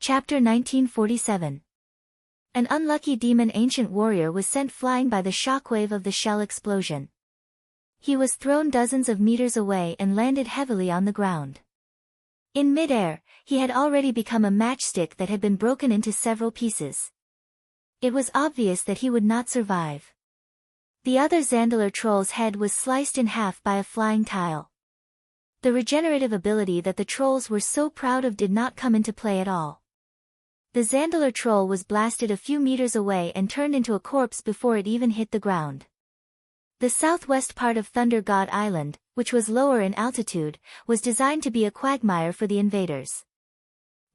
Chapter 1947. An unlucky demon ancient warrior was sent flying by the shockwave of the shell explosion. He was thrown dozens of meters away and landed heavily on the ground. In mid-air, he had already become a matchstick that had been broken into several pieces. It was obvious that he would not survive. The other Zandalar troll's head was sliced in half by a flying tile. The regenerative ability that the trolls were so proud of did not come into play at all. The Zandalar troll was blasted a few meters away and turned into a corpse before it even hit the ground. The southwest part of Thunder God Island, which was lower in altitude, was designed to be a quagmire for the invaders.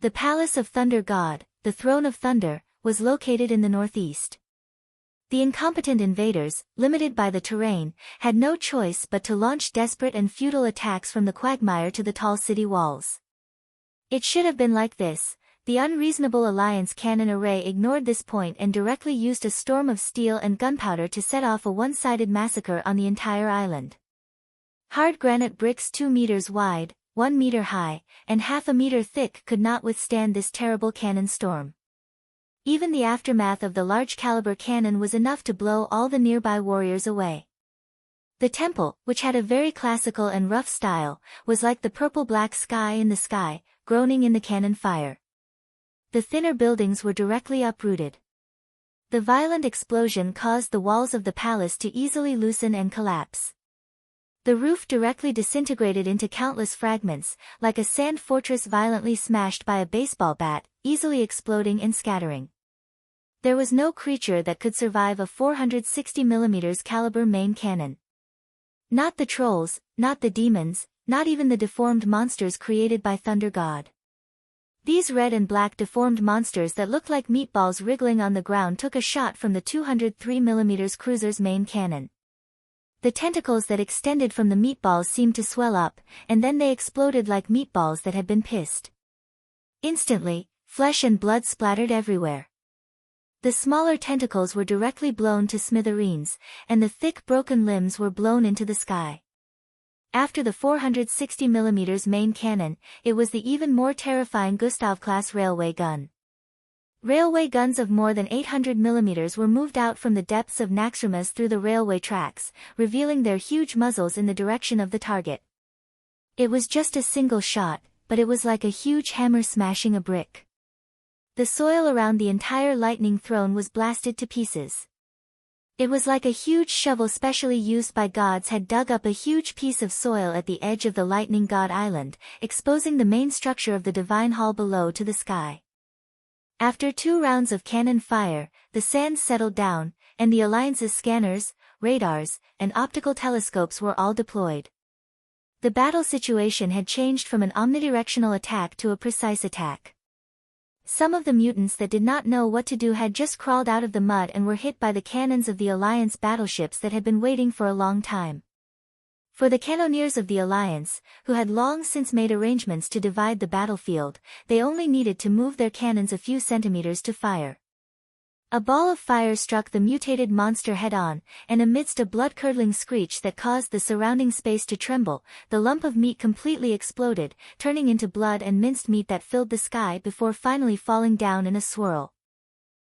The Palace of Thunder God, the Throne of Thunder, was located in the northeast. The incompetent invaders, limited by the terrain, had no choice but to launch desperate and futile attacks from the quagmire to the tall city walls. It should have been like this. The unreasonable Alliance cannon array ignored this point and directly used a storm of steel and gunpowder to set off a one-sided massacre on the entire island. Hard granite bricks 2 meters wide, 1 meter high, and half a meter thick could not withstand this terrible cannon storm. Even the aftermath of the large-caliber cannon was enough to blow all the nearby warriors away. The temple, which had a very classical and rough style, was like the purple-black sky in the sky, groaning in the cannon fire. The thinner buildings were directly uprooted. The violent explosion caused the walls of the palace to easily loosen and collapse. The roof directly disintegrated into countless fragments, like a sand fortress violently smashed by a baseball bat, easily exploding and scattering. There was no creature that could survive a 460mm caliber main cannon. Not the trolls, not the demons, not even the deformed monsters created by Thunder God. These red and black deformed monsters that looked like meatballs wriggling on the ground took a shot from the 203mm cruiser's main cannon. The tentacles that extended from the meatballs seemed to swell up, and then they exploded like meatballs that had been pissed. Instantly, flesh and blood splattered everywhere. The smaller tentacles were directly blown to smithereens, and the thick broken limbs were blown into the sky. After the 460mm main cannon, it was the even more terrifying Gustav-class railway gun. Railway guns of more than 800mm were moved out from the depths of Naxxramas through the railway tracks, revealing their huge muzzles in the direction of the target. It was just a single shot, but it was like a huge hammer smashing a brick. The soil around the entire lightning throne was blasted to pieces. It was like a huge shovel specially used by gods had dug up a huge piece of soil at the edge of the Lightning God Island, exposing the main structure of the Divine Hall below to the sky. After 2 rounds of cannon fire, the sands settled down, and the Alliance's scanners, radars, and optical telescopes were all deployed. The battle situation had changed from an omnidirectional attack to a precise attack. Some of the mutants that did not know what to do had just crawled out of the mud and were hit by the cannons of the Alliance battleships that had been waiting for a long time. For the cannoneers of the Alliance, who had long since made arrangements to divide the battlefield, they only needed to move their cannons a few centimeters to fire. A ball of fire struck the mutated monster head-on, and amidst a blood-curdling screech that caused the surrounding space to tremble, the lump of meat completely exploded, turning into blood and minced meat that filled the sky before finally falling down in a swirl.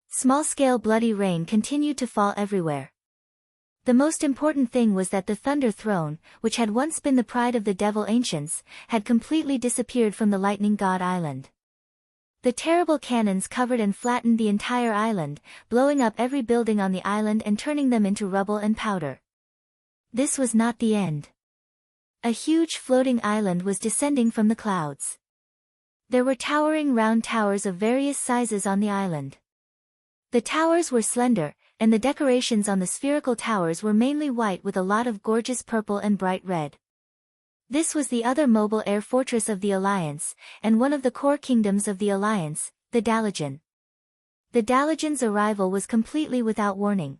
Small-scale bloody rain continued to fall everywhere. The most important thing was that the Thunder Throne, which had once been the pride of the Devil Ancients, had completely disappeared from the Lightning God Island. The terrible cannons covered and flattened the entire island, blowing up every building on the island and turning them into rubble and powder. This was not the end. A huge floating island was descending from the clouds. There were towering round towers of various sizes on the island. The towers were slender, and the decorations on the spherical towers were mainly white with a lot of gorgeous purple and bright red. This was the other mobile air fortress of the Alliance, and one of the core kingdoms of the Alliance, the Dalajan. The Dalajan's arrival was completely without warning.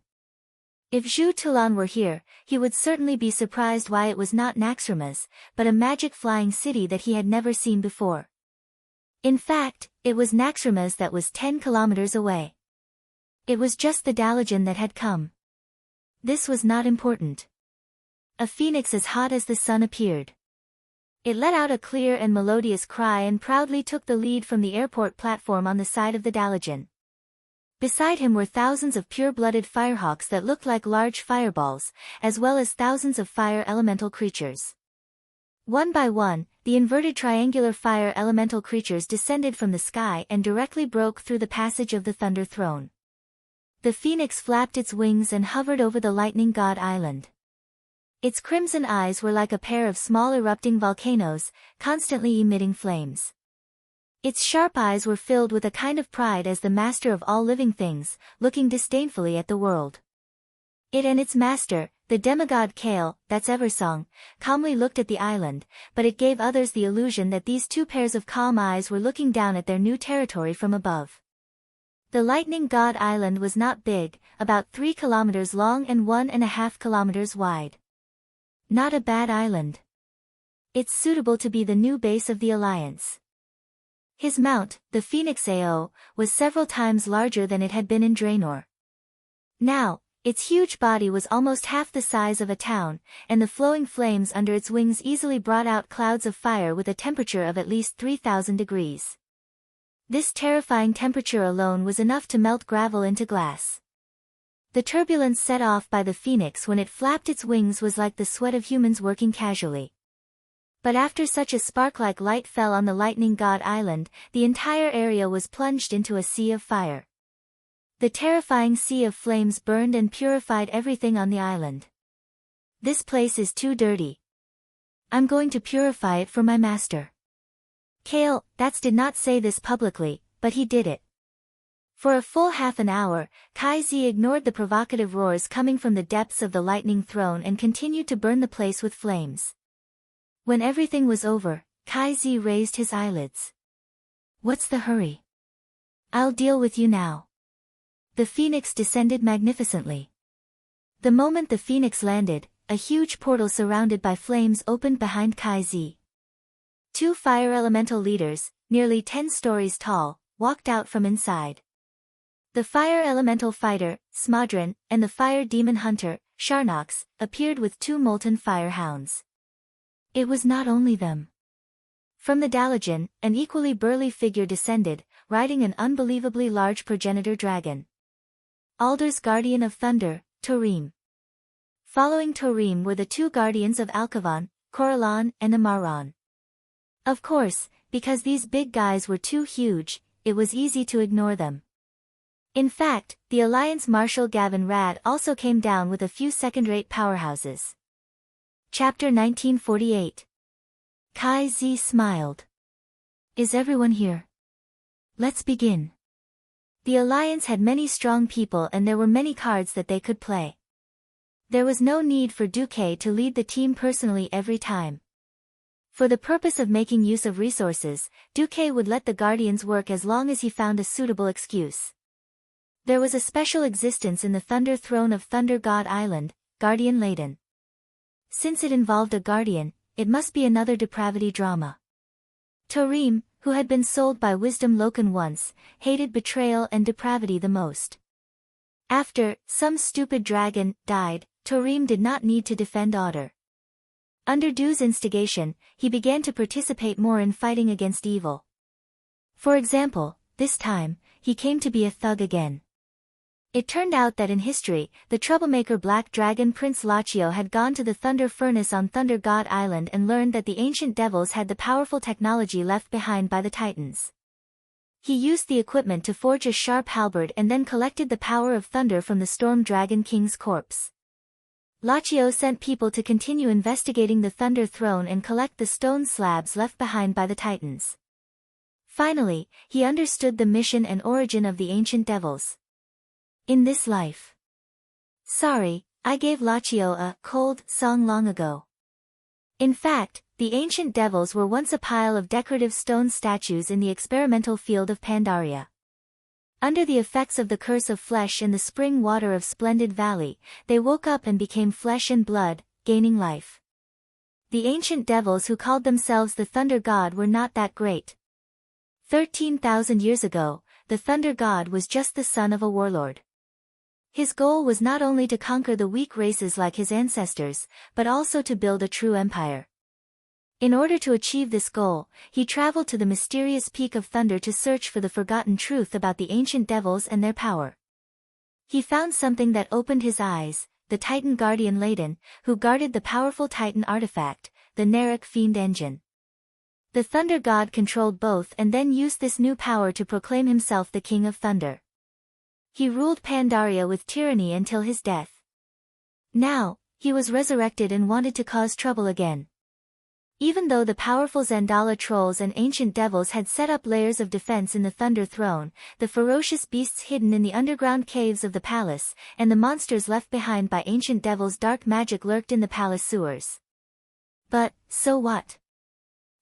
If Zhu Tulan were here, he would certainly be surprised why it was not Naxxramas, but a magic flying city that he had never seen before. In fact, it was Naxxramas that was 10 kilometers away. It was just the Dalajan that had come. This was not important. A phoenix as hot as the sun appeared. It let out a clear and melodious cry and proudly took the lead from the airport platform on the side of the Dalajan. Beside him were thousands of pure-blooded firehawks that looked like large fireballs, as well as thousands of fire elemental creatures. One by one, the inverted triangular fire elemental creatures descended from the sky and directly broke through the passage of the Thunder Throne. The phoenix flapped its wings and hovered over the lightning god island. Its crimson eyes were like a pair of small erupting volcanoes, constantly emitting flames. Its sharp eyes were filled with a kind of pride as the master of all living things, looking disdainfully at the world. It and its master, the demigod Kale, that's Eversong, calmly looked at the island, but it gave others the illusion that these two pairs of calm eyes were looking down at their new territory from above. The lightning god island was not big, about 3 kilometers long and 1.5 kilometers wide. Not a bad island. It's suitable to be the new base of the Alliance. His mount, the Phoenix AO, was several times larger than it had been in Draenor. Now, its huge body was almost half the size of a town, and the flowing flames under its wings easily brought out clouds of fire with a temperature of at least 3,000 degrees. This terrifying temperature alone was enough to melt gravel into glass. The turbulence set off by the phoenix when it flapped its wings was like the sweat of humans working casually. But after such a spark-like light fell on the lightning god island, the entire area was plunged into a sea of fire. The terrifying sea of flames burned and purified everything on the island. This place is too dirty. I'm going to purify it for my master. Kale, that's did not say this publicly, but he did it. For a full half an hour, Kai Zi ignored the provocative roars coming from the depths of the lightning throne and continued to burn the place with flames. When everything was over, Kai Zi raised his eyelids. What's the hurry? I'll deal with you now. The phoenix descended magnificently. The moment the phoenix landed, a huge portal surrounded by flames opened behind Kai Zi. 2 fire elemental leaders, nearly 10 stories tall, walked out from inside. The fire elemental fighter, Smodron, and the fire demon hunter, Sharnox, appeared with 2 molten fire hounds. It was not only them. From the Dalajan, an equally burly figure descended, riding an unbelievably large progenitor dragon. Alder's guardian of thunder, Torim. Following Torim were the 2 guardians of Alkavan, Coralon and Amaran. Of course, because these big guys were too huge, it was easy to ignore them. In fact, the Alliance Marshal Gavin Rad also came down with a few second-rate powerhouses. Chapter 1948. Kai Zi smiled. Is everyone here? Let's begin. The Alliance had many strong people and there were many cards that they could play. There was no need for Duque to lead the team personally every time. For the purpose of making use of resources, Duque would let the Guardians work as long as he found a suitable excuse. There was a special existence in the Thunder Throne of Thunder God Island, Guardian Laden. Since it involved a Guardian, it must be another depravity drama. Torim, who had been sold by Wisdom Loken once, hated betrayal and depravity the most. After some stupid dragon died, Torim did not need to defend Otter. Under Du's instigation, he began to participate more in fighting against evil. For example, this time, he came to be a thug again. It turned out that in history, the troublemaker Black Dragon Prince Lachio had gone to the Thunder Furnace on Thunder God Island and learned that the ancient devils had the powerful technology left behind by the Titans. He used the equipment to forge a sharp halberd and then collected the power of thunder from the Storm Dragon King's corpse. Lachio sent people to continue investigating the Thunder Throne and collect the stone slabs left behind by the Titans. Finally, he understood the mission and origin of the ancient devils. In this life. Sorry, I gave Lachio a cold song long ago. In fact, the ancient devils were once a pile of decorative stone statues in the experimental field of Pandaria. Under the effects of the curse of flesh and the spring water of Splendid Valley, they woke up and became flesh and blood, gaining life. The ancient devils who called themselves the Thunder God were not that great. 13,000 years ago, the Thunder God was just the son of a warlord. His goal was not only to conquer the weak races like his ancestors, but also to build a true empire. In order to achieve this goal, he traveled to the mysterious Peak of Thunder to search for the forgotten truth about the ancient devils and their power. He found something that opened his eyes, the Titan guardian Layden, who guarded the powerful Titan artifact, the Narok Fiend Engine. The Thunder God controlled both and then used this new power to proclaim himself the King of Thunder. He ruled Pandaria with tyranny until his death. Now, he was resurrected and wanted to cause trouble again. Even though the powerful Zandala trolls and ancient devils had set up layers of defense in the Thunder Throne, the ferocious beasts hidden in the underground caves of the palace, and the monsters left behind by ancient devils' dark magic lurked in the palace sewers. But, so what?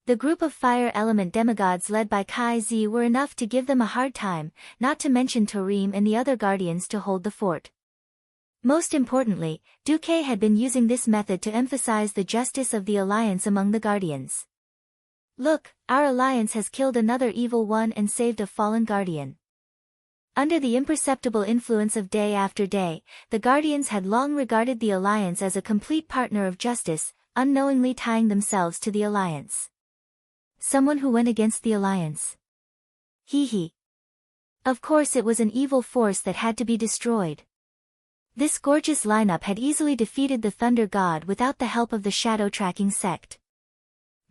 The group of fire element demigods led by Kai Zi were enough to give them a hard time, not to mention Tarim and the other guardians to hold the fort. Most importantly, Duque had been using this method to emphasize the justice of the alliance among the guardians. Look, our alliance has killed another evil one and saved a fallen guardian. Under the imperceptible influence of day after day, the guardians had long regarded the alliance as a complete partner of justice, unknowingly tying themselves to the alliance. Someone who went against the alliance. Hee. Of course it was an evil force that had to be destroyed. This gorgeous lineup had easily defeated the Thunder God without the help of the Shadow Tracking Sect.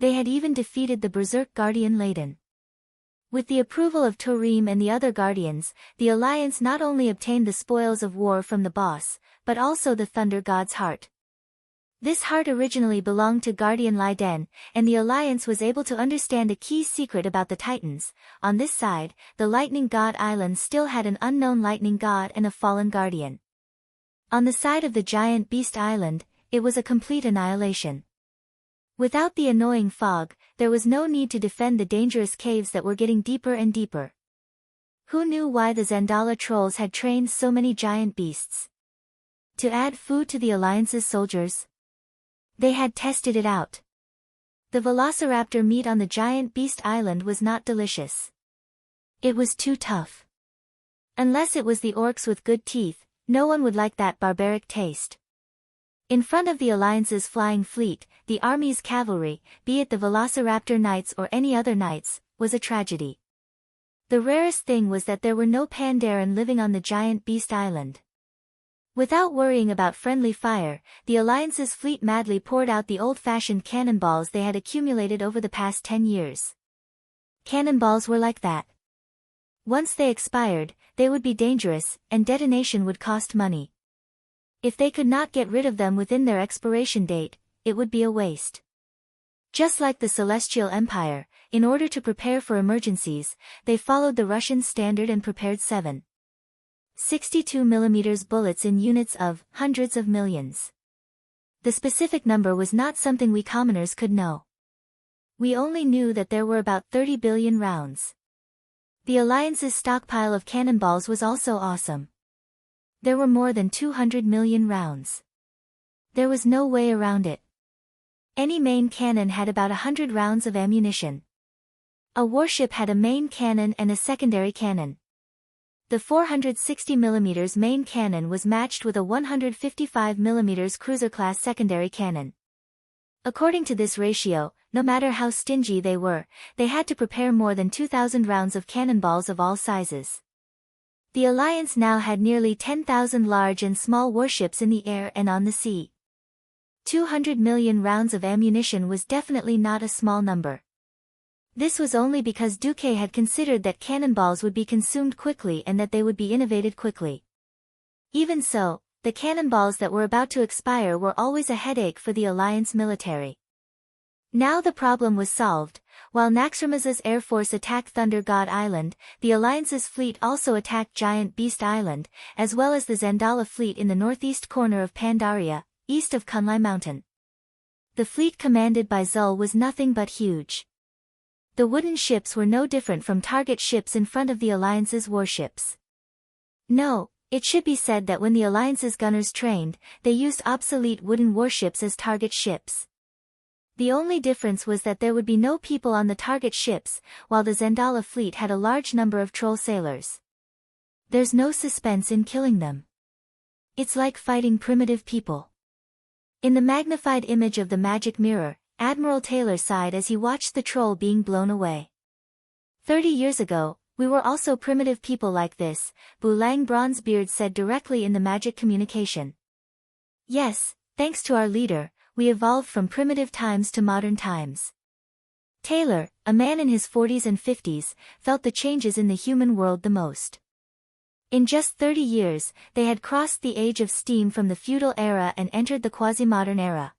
They had even defeated the Berserk Guardian Layden. With the approval of Tarim and the other guardians, the alliance not only obtained the spoils of war from the boss, but also the Thunder God's heart. This heart originally belonged to Guardian Layden, and the alliance was able to understand a key secret about the Titans. On this side, the Lightning God Island still had an unknown lightning god and a fallen guardian. On the side of the giant beast island, it was a complete annihilation. Without the annoying fog, there was no need to defend the dangerous caves that were getting deeper and deeper. Who knew why the Zandala trolls had trained so many giant beasts? To add food to the alliance's soldiers? They had tested it out. The velociraptor meat on the giant beast island was not delicious. It was too tough. Unless it was the orcs with good teeth, no one would like that barbaric taste. In front of the Alliance's flying fleet, the army's cavalry, be it the Velociraptor Knights or any other knights, was a tragedy. The rarest thing was that there were no Pandaren living on the giant beast island. Without worrying about friendly fire, the Alliance's fleet madly poured out the old-fashioned cannonballs they had accumulated over the past 10 years. Cannonballs were like that. Once they expired, they would be dangerous, and detonation would cost money. If they could not get rid of them within their expiration date, it would be a waste. Just like the Celestial Empire, in order to prepare for emergencies, they followed the Russian standard and prepared 7.62mm bullets in units of hundreds of millions. The specific number was not something we commoners could know. We only knew that there were about 30 billion rounds. The Alliance's stockpile of cannonballs was also awesome. There were more than 200 million rounds. There was no way around it. Any main cannon had about 100 rounds of ammunition. A warship had a main cannon and a secondary cannon. The 460mm main cannon was matched with a 155mm cruiser-class secondary cannon. According to this ratio, no matter how stingy they were, they had to prepare more than 2,000 rounds of cannonballs of all sizes. The Alliance now had nearly 10,000 large and small warships in the air and on the sea. 200 million rounds of ammunition was definitely not a small number. This was only because Duque had considered that cannonballs would be consumed quickly and that they would be innovated quickly. Even so, the cannonballs that were about to expire were always a headache for the Alliance military. Now the problem was solved. While Naxxramaza's Air Force attacked Thunder God Island, the Alliance's fleet also attacked Giant Beast Island, as well as the Zandala fleet in the northeast corner of Pandaria, east of Kunlai Mountain. The fleet commanded by Zul was nothing but huge. The wooden ships were no different from target ships in front of the Alliance's warships. No, it should be said that when the Alliance's gunners trained, they used obsolete wooden warships as target ships. The only difference was that there would be no people on the target ships, while the Zandala fleet had a large number of troll sailors. There's no suspense in killing them. It's like fighting primitive people. In the magnified image of the magic mirror, Admiral Taylor sighed as he watched the troll being blown away. 30 years ago, we were also primitive people like this, Bulang Bronzebeard said directly in the magic communication. Yes, thanks to our leader, we evolved from primitive times to modern times. Taylor, a man in his 40s and 50s, felt the changes in the human world the most. In just 30 years, they had crossed the age of steam from the feudal era and entered the quasi-modern era.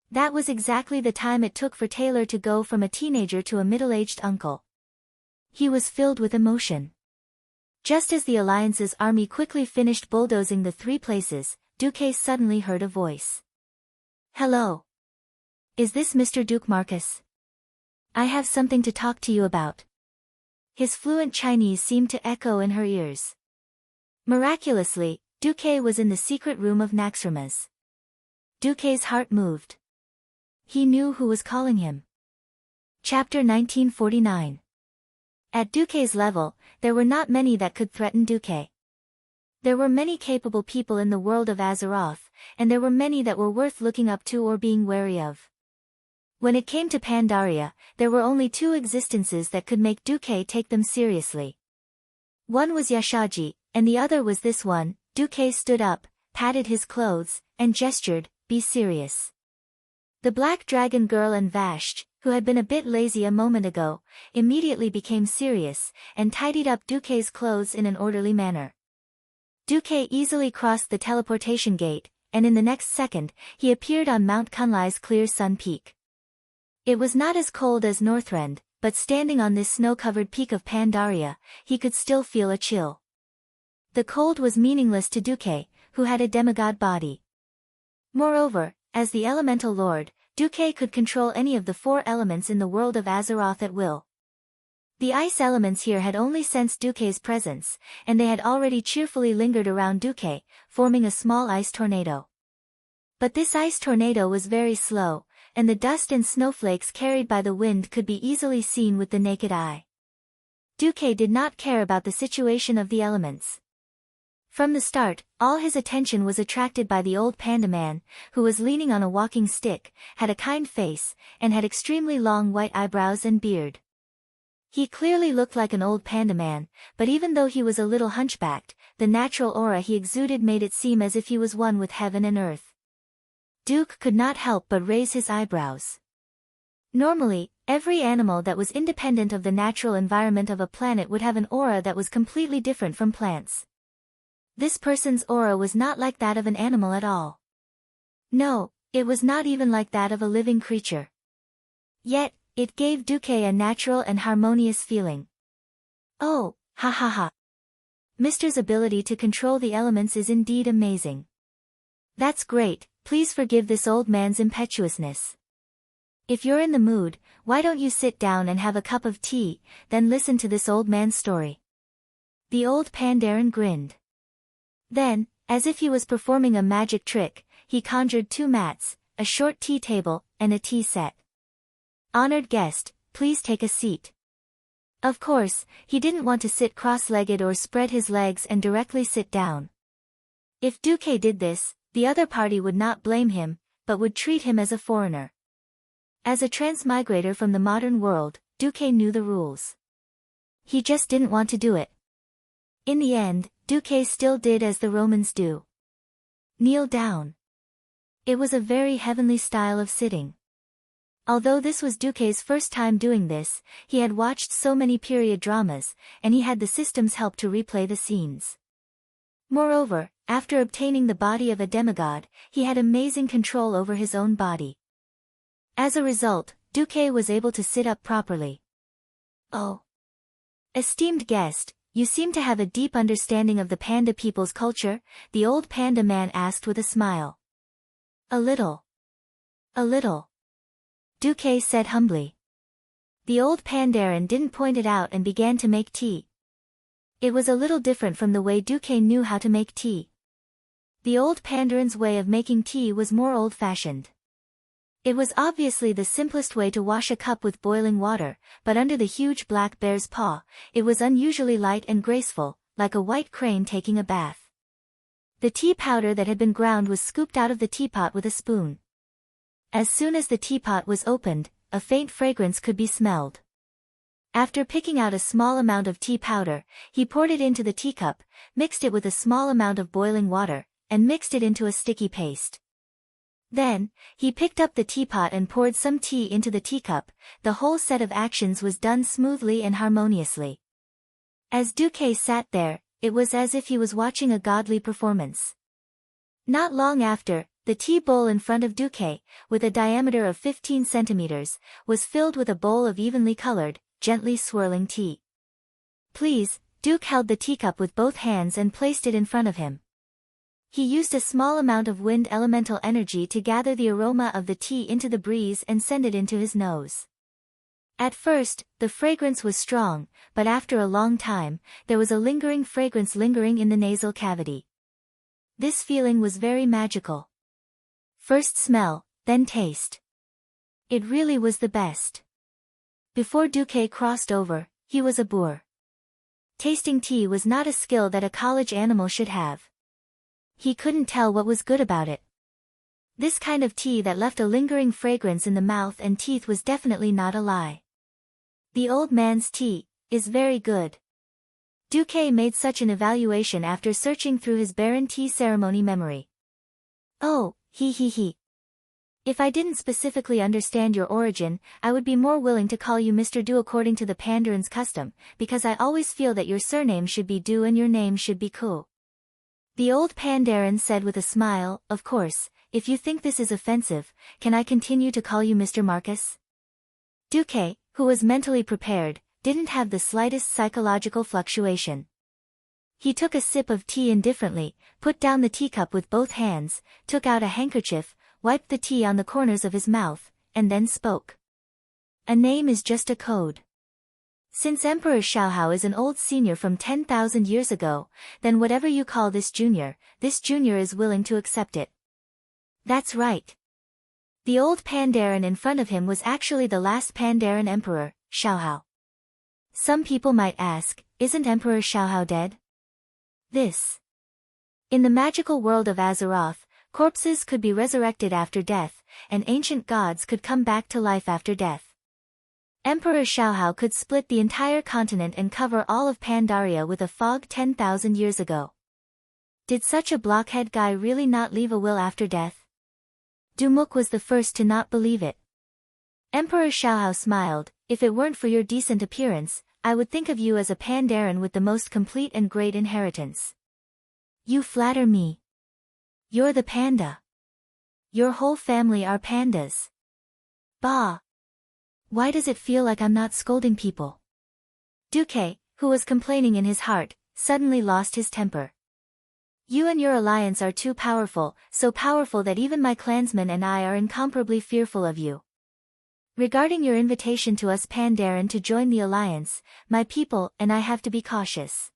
That was exactly the time it took for Taylor to go from a teenager to a middle-aged uncle. He was filled with emotion. Just as the Alliance's army quickly finished bulldozing the 3 places, Duque suddenly heard a voice. Hello. Is this Mr. Duke Marcus? I have something to talk to you about. His fluent Chinese seemed to echo in her ears. Miraculously, Duque was in the secret room of Naxxramas. Duque's heart moved. He knew who was calling him. Chapter 1949. At Duque's level, there were not many that could threaten Duque. There were many capable people in the world of Azeroth, and there were many that were worth looking up to or being wary of. When it came to Pandaria, there were only 2 existences that could make Duque take them seriously. One was Yashaji, and the other was this one. Duque stood up, patted his clothes, and gestured, "Be serious." The Black Dragon Girl and Vashj, who had been a bit lazy a moment ago, immediately became serious, and tidied up Duque's clothes in an orderly manner. Duque easily crossed the teleportation gate, and in the next second, he appeared on Mount Kunlai's clear sun peak. It was not as cold as Northrend, but standing on this snow-covered peak of Pandaria, he could still feel a chill. The cold was meaningless to Duque, who had a demigod body. Moreover, as the Elemental Lord, Duque could control any of the 4 elements in the world of Azeroth at will. The ice elements here had only sensed Duque's presence, and they had already cheerfully lingered around Duque, forming a small ice tornado. But this ice tornado was very slow, and the dust and snowflakes carried by the wind could be easily seen with the naked eye. Duque did not care about the situation of the elements. From the start, all his attention was attracted by the old panda man, who was leaning on a walking stick, had a kind face, and had extremely long white eyebrows and beard. He clearly looked like an old panda man, but even though he was a little hunchbacked, the natural aura he exuded made it seem as if he was one with heaven and earth. Duke could not help but raise his eyebrows. Normally, every animal that was independent of the natural environment of a planet would have an aura that was completely different from plants. This person's aura was not like that of an animal at all. No, it was not even like that of a living creature. Yet, it gave Duque a natural and harmonious feeling. Oh, ha ha ha. Mr.'s ability to control the elements is indeed amazing. That's great, please forgive this old man's impetuousness. If you're in the mood, why don't you sit down and have a cup of tea, then listen to this old man's story. The old Pandaren grinned. Then, as if he was performing a magic trick, he conjured 2 mats, a short tea table, and a tea set. Honored guest, please take a seat. Of course, he didn't want to sit cross-legged or spread his legs and directly sit down. If Duque did this, the other party would not blame him, but would treat him as a foreigner. As a transmigrator from the modern world, Duque knew the rules. He just didn't want to do it. In the end, Duque still did as the Romans do. Kneel down. It was a very heavenly style of sitting. Although this was Duque's first time doing this, he had watched so many period dramas, and he had the system's help to replay the scenes. Moreover, after obtaining the body of a demigod, he had amazing control over his own body. As a result, Duque was able to sit up properly. Oh. Esteemed guest, you seem to have a deep understanding of the panda people's culture, the old panda man asked with a smile. A little. A little. Duque said humbly. The old Pandaren didn't point it out and began to make tea. It was a little different from the way Duque knew how to make tea. The old Pandaran's way of making tea was more old-fashioned. It was obviously the simplest way to wash a cup with boiling water, but under the huge black bear's paw, it was unusually light and graceful, like a white crane taking a bath. The tea powder that had been ground was scooped out of the teapot with a spoon. As soon as the teapot was opened, a faint fragrance could be smelled. After picking out a small amount of tea powder, he poured it into the teacup, mixed it with a small amount of boiling water, and mixed it into a sticky paste. Then, he picked up the teapot and poured some tea into the teacup. The whole set of actions was done smoothly and harmoniously. As Duque sat there, it was as if he was watching a godly performance. Not long after, the tea bowl in front of Duque, with a diameter of 15 centimeters, was filled with a bowl of evenly colored, gently swirling tea. Please, Duke held the teacup with both hands and placed it in front of him. He used a small amount of wind elemental energy to gather the aroma of the tea into the breeze and send it into his nose. At first, the fragrance was strong, but after a long time, there was a lingering fragrance lingering in the nasal cavity. This feeling was very magical. First smell, then taste. It really was the best. Before Duque crossed over, he was a boor. Tasting tea was not a skill that a college animal should have. He couldn't tell what was good about it. This kind of tea that left a lingering fragrance in the mouth and teeth was definitely not a lie. The old man's tea is very good. Duque made such an evaluation after searching through his barren tea ceremony memory. Oh, he. If I didn't specifically understand your origin, I would be more willing to call you Mr. Du according to the Pandurans' custom, because I always feel that your surname should be Du and your name should be Ku. The old Pandaran said with a smile, of course, if you think this is offensive, can I continue to call you Mr. Marcus? Duque, who was mentally prepared, didn't have the slightest psychological fluctuation. He took a sip of tea indifferently, put down the teacup with both hands, took out a handkerchief, wiped the tea on the corners of his mouth, and then spoke. A name is just a code. Since Emperor Xiaohao is an old senior from 10,000 years ago, then whatever you call this junior is willing to accept it. That's right. The old Pandaren in front of him was actually the last Pandaren emperor, Xiaohao. Some people might ask, isn't Emperor Xiaohao dead? In the magical world of Azeroth, corpses could be resurrected after death, and ancient gods could come back to life after death. Emperor Xiaohao could split the entire continent and cover all of Pandaria with a fog 10,000 years ago. Did such a blockhead guy really not leave a will after death? Dumuk was the first to not believe it. Emperor Xiaohao smiled, if it weren't for your decent appearance, I would think of you as a Pandaren with the most complete and great inheritance. You flatter me. You're the panda. Your whole family are pandas. Bah! Why does it feel like I'm not scolding people? Duque, who was complaining in his heart, suddenly lost his temper. You and your alliance are too powerful, so powerful that even my clansmen and I are incomparably fearful of you. Regarding your invitation to us Pandaren to join the alliance, my people and I have to be cautious.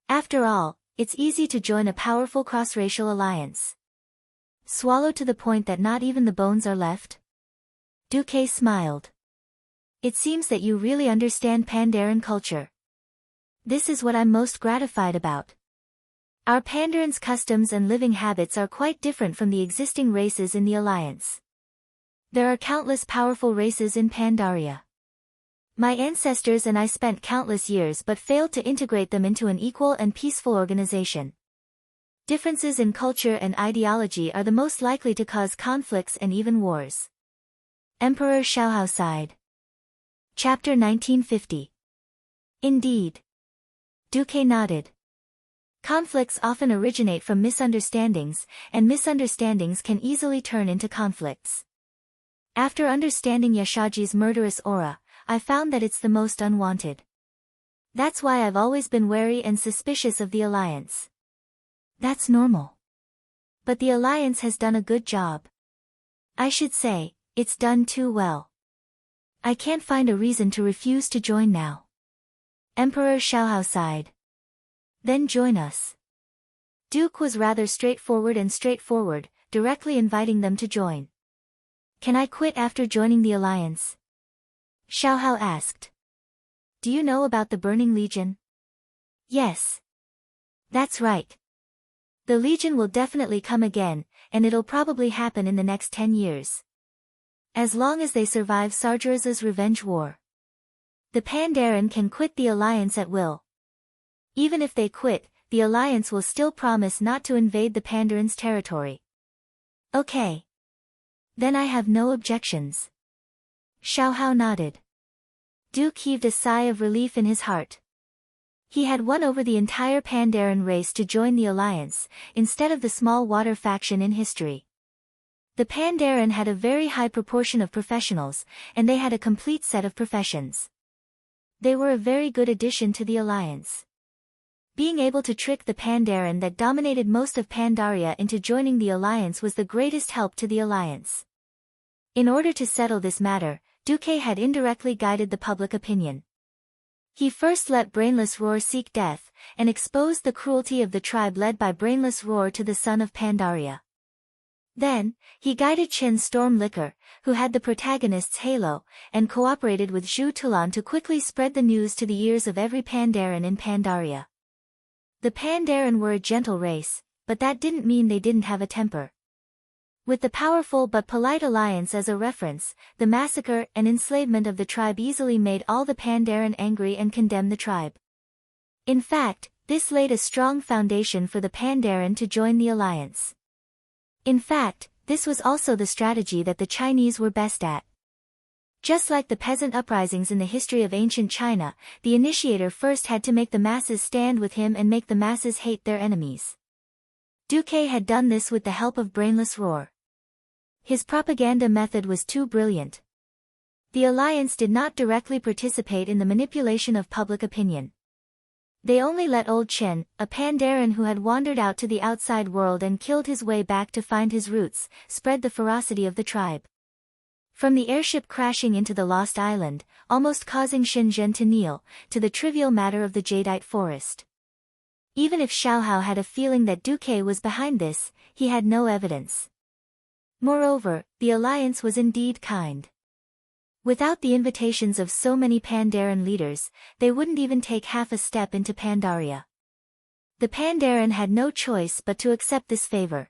After all, it's easy to join a powerful cross-racial alliance. Swallow to the point that not even the bones are left? Duque smiled. It seems that you really understand Pandaren culture. This is what I'm most gratified about. Our Pandaran's customs and living habits are quite different from the existing races in the alliance. There are countless powerful races in Pandaria. My ancestors and I spent countless years but failed to integrate them into an equal and peaceful organization. Differences in culture and ideology are the most likely to cause conflicts and even wars. Emperor Xiaohao sighed. Chapter 1950. Indeed. Duque nodded. Conflicts often originate from misunderstandings, and misunderstandings can easily turn into conflicts. After understanding Yashaji's murderous aura, I found that it's the most unwanted. That's why I've always been wary and suspicious of the Alliance. That's normal. But the Alliance has done a good job. I should say, it's done too well. I can't find a reason to refuse to join now. Emperor Xiaohao sighed. Then join us. Duke was rather straightforward, directly inviting them to join. Can I quit after joining the Alliance? Xiaohao asked. Do you know about the Burning Legion? Yes. That's right. The Legion will definitely come again, and it'll probably happen in the next 10 years. as long as they survive Sargeras' revenge war. The Pandaren can quit the alliance at will. Even if they quit, the alliance will still promise not to invade the Pandaren's territory. Okay. Then I have no objections. Xiaohao nodded. Duke heaved a sigh of relief in his heart. He had won over the entire Pandaren race to join the alliance, instead of the small water faction in history. The Pandaren had a very high proportion of professionals, and they had a complete set of professions. They were a very good addition to the alliance. Being able to trick the Pandaren that dominated most of Pandaria into joining the alliance was the greatest help to the alliance. In order to settle this matter, Duque had indirectly guided the public opinion. He first let Brainless Roar seek death, and exposed the cruelty of the tribe led by Brainless Roar to the son of Pandaria. Then, he guided Chen Storm Liquor, who had the protagonist's halo, and cooperated with Zhu Tulan to quickly spread the news to the ears of every Pandaren in Pandaria. The Pandaren were a gentle race, but that didn't mean they didn't have a temper. With the powerful but polite alliance as a reference, the massacre and enslavement of the tribe easily made all the Pandaren angry and condemned the tribe. In fact, this laid a strong foundation for the Pandaren to join the alliance. In fact, this was also the strategy that the Chinese were best at. Just like the peasant uprisings in the history of ancient China, the initiator first had to make the masses stand with him and make the masses hate their enemies. Duque had done this with the help of Brainless Roar. His propaganda method was too brilliant. The alliance did not directly participate in the manipulation of public opinion. They only let old Chen, a Pandaren who had wandered out to the outside world and killed his way back to find his roots, spread the ferocity of the tribe. From the airship crashing into the Lost Island, almost causing Shenzhen to kneel, to the trivial matter of the Jadeite forest. Even if Xiaohao had a feeling that Duque was behind this, he had no evidence. Moreover, the alliance was indeed kind. Without the invitations of so many Pandaren leaders, they wouldn't even take half a step into Pandaria. The Pandaren had no choice but to accept this favor.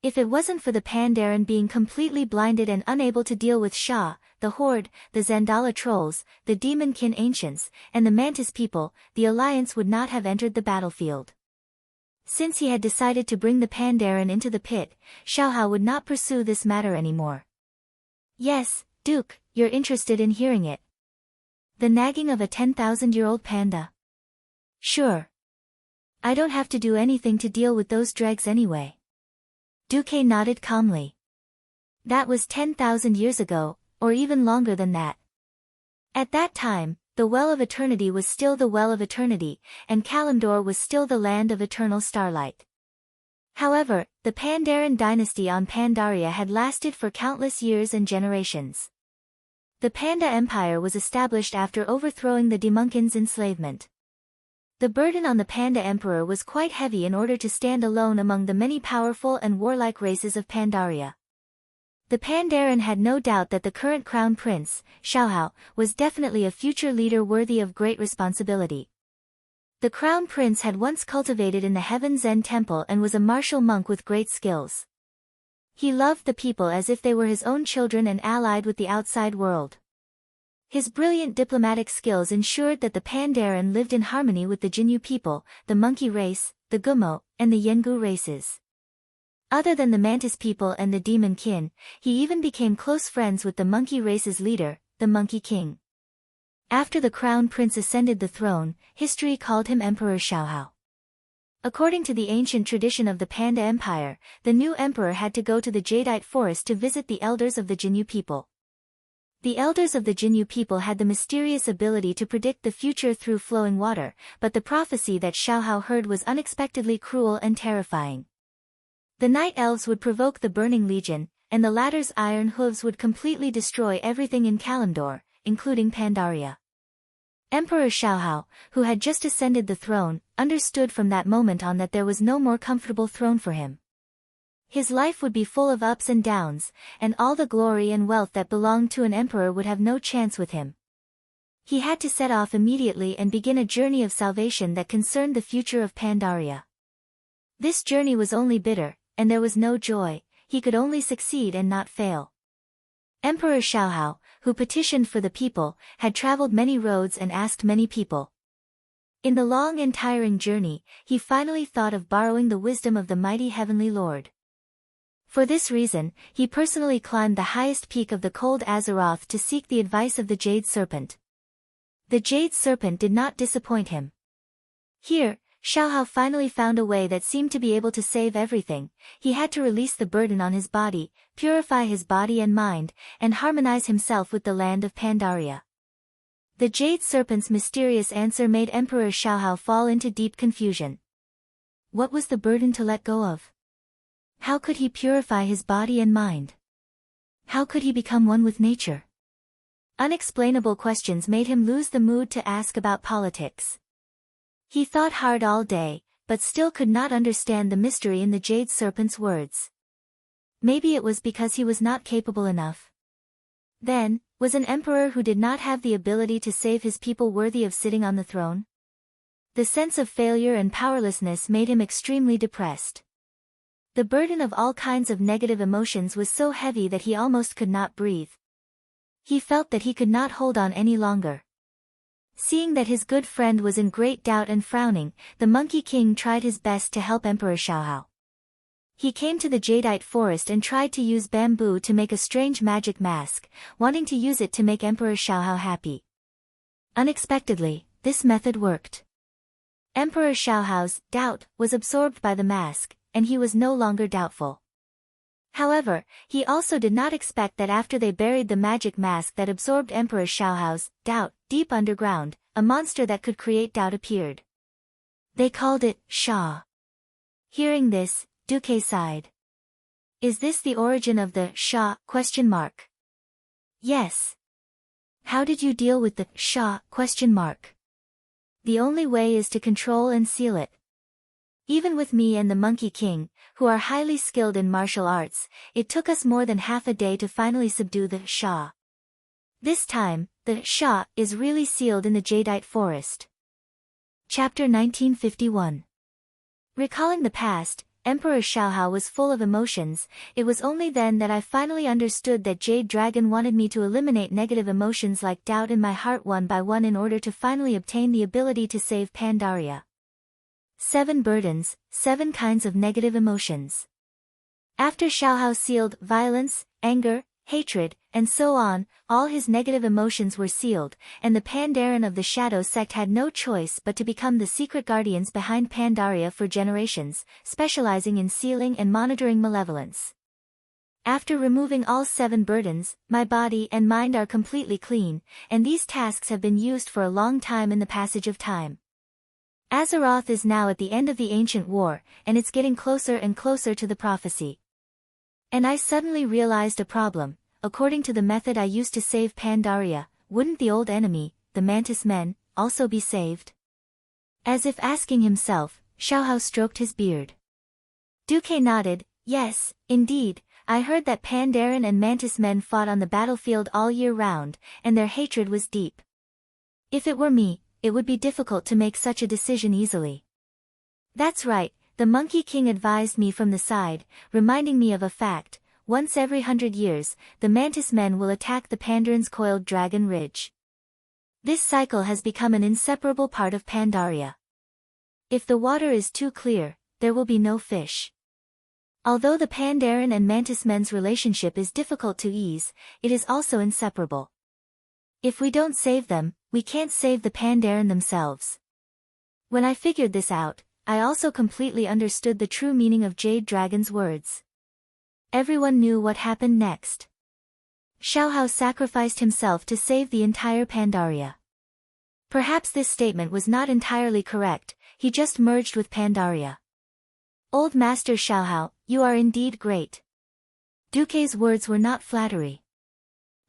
If it wasn't for the Pandaren being completely blinded and unable to deal with Sha, the Horde, the Zandala trolls, the Demon-kin ancients, and the Mantis people, the alliance would not have entered the battlefield. Since he had decided to bring the Pandaren into the pit, Xiaohao would not pursue this matter anymore. Yes, Duke, you're interested in hearing it. The nagging of a 10,000-year-old panda. Sure. I don't have to do anything to deal with those dregs anyway. Duque nodded calmly. That was 10,000 years ago, or even longer than that. At that time, the Well of Eternity was still the Well of Eternity, and Kalimdor was still the land of eternal starlight. However, the Pandaren dynasty on Pandaria had lasted for countless years and generations. The Panda Empire was established after overthrowing the Demunkins' enslavement. The burden on the Panda Emperor was quite heavy in order to stand alone among the many powerful and warlike races of Pandaria. The Pandaren had no doubt that the current crown prince, Xiaohao, was definitely a future leader worthy of great responsibility. The crown prince had once cultivated in the Heaven Zen Temple and was a martial monk with great skills. He loved the people as if they were his own children and allied with the outside world. His brilliant diplomatic skills ensured that the Pandaren lived in harmony with the Jinyu people, the monkey race, the Gumo, and the Yengu races. Other than the Mantis people and the Demon Kin, he even became close friends with the monkey race's leader, the Monkey King. After the crown prince ascended the throne, history called him Emperor Xiaohao. According to the ancient tradition of the Panda Empire, the new emperor had to go to the Jadeite forest to visit the elders of the Jinyu people. The elders of the Jinyu people had the mysterious ability to predict the future through flowing water, but the prophecy that Xiaohao heard was unexpectedly cruel and terrifying. The Night Elves would provoke the Burning Legion, and the latter's iron hooves would completely destroy everything in Kalimdor, including Pandaria. Emperor Xiaohao, who had just ascended the throne, understood from that moment on that there was no more comfortable throne for him. His life would be full of ups and downs, and all the glory and wealth that belonged to an emperor would have no chance with him. He had to set off immediately and begin a journey of salvation that concerned the future of Pandaria. This journey was only bitter, and there was no joy. He could only succeed and not fail. Emperor Xiaohao, who petitioned for the people, had traveled many roads and asked many people. In the long and tiring journey, he finally thought of borrowing the wisdom of the mighty heavenly Lord. For this reason, he personally climbed the highest peak of the cold Azeroth to seek the advice of the Jade Serpent. The Jade Serpent did not disappoint him. Here, Xiaohao finally found a way that seemed to be able to save everything. He had to release the burden on his body, purify his body and mind, and harmonize himself with the land of Pandaria. The Jade Serpent's mysterious answer made Emperor Xiaohao fall into deep confusion. What was the burden to let go of? How could he purify his body and mind? How could he become one with nature? Unexplainable questions made him lose the mood to ask about politics. He thought hard all day, but still could not understand the mystery in the Jade Serpent's words. Maybe it was because he was not capable enough. Then, was an emperor who did not have the ability to save his people worthy of sitting on the throne? The sense of failure and powerlessness made him extremely depressed. The burden of all kinds of negative emotions was so heavy that he almost could not breathe. He felt that he could not hold on any longer. Seeing that his good friend was in great doubt and frowning, the Monkey King tried his best to help Emperor Xiaohao. He came to the jadeite forest and tried to use bamboo to make a strange magic mask, wanting to use it to make Emperor Xiaohao happy. Unexpectedly, this method worked. Emperor Xiaohao's doubt was absorbed by the mask, and he was no longer doubtful. However, he also did not expect that after they buried the magic mask that absorbed Emperor Xiaohao's doubt deep underground, a monster that could create doubt appeared. They called it Sha. Hearing this, Duque sighed. Is this the origin of the Sha? Yes. How did you deal with the Sha? The only way is to control and seal it. Even with me and the Monkey King, who are highly skilled in martial arts, it took us more than half a day to finally subdue the Sha. This time, the Sha is really sealed in the jadeite forest. Chapter 1951. Recalling the past, Emperor Xiaohao was full of emotions. It was only then that I finally understood that Jade Dragon wanted me to eliminate negative emotions like doubt in my heart one by one in order to finally obtain the ability to save Pandaria. 7 burdens, 7 kinds of negative emotions. After Xiaohao sealed violence, anger, hatred, and so on, all his negative emotions were sealed, and the Pandaren of the Shadow sect had no choice but to become the secret guardians behind Pandaria for generations, specializing in sealing and monitoring malevolence. After removing all 7 burdens, my body and mind are completely clean, and these tasks have been used for a long time in the passage of time. Azeroth is now at the end of the ancient war, and it's getting closer and closer to the prophecy. And I suddenly realized a problem. According to the method I used to save Pandaria, wouldn't the old enemy, the Mantis Men, also be saved? As if asking himself, Xiaohao stroked his beard. Duque nodded. Yes, indeed, I heard that Pandaren and Mantis Men fought on the battlefield all year round, and their hatred was deep. If it were me, it would be difficult to make such a decision easily. That's right, the Monkey King advised me from the side, reminding me of a fact. Once every 100 years, the Mantis Men will attack the Pandaran's coiled dragon ridge. This cycle has become an inseparable part of Pandaria. If the water is too clear, there will be no fish. Although the Pandaren and Mantis Men's relationship is difficult to ease, it is also inseparable. If we don't save them, we can't save the Pandaren themselves. When I figured this out, I also completely understood the true meaning of Jade Dragon's words. Everyone knew what happened next. Xiaohao sacrificed himself to save the entire Pandaria. Perhaps this statement was not entirely correct, he just merged with Pandaria. Old Master Xiaohao, you are indeed great. Duque's words were not flattery.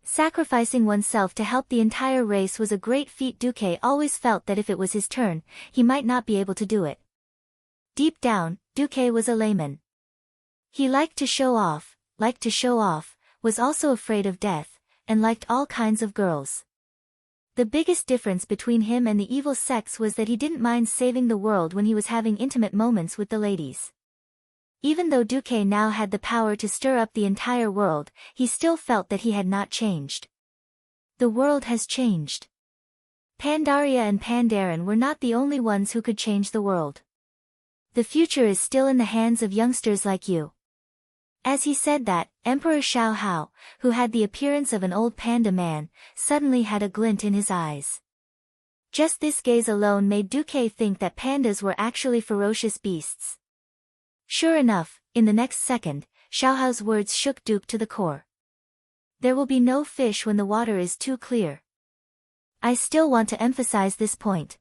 Sacrificing oneself to help the entire race was a great feat. Duque always felt that if it was his turn, he might not be able to do it. Deep down, Duque was a layman. He liked to show off, was also afraid of death, and liked all kinds of girls. The biggest difference between him and the evil sects was that he didn't mind saving the world when he was having intimate moments with the ladies. Even though Duque now had the power to stir up the entire world, he still felt that he had not changed. The world has changed. Pandaria and Pandaren were not the only ones who could change the world. The future is still in the hands of youngsters like you. As he said that, Emperor Xiao Hao, who had the appearance of an old panda man, suddenly had a glint in his eyes. Just this gaze alone made Duque think that pandas were actually ferocious beasts. Sure enough, in the next second, Xiao Hao's words shook Duque to the core. There will be no fish when the water is too clear. I still want to emphasize this point.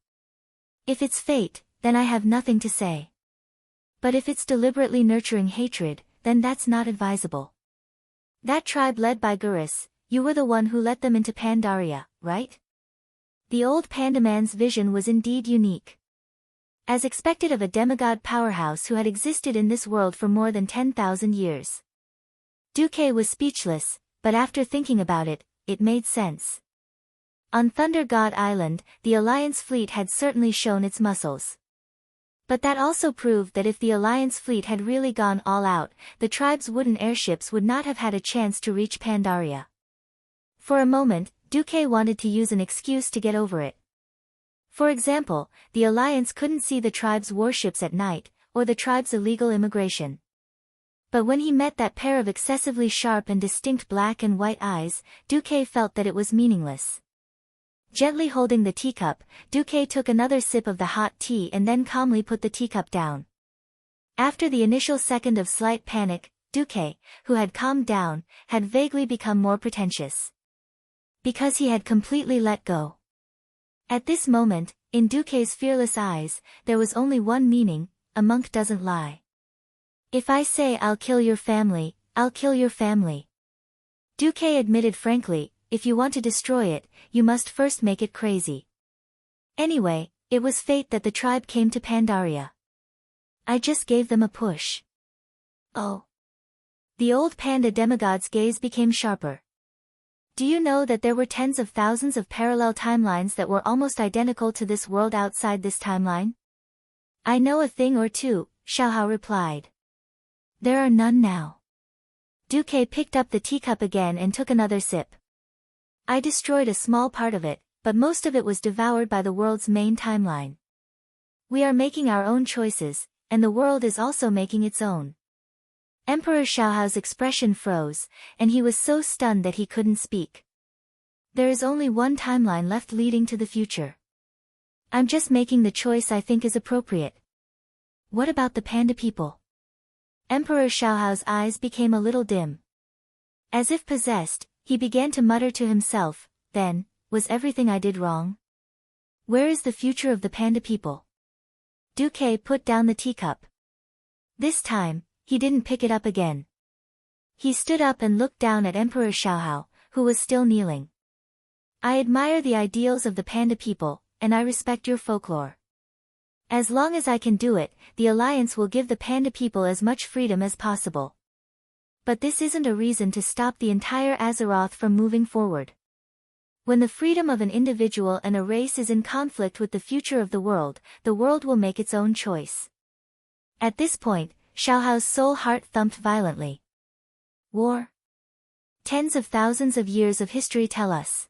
If it's fate, then I have nothing to say. But if it's deliberately nurturing hatred, then that's not advisable. That tribe led by Gurus, you were the one who let them into Pandaria, right? The old pandaman's vision was indeed unique. As expected of a demigod powerhouse who had existed in this world for more than 10,000 years. Duque was speechless, but after thinking about it, it made sense. On Thunder God Island, the Alliance fleet had certainly shown its muscles. But that also proved that if the Alliance fleet had really gone all out, the tribe's wooden airships would not have had a chance to reach Pandaria. For a moment, Duque wanted to use an excuse to get over it. For example, the Alliance couldn't see the tribe's warships at night, or the tribe's illegal immigration. But when he met that pair of excessively sharp and distinct black and white eyes, Duque felt that it was meaningless. Gently holding the teacup, Duque took another sip of the hot tea and then calmly put the teacup down. After the initial second of slight panic, Duque, who had calmed down, had vaguely become more pretentious. Because he had completely let go. At this moment, in Duque's fearless eyes, there was only one meaning: a monk doesn't lie. If I say I'll kill your family, I'll kill your family. Duque admitted frankly, if you want to destroy it, you must first make it crazy. Anyway, it was fate that the tribe came to Pandaria. I just gave them a push. Oh. The old panda demigod's gaze became sharper. Do you know that there were tens of thousands of parallel timelines that were almost identical to this world outside this timeline? I know a thing or two, Xiao Hao replied. There are none now. Duque picked up the teacup again and took another sip. I destroyed a small part of it, but most of it was devoured by the world's main timeline. We are making our own choices, and the world is also making its own. Emperor Xiao Hao's expression froze, and he was so stunned that he couldn't speak. There is only one timeline left leading to the future. I'm just making the choice I think is appropriate. What about the panda people? Emperor Xiao Hao's eyes became a little dim. As if possessed, he began to mutter to himself, then, was everything I did wrong? Where is the future of the panda people? Duque put down the teacup. This time, he didn't pick it up again. He stood up and looked down at Emperor Xiao Hao, who was still kneeling. I admire the ideals of the panda people, and I respect your folklore. As long as I can do it, the Alliance will give the panda people as much freedom as possible. But this isn't a reason to stop the entire Azeroth from moving forward. When the freedom of an individual and a race is in conflict with the future of the world will make its own choice. At this point, Xiao Hao's soul heart thumped violently. War? Tens of thousands of years of history tell us.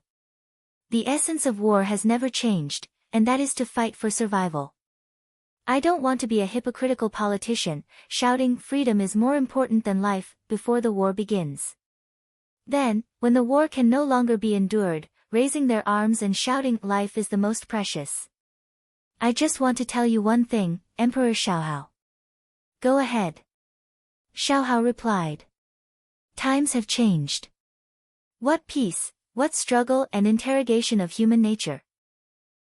The essence of war has never changed, and that is to fight for survival. I don't want to be a hypocritical politician, shouting freedom is more important than life, before the war begins. Then, when the war can no longer be endured, raising their arms and shouting life is the most precious. I just want to tell you one thing, Emperor Xiao Hao. Go ahead. Xiao Hao replied. Times have changed. What peace, what struggle and interrogation of human nature.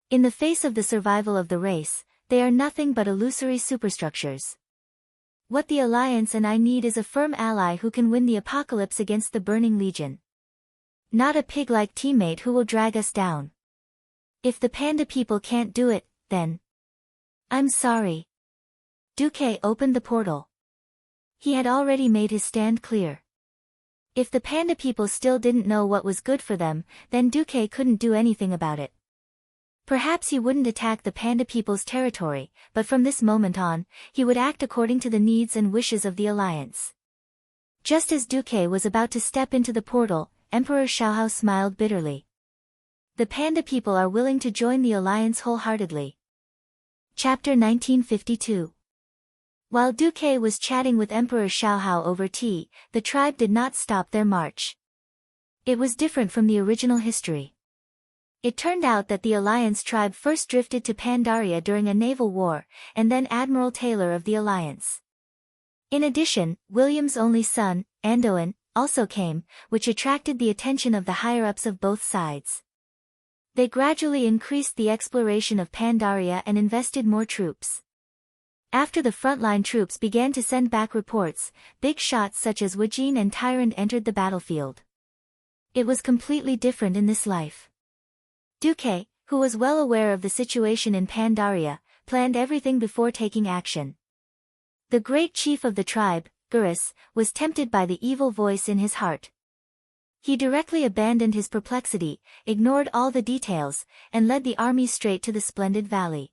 In the face of the survival of the race, they are nothing but illusory superstructures. What the Alliance and I need is a firm ally who can win the apocalypse against the Burning Legion. Not a pig-like teammate who will drag us down. If the panda people can't do it, then... I'm sorry. Duque opened the portal. He had already made his stand clear. If the panda people still didn't know what was good for them, then Duque couldn't do anything about it. Perhaps he wouldn't attack the panda people's territory, but from this moment on, he would act according to the needs and wishes of the alliance. Just as Duque was about to step into the portal, Emperor Xiaohao smiled bitterly. The panda people are willing to join the alliance wholeheartedly. Chapter 1952. While Duque was chatting with Emperor Xiaohao over tea, the tribe did not stop their march. It was different from the original history. It turned out that the Alliance tribe first drifted to Pandaria during a naval war, and then Admiral Taylor of the Alliance. In addition, William's only son, Andoin, also came, which attracted the attention of the higher-ups of both sides. They gradually increased the exploration of Pandaria and invested more troops. After the frontline troops began to send back reports, big shots such as Wujin and Tyrant entered the battlefield. It was completely different in this life. Duque, who was well aware of the situation in Pandaria, planned everything before taking action. The great chief of the tribe, Gurus, was tempted by the evil voice in his heart. He directly abandoned his perplexity, ignored all the details, and led the army straight to the splendid valley.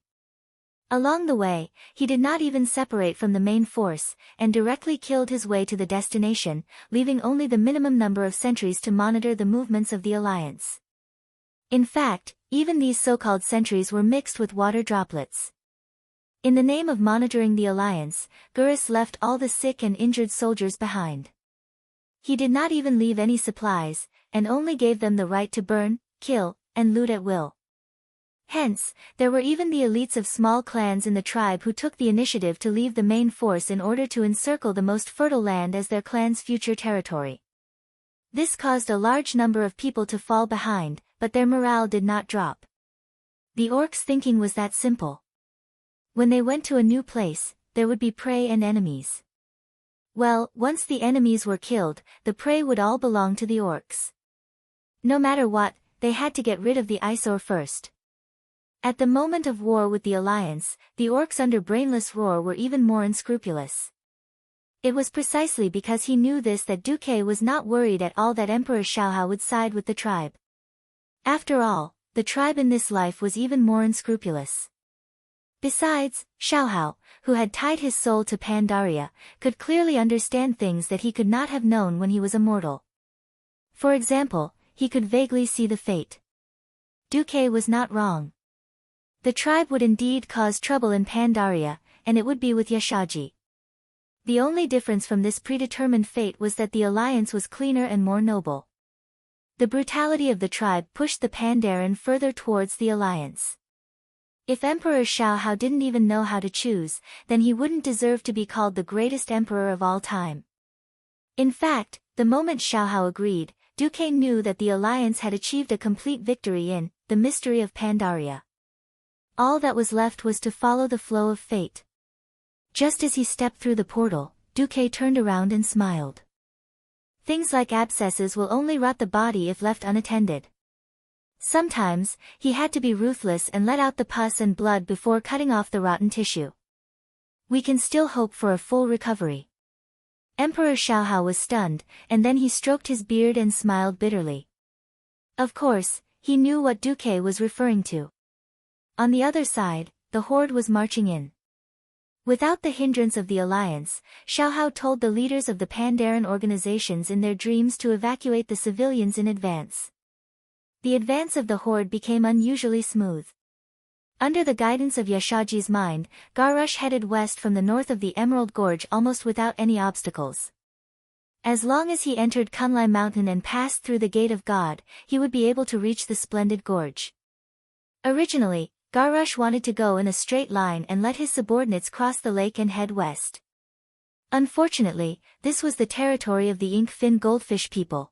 Along the way, he did not even separate from the main force, and directly killed his way to the destination, leaving only the minimum number of sentries to monitor the movements of the alliance. In fact, even these so-called sentries were mixed with water droplets. In the name of monitoring the alliance, Gurus left all the sick and injured soldiers behind. He did not even leave any supplies, and only gave them the right to burn, kill, and loot at will. Hence, there were even the elites of small clans in the tribe who took the initiative to leave the main force in order to encircle the most fertile land as their clan's future territory. This caused a large number of people to fall behind, but their morale did not drop. The orcs' thinking was that simple. When they went to a new place, there would be prey and enemies. Well, once the enemies were killed, the prey would all belong to the orcs. No matter what, they had to get rid of the eyesore first. At the moment of war with the Alliance, the orcs under Brainless Roar were even more unscrupulous. It was precisely because he knew this that Duque was not worried at all that Emperor Xiaohao would side with the tribe. After all, the tribe in this life was even more unscrupulous. Besides, Xiaohao, who had tied his soul to Pandaria, could clearly understand things that he could not have known when he was a mortal. For example, he could vaguely see the fate. Duque was not wrong. The tribe would indeed cause trouble in Pandaria, and it would be with Yashaji. The only difference from this predetermined fate was that the alliance was cleaner and more noble. The brutality of the tribe pushed the Pandaren further towards the alliance. If Emperor Xiaohao didn't even know how to choose, then he wouldn't deserve to be called the greatest emperor of all time. In fact, the moment Xiaohao agreed, Duque knew that the alliance had achieved a complete victory in the mystery of Pandaria. All that was left was to follow the flow of fate. Just as he stepped through the portal, Duque turned around and smiled. Things like abscesses will only rot the body if left unattended. Sometimes, he had to be ruthless and let out the pus and blood before cutting off the rotten tissue. We can still hope for a full recovery. Emperor Xiaohao was stunned, and then he stroked his beard and smiled bitterly. Of course, he knew what Duque was referring to. On the other side, the horde was marching in. Without the hindrance of the alliance, Xiaohao told the leaders of the Pandaren organizations in their dreams to evacuate the civilians in advance. The advance of the horde became unusually smooth. Under the guidance of Yashaji's mind, Garush headed west from the north of the Emerald Gorge almost without any obstacles. As long as he entered Kunlai Mountain and passed through the Gate of God, he would be able to reach the splendid gorge. Originally, Garush wanted to go in a straight line and let his subordinates cross the lake and head west. Unfortunately, this was the territory of the ink-fin goldfish people.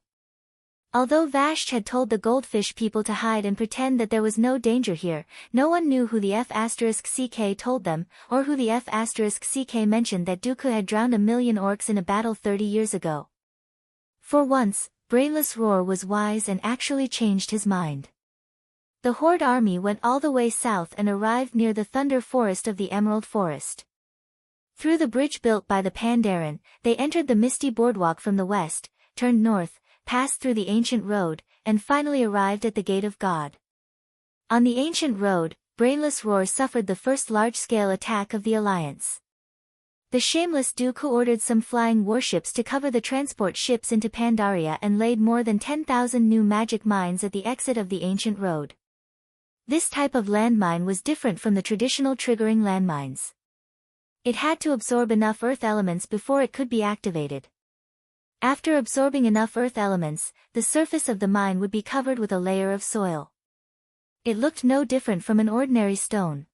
Although Vashti had told the goldfish people to hide and pretend that there was no danger here, no one knew who the F***ck told them, or who the F***ck mentioned that Dooku had drowned 1,000,000 orcs in a battle 30 years ago. For once, Brainless Roar was wise and actually changed his mind. The Horde army went all the way south and arrived near the Thunder Forest of the Emerald Forest. Through the bridge built by the Pandaren, they entered the misty boardwalk from the west, turned north, passed through the ancient road, and finally arrived at the Gate of God. On the ancient road, Brainless Roar suffered the first large-scale attack of the Alliance. The shameless Duke ordered some flying warships to cover the transport ships into Pandaria and laid more than 10,000 new magic mines at the exit of the ancient road. This type of landmine was different from the traditional triggering landmines. It had to absorb enough earth elements before it could be activated. After absorbing enough earth elements, the surface of the mine would be covered with a layer of soil. It looked no different from an ordinary stone.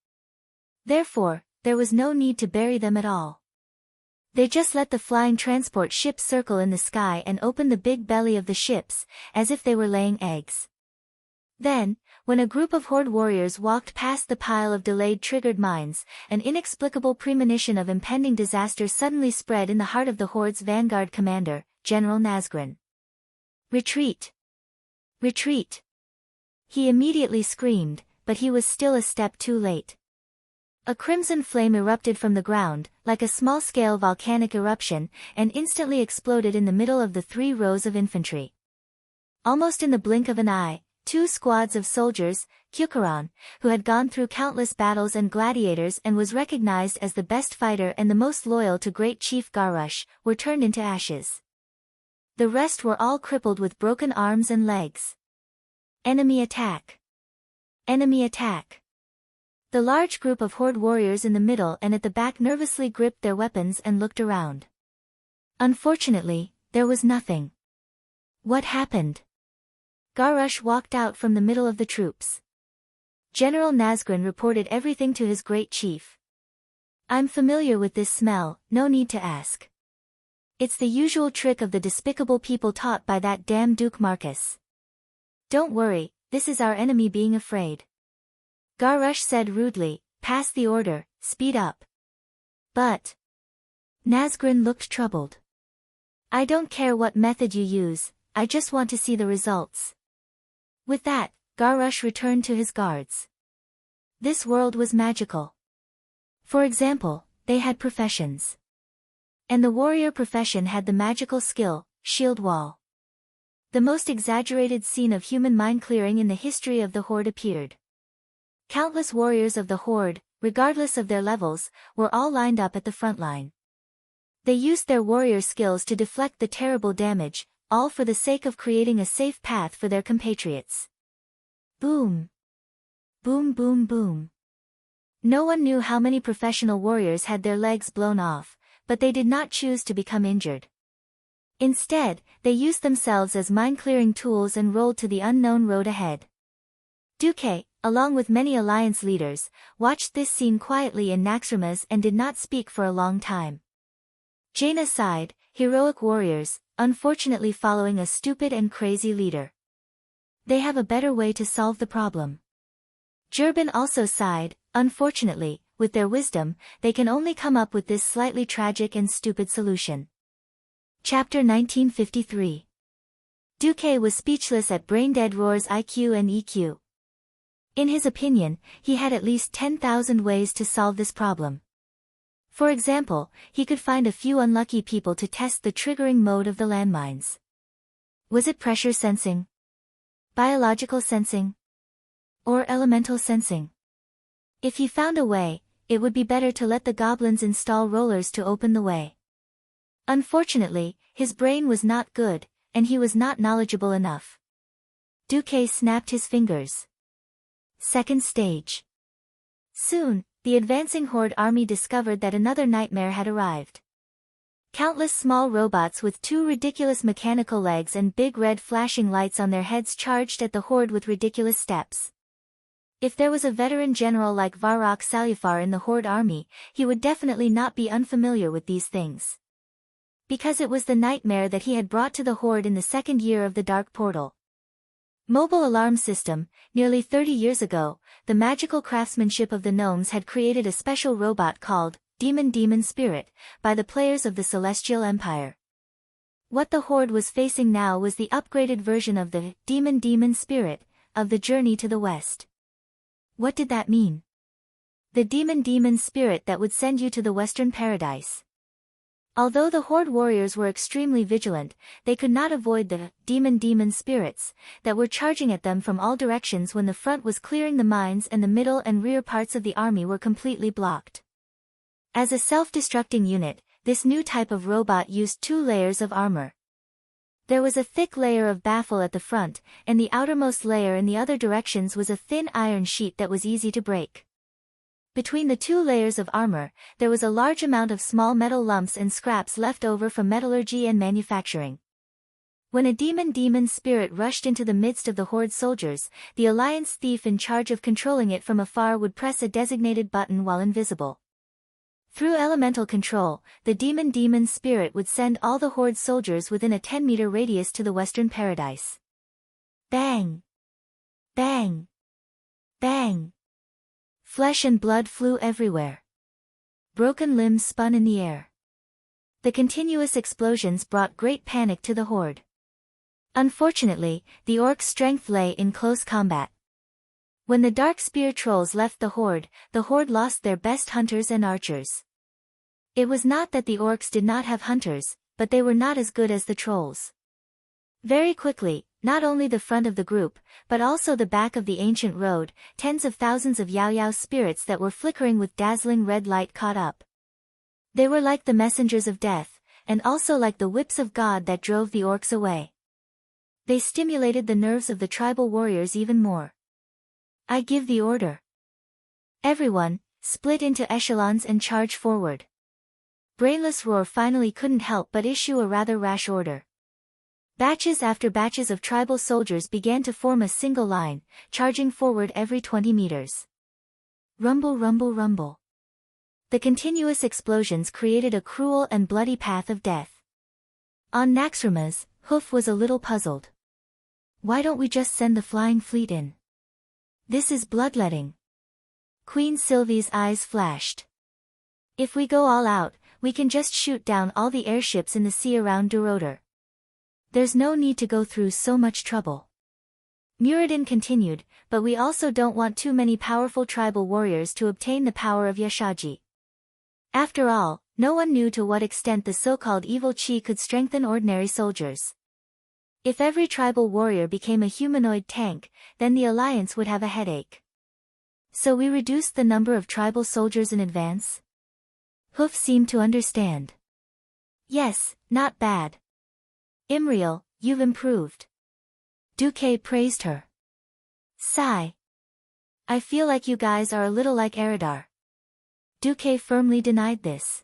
Therefore, there was no need to bury them at all. They just let the flying transport ships circle in the sky and open the big belly of the ships, as if they were laying eggs. Then, when a group of Horde warriors walked past the pile of delayed triggered mines, an inexplicable premonition of impending disaster suddenly spread in the heart of the Horde's vanguard commander, General Nazgûl. Retreat! Retreat! He immediately screamed, but he was still a step too late. A crimson flame erupted from the ground, like a small-scale volcanic eruption, and instantly exploded in the middle of the 3 rows of infantry. Almost in the blink of an eye, 2 squads of soldiers, Kyukaran, who had gone through countless battles and gladiators and was recognized as the best fighter and the most loyal to Great Chief Garrush, were turned into ashes. The rest were all crippled with broken arms and legs. Enemy attack! Enemy attack! The large group of Horde warriors in the middle and at the back nervously gripped their weapons and looked around. Unfortunately, there was nothing. What happened? Garrush walked out from the middle of the troops. General Nazgûl reported everything to his great chief. I'm familiar with this smell, no need to ask. It's the usual trick of the despicable people taught by that damn Duke Marcus. Don't worry, this is our enemy being afraid. Garrush said rudely, pass the order, speed up. But Nazgûl looked troubled. I don't care what method you use, I just want to see the results. With that, Garrush returned to his guards. This world was magical. For example, they had professions. And the warrior profession had the magical skill, Shield Wall. The most exaggerated scene of human mind clearing in the history of the Horde appeared. Countless warriors of the Horde, regardless of their levels, were all lined up at the front line. They used their warrior skills to deflect the terrible damage, all for the sake of creating a safe path for their compatriots. Boom! Boom boom boom. No one knew how many professional warriors had their legs blown off, but they did not choose to become injured. Instead, they used themselves as mind-clearing tools and rolled to the unknown road ahead. Duque, along with many alliance leaders, watched this scene quietly in Naxxramas and did not speak for a long time. Jaina sighed, heroic warriors, unfortunately following a stupid and crazy leader. They have a better way to solve the problem. Jurban also sighed, unfortunately, with their wisdom, they can only come up with this slightly tragic and stupid solution. Chapter 1953. Duque was speechless at Braindead Roar's IQ and EQ. In his opinion, he had at least 10,000 ways to solve this problem. For example, he could find a few unlucky people to test the triggering mode of the landmines. Was it pressure sensing? Biological sensing? Or elemental sensing? If he found a way, it would be better to let the goblins install rollers to open the way. Unfortunately, his brain was not good, and he was not knowledgeable enough. Duque snapped his fingers. Second stage. Soon, the advancing Horde army discovered that another nightmare had arrived. Countless small robots with 2 ridiculous mechanical legs and big red flashing lights on their heads charged at the Horde with ridiculous steps. If there was a veteran general like Varrock Salufar in the Horde army, he would definitely not be unfamiliar with these things. Because it was the nightmare that he had brought to the Horde in the 2nd year of the Dark Portal. Mobile alarm system. Nearly 30 years ago, the magical craftsmanship of the gnomes had created a special robot called Demon Spirit, by the players of the Celestial Empire. What the Horde was facing now was the upgraded version of the Demon Spirit, of the Journey to the West. What did that mean? The Demon Spirit that would send you to the Western Paradise. Although the Horde warriors were extremely vigilant, they could not avoid the demon spirits that were charging at them from all directions when the front was clearing the mines and the middle and rear parts of the army were completely blocked. As a self-destructing unit, this new type of robot used 2 layers of armor. There was a thick layer of baffle at the front, and the outermost layer in the other directions was a thin iron sheet that was easy to break. Between the 2 layers of armor, there was a large amount of small metal lumps and scraps left over from metallurgy and manufacturing. When a demon spirit rushed into the midst of the Horde soldiers, the Alliance thief in charge of controlling it from afar would press a designated button while invisible. Through elemental control, the demon spirit would send all the Horde soldiers within a 10-meter radius to the Western Paradise. Bang! Bang! Bang! Flesh and blood flew everywhere. Broken limbs spun in the air. The continuous explosions brought great panic to the Horde. Unfortunately, the Orcs' strength lay in close combat. When the Dark Spear trolls left the Horde lost their best hunters and archers. It was not that the Orcs did not have hunters, but they were not as good as the trolls. Very quickly, not only the front of the group, but also the back of the ancient road, tens of thousands of Yao spirits that were flickering with dazzling red light caught up. They were like the messengers of death, and also like the whips of God that drove the Orcs away. They stimulated the nerves of the tribal warriors even more. I give the order. Everyone, split into echelons and charge forward. Brainless Roar finally couldn't help but issue a rather rash order. Batches after batches of tribal soldiers began to form a single line, charging forward every 20 meters. Rumble, rumble, rumble. The continuous explosions created a cruel and bloody path of death. On Naxxrama's, Hoof was a little puzzled. Why don't we just send the flying fleet in? This is bloodletting. Queen Sylvie's eyes flashed. If we go all out, we can just shoot down all the airships in the sea around Duroder. There's no need to go through so much trouble. Muradin continued, but we also don't want too many powerful tribal warriors to obtain the power of Yashaji. After all, no one knew to what extent the so-called evil chi could strengthen ordinary soldiers. If every tribal warrior became a humanoid tank, then the Alliance would have a headache. So we reduced the number of tribal soldiers in advance? Hoof seemed to understand. Yes, not bad. Imriel, you've improved. Duque praised her. Sigh. I feel like you guys are a little like Eridar. Duque firmly denied this.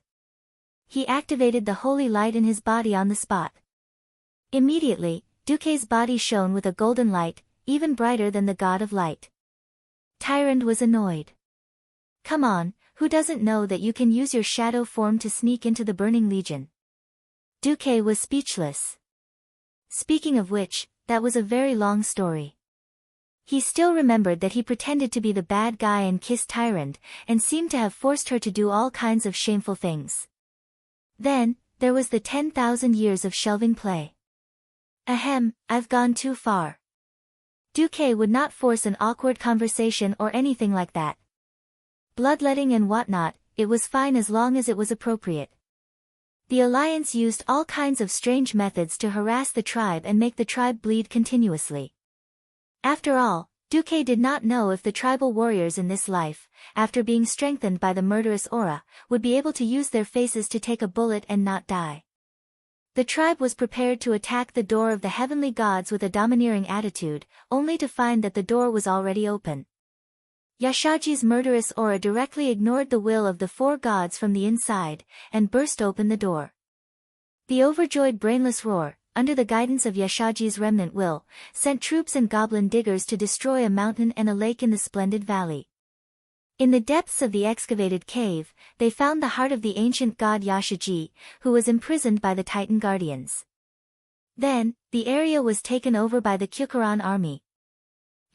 He activated the holy light in his body on the spot. Immediately, Duque's body shone with a golden light, even brighter than the god of light. Tyrande was annoyed. Come on, who doesn't know that you can use your shadow form to sneak into the Burning Legion? Duque was speechless. Speaking of which, that was a very long story. He still remembered that he pretended to be the bad guy and kissed Tyrande, and seemed to have forced her to do all kinds of shameful things. Then, there was the 10,000 years of shelving play. Ahem, I've gone too far. Duque would not force an awkward conversation or anything like that. Bloodletting and whatnot, it was fine as long as it was appropriate. The Alliance used all kinds of strange methods to harass the tribe and make the tribe bleed continuously. After all, Duque did not know if the tribal warriors in this life, after being strengthened by the murderous aura, would be able to use their faces to take a bullet and not die. The tribe was prepared to attack the door of the heavenly gods with a domineering attitude, only to find that the door was already open. Yashaji's murderous aura directly ignored the will of the 4 gods from the inside, and burst open the door. The overjoyed Brainless Roar, under the guidance of Yashaji's remnant will, sent troops and goblin diggers to destroy a mountain and a lake in the splendid valley. In the depths of the excavated cave, they found the heart of the ancient god Yashaji, who was imprisoned by the Titan Guardians. Then, the area was taken over by the Kyukuran army.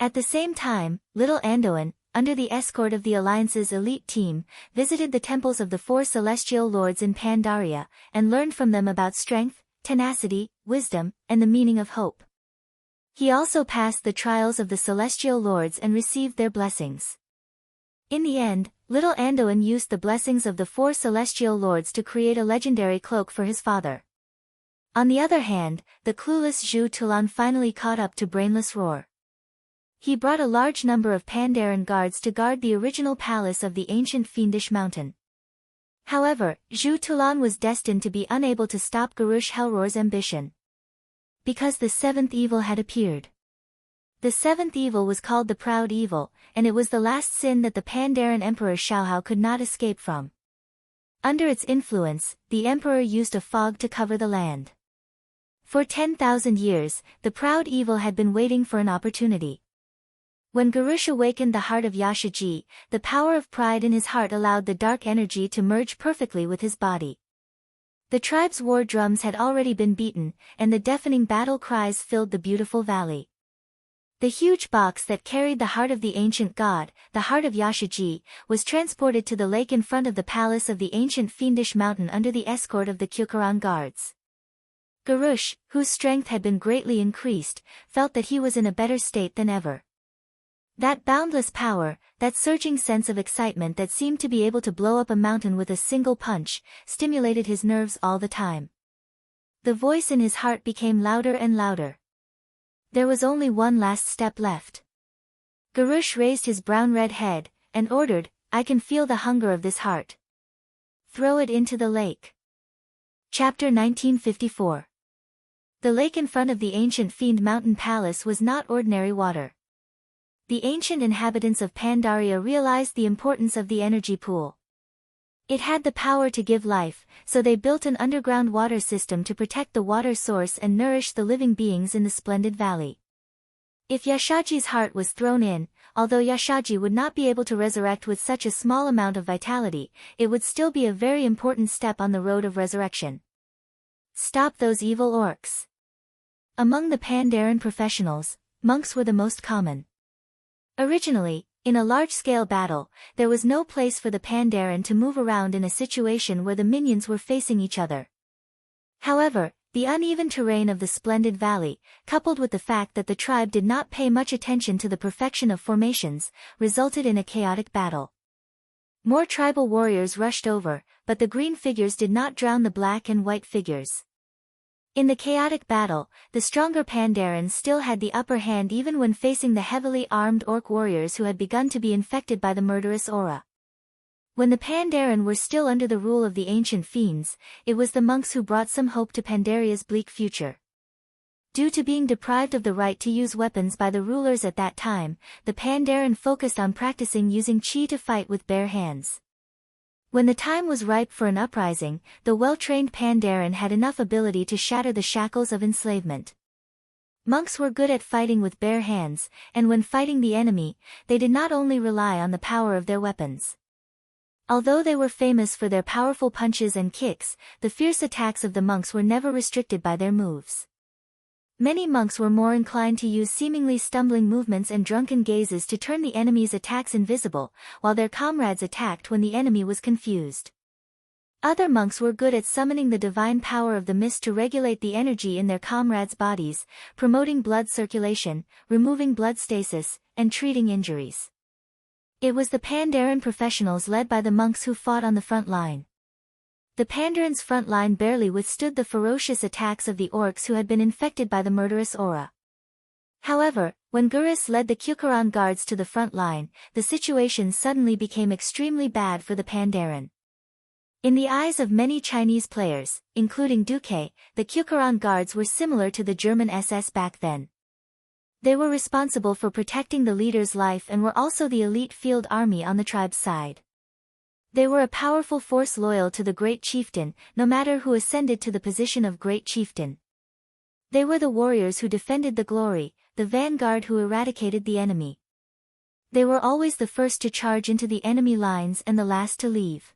At the same time, little Andoin, under the escort of the Alliance's elite team, visited the temples of the 4 celestial lords in Pandaria, and learned from them about strength, tenacity, wisdom, and the meaning of hope. He also passed the trials of the celestial lords and received their blessings. In the end, Little Anduin used the blessings of the 4 celestial lords to create a legendary cloak for his father. On the other hand, the clueless Zhu Tulan finally caught up to brainless Roar. He brought a large number of Pandaren guards to guard the original palace of the ancient fiendish mountain. However, Zhu Tulan was destined to be unable to stop Garush Hellroar's ambition. Because the 7th evil had appeared. The 7th evil was called the Proud Evil, and it was the last sin that the Pandaren Emperor Xiaohao could not escape from. Under its influence, the emperor used a fog to cover the land. For 10,000 years, the Proud Evil had been waiting for an opportunity. When Garush awakened the heart of Yashaji, the power of pride in his heart allowed the dark energy to merge perfectly with his body. The tribe's war drums had already been beaten, and the deafening battle cries filled the beautiful valley. The huge box that carried the heart of the ancient god, the heart of Yashaji, was transported to the lake in front of the palace of the ancient fiendish mountain under the escort of the Kyukaran guards. Garush, whose strength had been greatly increased, felt that he was in a better state than ever. That boundless power, that surging sense of excitement that seemed to be able to blow up a mountain with a single punch, stimulated his nerves all the time. The voice in his heart became louder and louder. There was only one last step left. Garush raised his brown-red head, and ordered, "I can feel the hunger of this heart. Throw it into the lake." Chapter 1954. The lake in front of the ancient Fiend Mountain Palace was not ordinary water. The ancient inhabitants of Pandaria realized the importance of the energy pool. It had the power to give life, so they built an underground water system to protect the water source and nourish the living beings in the splendid valley. If Yashaji's heart was thrown in, although Yashaji would not be able to resurrect with such a small amount of vitality, it would still be a very important step on the road of resurrection. Stop those evil orcs. Among the Pandaren professionals, monks were the most common. Originally, in a large-scale battle, there was no place for the Pandaren to move around in a situation where the minions were facing each other. However, the uneven terrain of the splendid valley, coupled with the fact that the tribe did not pay much attention to the perfection of formations, resulted in a chaotic battle. More tribal warriors rushed over, but the green figures did not drown the black and white figures. In the chaotic battle, the stronger Pandaren still had the upper hand even when facing the heavily armed orc warriors who had begun to be infected by the murderous aura. When the Pandaren were still under the rule of the ancient fiends, it was the monks who brought some hope to Pandaria's bleak future. Due to being deprived of the right to use weapons by the rulers at that time, the Pandaren focused on practicing using chi to fight with bare hands. When the time was ripe for an uprising, the well-trained Pandaren had enough ability to shatter the shackles of enslavement. Monks were good at fighting with bare hands, and when fighting the enemy, they did not only rely on the power of their weapons. Although they were famous for their powerful punches and kicks, the fierce attacks of the monks were never restricted by their moves. Many monks were more inclined to use seemingly stumbling movements and drunken gazes to turn the enemy's attacks invisible, while their comrades attacked when the enemy was confused. Other monks were good at summoning the divine power of the mist to regulate the energy in their comrades' bodies, promoting blood circulation, removing blood stasis, and treating injuries. It was the Pandaren professionals led by the monks who fought on the front line. The Pandaran's front line barely withstood the ferocious attacks of the orcs who had been infected by the murderous aura. However, when Gurus led the Kyukaran guards to the front line, the situation suddenly became extremely bad for the Pandaren. In the eyes of many Chinese players, including Duque, the Kyukaran guards were similar to the German SS back then. They were responsible for protecting the leader's life and were also the elite field army on the tribe's side. They were a powerful force loyal to the great chieftain, no matter who ascended to the position of great chieftain. They were the warriors who defended the glory, the vanguard who eradicated the enemy. They were always the first to charge into the enemy lines and the last to leave.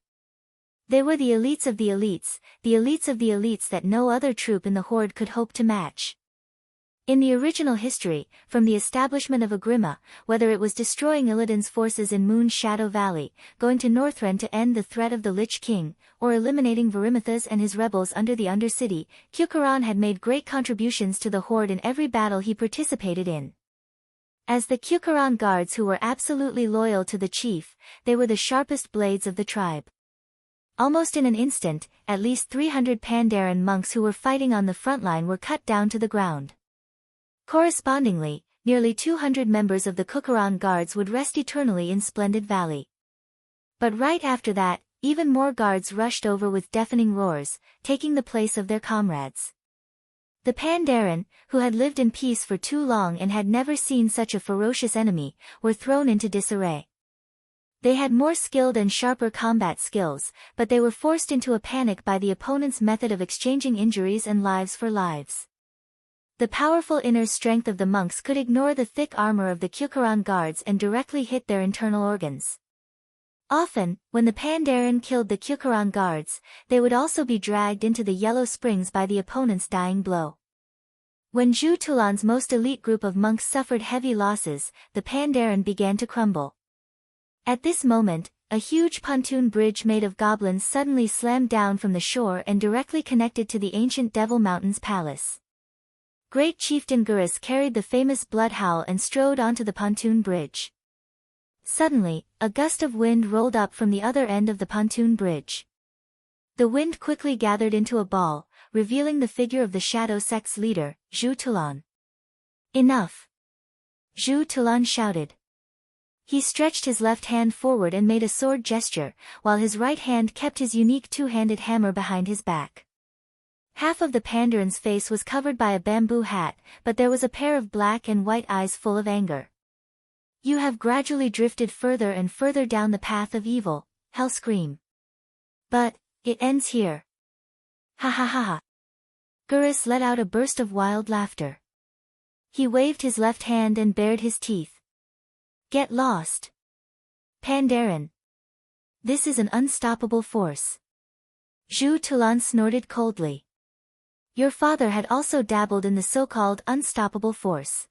They were the elites of the elites, the elites of the elites that no other troop in the horde could hope to match. In the original history, from the establishment of Agrima, whether it was destroying Illidan's forces in Moon's Shadow Valley, going to Northrend to end the threat of the Lich King, or eliminating Varimathas and his rebels under the Undercity, Kyukaran had made great contributions to the Horde in every battle he participated in. As the Kukkuran guards who were absolutely loyal to the chief, they were the sharpest blades of the tribe. Almost in an instant, at least 300 Pandaren monks who were fighting on the front line were cut down to the ground. Correspondingly, nearly 200 members of the Kukkuran guards would rest eternally in Splendid Valley. But right after that, even more guards rushed over with deafening roars, taking the place of their comrades. The Pandaren, who had lived in peace for too long and had never seen such a ferocious enemy, were thrown into disarray. They had more skilled and sharper combat skills, but they were forced into a panic by the opponent's method of exchanging injuries and lives for lives. The powerful inner strength of the monks could ignore the thick armor of the Kukkuran guards and directly hit their internal organs. Often, when the Pandaren killed the Kukkuran guards, they would also be dragged into the Yellow Springs by the opponent's dying blow. When Zhu Tulan's most elite group of monks suffered heavy losses, the Pandaren began to crumble. At this moment, a huge pontoon bridge made of goblins suddenly slammed down from the shore and directly connected to the ancient Devil Mountain's palace. Great Chieftain Gurus carried the famous blood howl and strode onto the pontoon bridge. Suddenly, a gust of wind rolled up from the other end of the pontoon bridge. The wind quickly gathered into a ball, revealing the figure of the Shadow Sect's leader, Zhu Tulan. "Enough!" Zhu Tulan shouted. He stretched his left hand forward and made a sword gesture, while his right hand kept his unique two-handed hammer behind his back. Half of the Pandaran's face was covered by a bamboo hat, but there was a pair of black and white eyes full of anger. "You have gradually drifted further and further down the path of evil," Hell screamed. "But, it ends here." "Ha ha ha ha." Gurus let out a burst of wild laughter. He waved his left hand and bared his teeth. "Get lost, Pandaren. This is an unstoppable force." Zhu Tulan snorted coldly. "Your father had also dabbled in the so-called unstoppable force.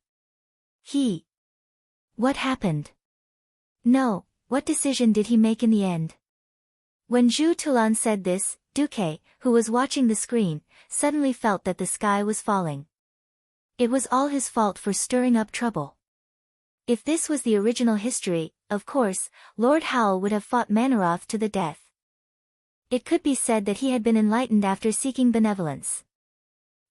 What happened? No, what decision did he make in the end?" When Zhu Tulan said this, Duque, who was watching the screen, suddenly felt that the sky was falling. It was all his fault for stirring up trouble. If this was the original history, of course, Lord Howl would have fought Manaroth to the death. It could be said that he had been enlightened after seeking benevolence.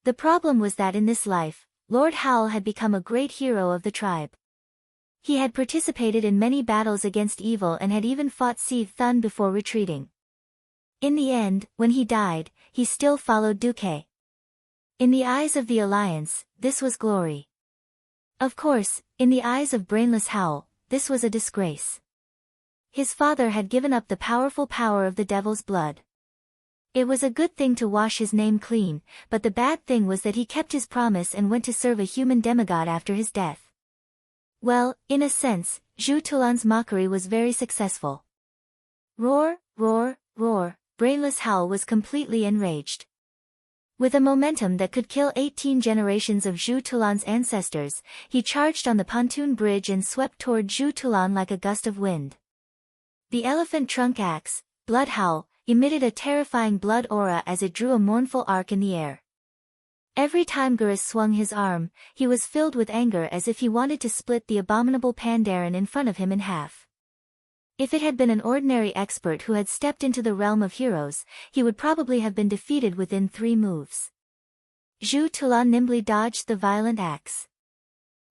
The problem was that in this life, Lord Howl had become a great hero of the tribe. He had participated in many battles against evil and had even fought Si Thun before retreating. In the end, when he died, he still followed Duque. In the eyes of the Alliance, this was glory. Of course, in the eyes of Brainless Howl, this was a disgrace. His father had given up the powerful power of the devil's blood. It was a good thing to wash his name clean, but the bad thing was that he kept his promise and went to serve a human demigod after his death. Well, in a sense, Zhu Tulan's mockery was very successful. Roar, roar, roar, Brainless Howl was completely enraged. With a momentum that could kill 18 generations of Zhu Tulan's ancestors, he charged on the pontoon bridge and swept toward Zhu Tulan like a gust of wind. The elephant trunk axe, Blood Howl, emitted a terrifying blood aura as it drew a mournful arc in the air. Every time Gurus swung his arm, he was filled with anger as if he wanted to split the abominable Pandaren in front of him in half. If it had been an ordinary expert who had stepped into the realm of heroes, he would probably have been defeated within 3 moves. Zhu Tulan nimbly dodged the violent axe.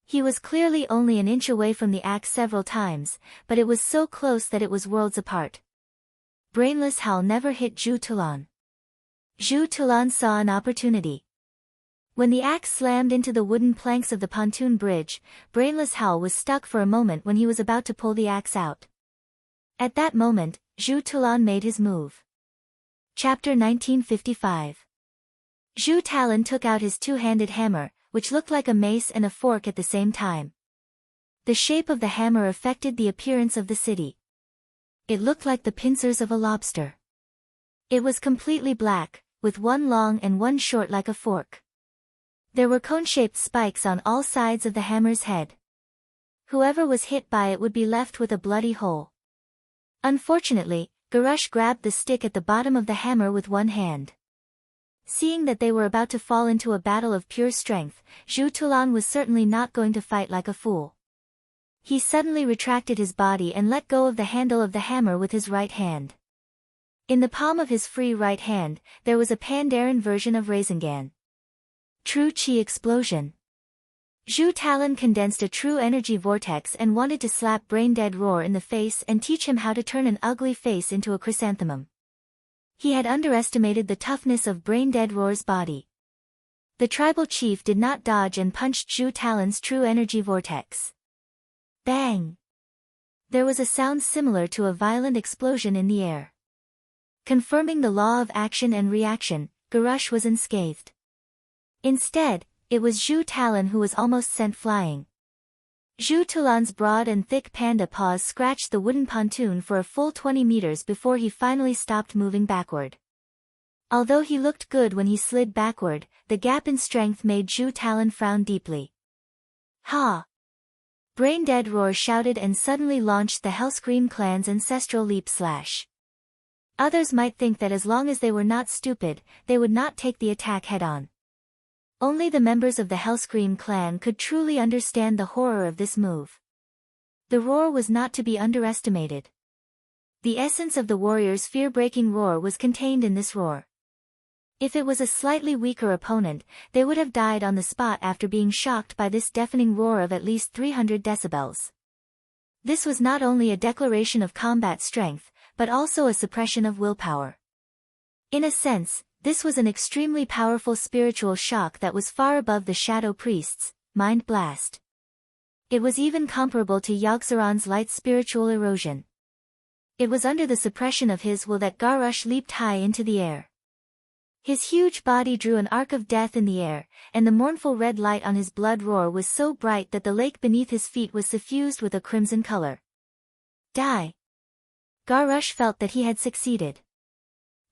He was clearly only an inch away from the axe several times, but it was so close that it was worlds apart. Brainless Howl never hit Zhu Tulan. Zhu Tulan saw an opportunity. When the axe slammed into the wooden planks of the pontoon bridge, Brainless Howl was stuck for a moment when he was about to pull the axe out. At that moment, Zhu Tulan made his move. Chapter 1955. Zhu Talon took out his two-handed hammer, which looked like a mace and a fork at the same time. The shape of the hammer affected the appearance of the city. It looked like the pincers of a lobster. It was completely black, with one long and one short like a fork. There were cone-shaped spikes on all sides of the hammer's head. Whoever was hit by it would be left with a bloody hole. Unfortunately, Garush grabbed the stick at the bottom of the hammer with one hand. Seeing that they were about to fall into a battle of pure strength, Zhu Tulan was certainly not going to fight like a fool. He suddenly retracted his body and let go of the handle of the hammer with his right hand. In the palm of his free right hand, there was a Pandaren version of Rasengan. True Chi Explosion. Zhu Talon condensed a true energy vortex and wanted to slap Braindead Roar in the face and teach him how to turn an ugly face into a chrysanthemum. He had underestimated the toughness of Braindead Roar's body. The tribal chief did not dodge and punched Zhu Talon's true energy vortex. Bang! There was a sound similar to a violent explosion in the air. Confirming the law of action and reaction, Garush was unscathed. Instead, it was Zhu Talon who was almost sent flying. Zhu Talon's broad and thick panda paws scratched the wooden pontoon for a full 20 meters before he finally stopped moving backward. Although he looked good when he slid backward, the gap in strength made Zhu Talon frown deeply. Ha! Braindead Roar shouted and suddenly launched the Hellscream clan's ancestral leap slash. Others might think that as long as they were not stupid, they would not take the attack head-on. Only the members of the Hellscream clan could truly understand the horror of this move. The roar was not to be underestimated. The essence of the warrior's fear-breaking roar was contained in this roar. If it was a slightly weaker opponent, they would have died on the spot after being shocked by this deafening roar of at least 300 decibels. This was not only a declaration of combat strength, but also a suppression of willpower. In a sense, this was an extremely powerful spiritual shock that was far above the Shadow Priest's Mind Blast. It was even comparable to Yogg-Saron's light spiritual erosion. It was under the suppression of his will that Garush leaped high into the air. His huge body drew an arc of death in the air, and the mournful red light on his blood roar was so bright that the lake beneath his feet was suffused with a crimson color. Die! Garush felt that he had succeeded.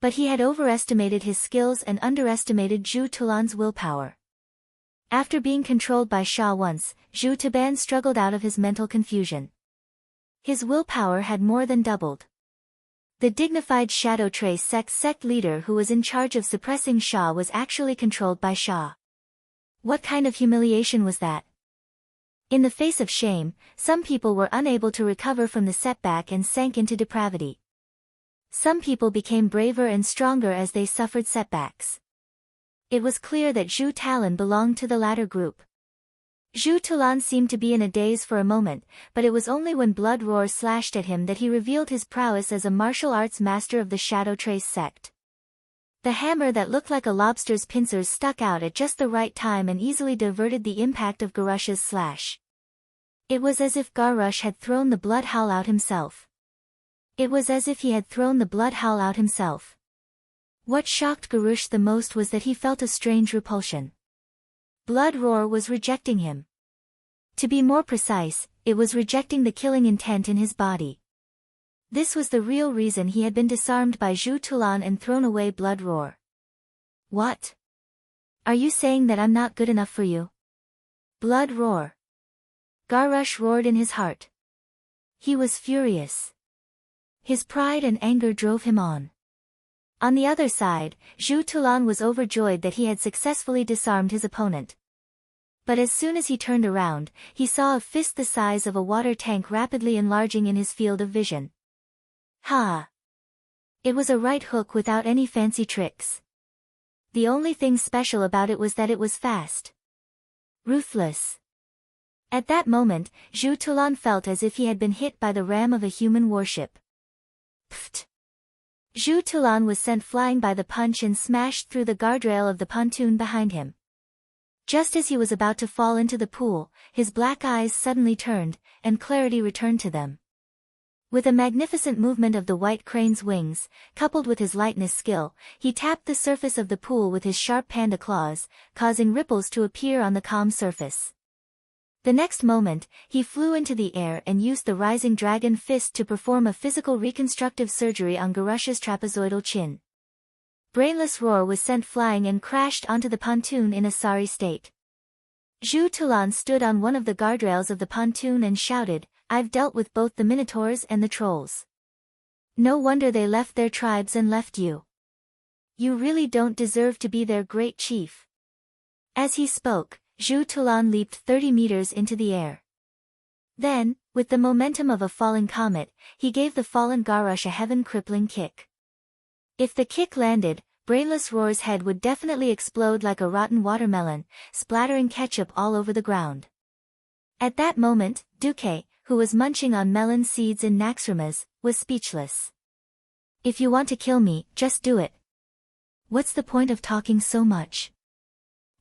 But he had overestimated his skills and underestimated Zhu Talon's willpower. After being controlled by Sha once, Zhu Taban struggled out of his mental confusion. His willpower had more than doubled. The dignified Shadow Trace sect leader who was in charge of suppressing Sha was actually controlled by Sha. What kind of humiliation was that? In the face of shame, some people were unable to recover from the setback and sank into depravity. Some people became braver and stronger as they suffered setbacks. It was clear that Zhu Talon belonged to the latter group. Zhu Talon seemed to be in a daze for a moment, but it was only when blood roar slashed at him that he revealed his prowess as a martial arts master of the Shadow Trace sect. The hammer that looked like a lobster's pincers stuck out at just the right time and easily diverted the impact of Garush's slash. It was as if Garush had thrown the blood howl out himself. It was as if he had thrown the blood howl out himself. What shocked Garush the most was that he felt a strange repulsion. Blood roar was rejecting him. To be more precise, it was rejecting the killing intent in his body. This was the real reason he had been disarmed by Zhu Talon and thrown away blood roar. What? Are you saying that I'm not good enough for you? Blood roar. Garush roared in his heart. He was furious. His pride and anger drove him on. On the other side, Zhu Talon was overjoyed that he had successfully disarmed his opponent. But as soon as he turned around, he saw a fist the size of a water tank rapidly enlarging in his field of vision. Ha! It was a right hook without any fancy tricks. The only thing special about it was that it was fast. Ruthless. At that moment, Zhu Talon felt as if he had been hit by the ram of a human warship. Pfft! Zhu Talon was sent flying by the punch and smashed through the guardrail of the pontoon behind him. Just as he was about to fall into the pool, his black eyes suddenly turned, and clarity returned to them. With a magnificent movement of the white crane's wings, coupled with his lightness skill, he tapped the surface of the pool with his sharp panda claws, causing ripples to appear on the calm surface. The next moment, he flew into the air and used the rising dragon fist to perform a physical reconstructive surgery on Garush's trapezoidal chin. Brainless roar was sent flying and crashed onto the pontoon in a sorry state. Zhu Talon stood on one of the guardrails of the pontoon and shouted, "I've dealt with both the minotaurs and the trolls. No wonder they left their tribes and left you. You really don't deserve to be their great chief." As he spoke, Zhu Talon leaped 30 meters into the air. Then, with the momentum of a falling comet, he gave the fallen Garrush a heaven-crippling kick. If the kick landed, Brainless Roar's head would definitely explode like a rotten watermelon, splattering ketchup all over the ground. At that moment, Duque, who was munching on melon seeds and naxrimas, was speechless. "If you want to kill me, just do it. What's the point of talking so much?"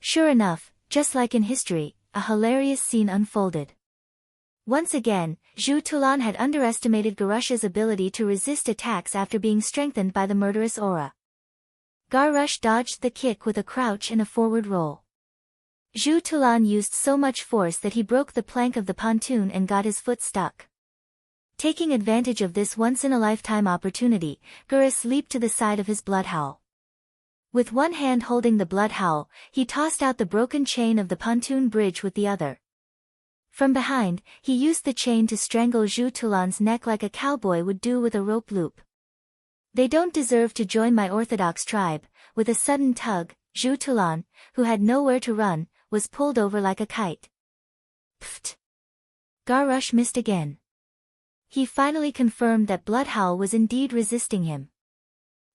Sure enough, just like in history, a hilarious scene unfolded. Once again, Zhu Tulan had underestimated Garrush's ability to resist attacks after being strengthened by the murderous aura. Garrush dodged the kick with a crouch and a forward roll. Zhu Tulan used so much force that he broke the plank of the pontoon and got his foot stuck. Taking advantage of this once-in-a-lifetime opportunity, Garrus leaped to the side of his bloodhowl. With one hand holding the bloodhowl, he tossed out the broken chain of the pontoon bridge with the other. From behind, he used the chain to strangle Zhu Tulan's neck like a cowboy would do with a rope loop. "They don't deserve to join my orthodox tribe." With a sudden tug, Zhu Tulan, who had nowhere to run, was pulled over like a kite. Pfft! Garrush missed again. He finally confirmed that Bloodhowl was indeed resisting him.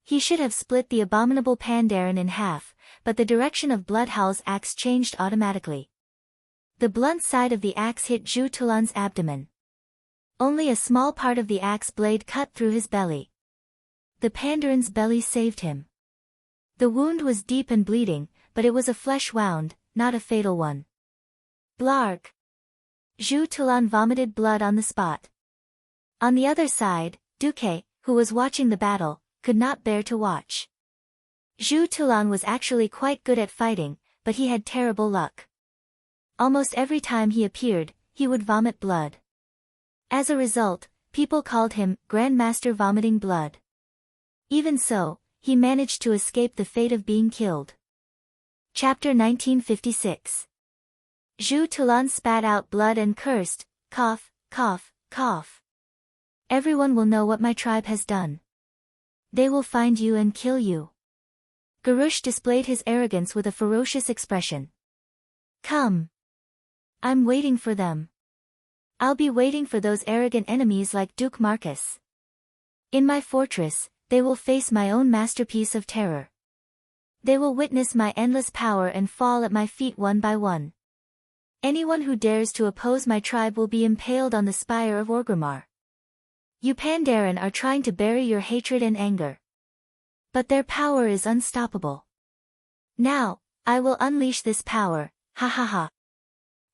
He should have split the abominable Pandaren in half, but the direction of Bloodhowl's axe changed automatically. The blunt side of the axe hit Zhu Tulan's abdomen. Only a small part of the axe blade cut through his belly. The Pandaran's belly saved him. The wound was deep and bleeding, but it was a flesh wound, not a fatal one. Blarg! Zhu Tulan vomited blood on the spot. On the other side, Duque, who was watching the battle, could not bear to watch. Zhu Tulan was actually quite good at fighting, but he had terrible luck. Almost every time he appeared, he would vomit blood. As a result, people called him Grandmaster Vomiting Blood. Even so, he managed to escape the fate of being killed. Chapter 1956. Zhu Tulan spat out blood and cursed, "Cough, cough, cough. Everyone will know what my tribe has done. They will find you and kill you." Garrush displayed his arrogance with a ferocious expression. "Come. I'm waiting for them. I'll be waiting for those arrogant enemies like Duke Marcus. In my fortress, they will face my own masterpiece of terror. They will witness my endless power and fall at my feet one by one. Anyone who dares to oppose my tribe will be impaled on the spire of Orgrimmar. You Pandaren are trying to bury your hatred and anger. But their power is unstoppable. Now, I will unleash this power, ha ha ha."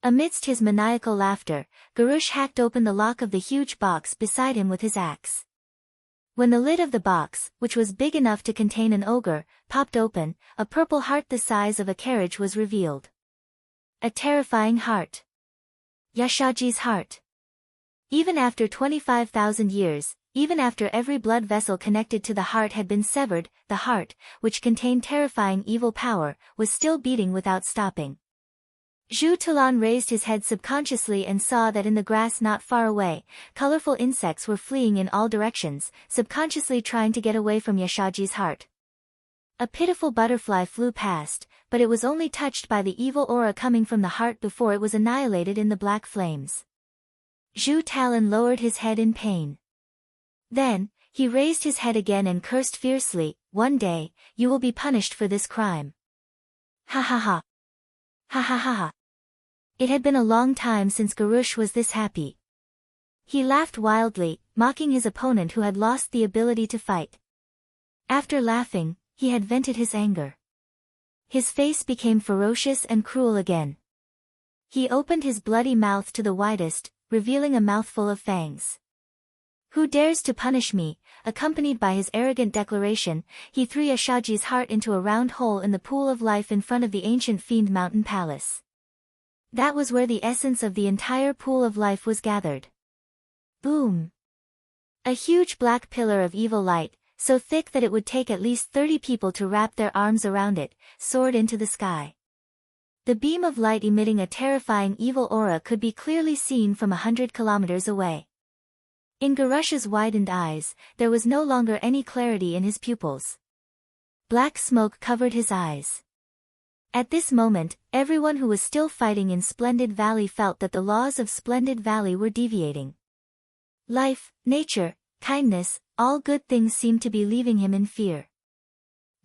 Amidst his maniacal laughter, Garrush hacked open the lock of the huge box beside him with his axe. When the lid of the box, which was big enough to contain an ogre, popped open, a purple heart the size of a carriage was revealed. A terrifying heart. Yashaji's heart. Even after 25,000 years, even after every blood vessel connected to the heart had been severed, the heart, which contained terrifying evil power, was still beating without stopping. Zhu Tulan raised his head subconsciously and saw that in the grass not far away, colorful insects were fleeing in all directions, subconsciously trying to get away from Yashaji's heart. A pitiful butterfly flew past, but it was only touched by the evil aura coming from the heart before it was annihilated in the black flames. Zhu Talon lowered his head in pain. Then, he raised his head again and cursed fiercely, "One day, you will be punished for this crime. Ha ha ha. Ha ha ha ha." It had been a long time since Garrush was this happy. He laughed wildly, mocking his opponent who had lost the ability to fight. After laughing, he had vented his anger. His face became ferocious and cruel again. He opened his bloody mouth to the widest, revealing a mouthful of fangs. "Who dares to punish me?" Accompanied by his arrogant declaration, he threw Yashaji's heart into a round hole in the pool of life in front of the ancient Fiend Mountain Palace. That was where the essence of the entire pool of life was gathered. Boom! A huge black pillar of evil light, so thick that it would take at least 30 people to wrap their arms around it, soared into the sky. The beam of light emitting a terrifying evil aura could be clearly seen from 100 kilometers away. In Garrush's widened eyes, there was no longer any clarity in his pupils. Black smoke covered his eyes. At this moment, everyone who was still fighting in Splendid Valley felt that the laws of Splendid Valley were deviating. Life, nature, kindness, all good things seemed to be leaving him in fear.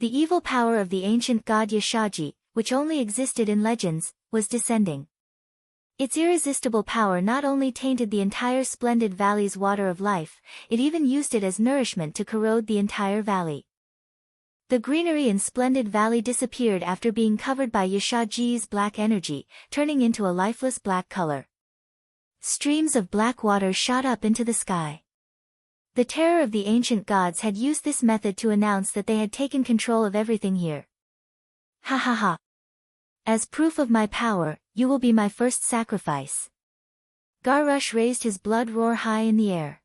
The evil power of the ancient god Yashaji, which only existed in legends, was descending. Its irresistible power not only tainted the entire Splendid Valley's water of life, it even used it as nourishment to corrode the entire valley. The greenery in Splendid Valley disappeared after being covered by Yashaji's black energy, turning into a lifeless black color. Streams of black water shot up into the sky. The terror of the ancient gods had used this method to announce that they had taken control of everything here. Ha ha ha. As proof of my power, you will be my first sacrifice. Garrush raised his blood roar high in the air.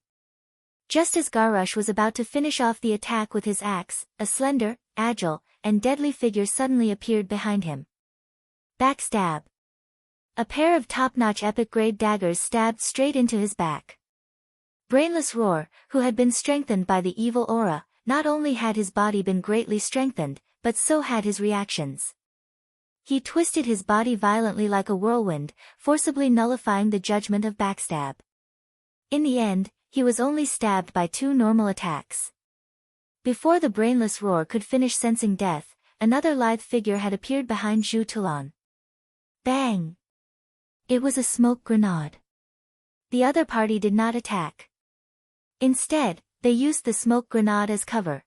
Just as Garrush was about to finish off the attack with his axe, a slender, agile, and deadly figure suddenly appeared behind him. Backstab. A pair of top-notch epic-grade daggers stabbed straight into his back. Brainless Roar, who had been strengthened by the evil aura, not only had his body been greatly strengthened, but so had his reactions. He twisted his body violently like a whirlwind, forcibly nullifying the judgment of backstab. In the end, he was only stabbed by 2 normal attacks. Before the Brainless Roar could finish sensing death, another lithe figure had appeared behind Zhu Tulan. Bang! It was a smoke grenade. The other party did not attack. Instead, they used the smoke grenade as cover.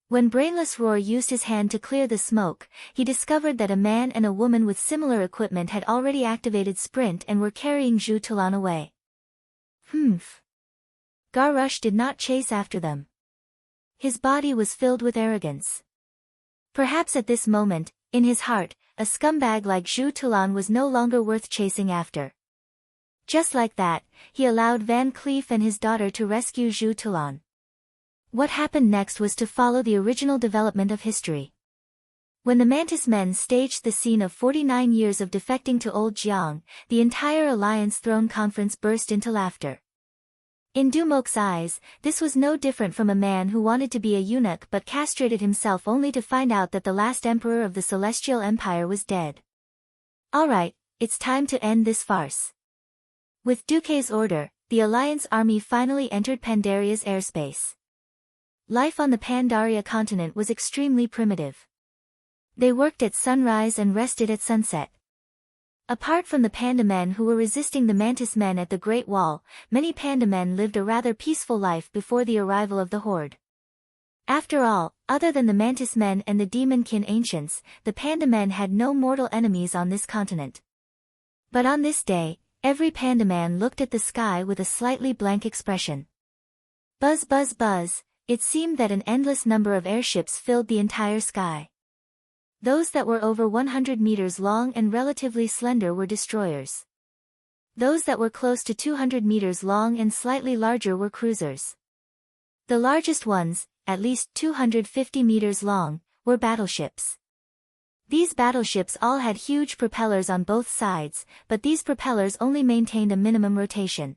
When Brainless Roar used his hand to clear the smoke, he discovered that a man and a woman with similar equipment had already activated Sprint and were carrying Zhu Tulan away. Humph. Garrush did not chase after them. His body was filled with arrogance. Perhaps at this moment, in his heart, a scumbag like Zhu Tulan was no longer worth chasing after. Just like that, he allowed Van Cleef and his daughter to rescue Zhu Tulan. What happened next was to follow the original development of history. When the Mantis Men staged the scene of 49 years of defecting to Old Jiang, the entire Alliance Throne Conference burst into laughter. In Dumok's eyes, this was no different from a man who wanted to be a eunuch but castrated himself only to find out that the last emperor of the Celestial Empire was dead. Alright, it's time to end this farce. With Duque's order, the Alliance army finally entered Pandaria's airspace. Life on the Pandaria continent was extremely primitive. They worked at sunrise and rested at sunset. Apart from the Panda Men who were resisting the Mantis Men at the Great Wall, many Panda Men lived a rather peaceful life before the arrival of the Horde. After all, other than the Mantis Men and the Demonkin Ancients, the Panda Men had no mortal enemies on this continent. But on this day, every Panda Man looked at the sky with a slightly blank expression. Buzz buzz buzz, it seemed that an endless number of airships filled the entire sky. Those that were over 100 meters long and relatively slender were destroyers. Those that were close to 200 meters long and slightly larger were cruisers. The largest ones, at least 250 meters long, were battleships. These battleships all had huge propellers on both sides, but these propellers only maintained a minimum rotation.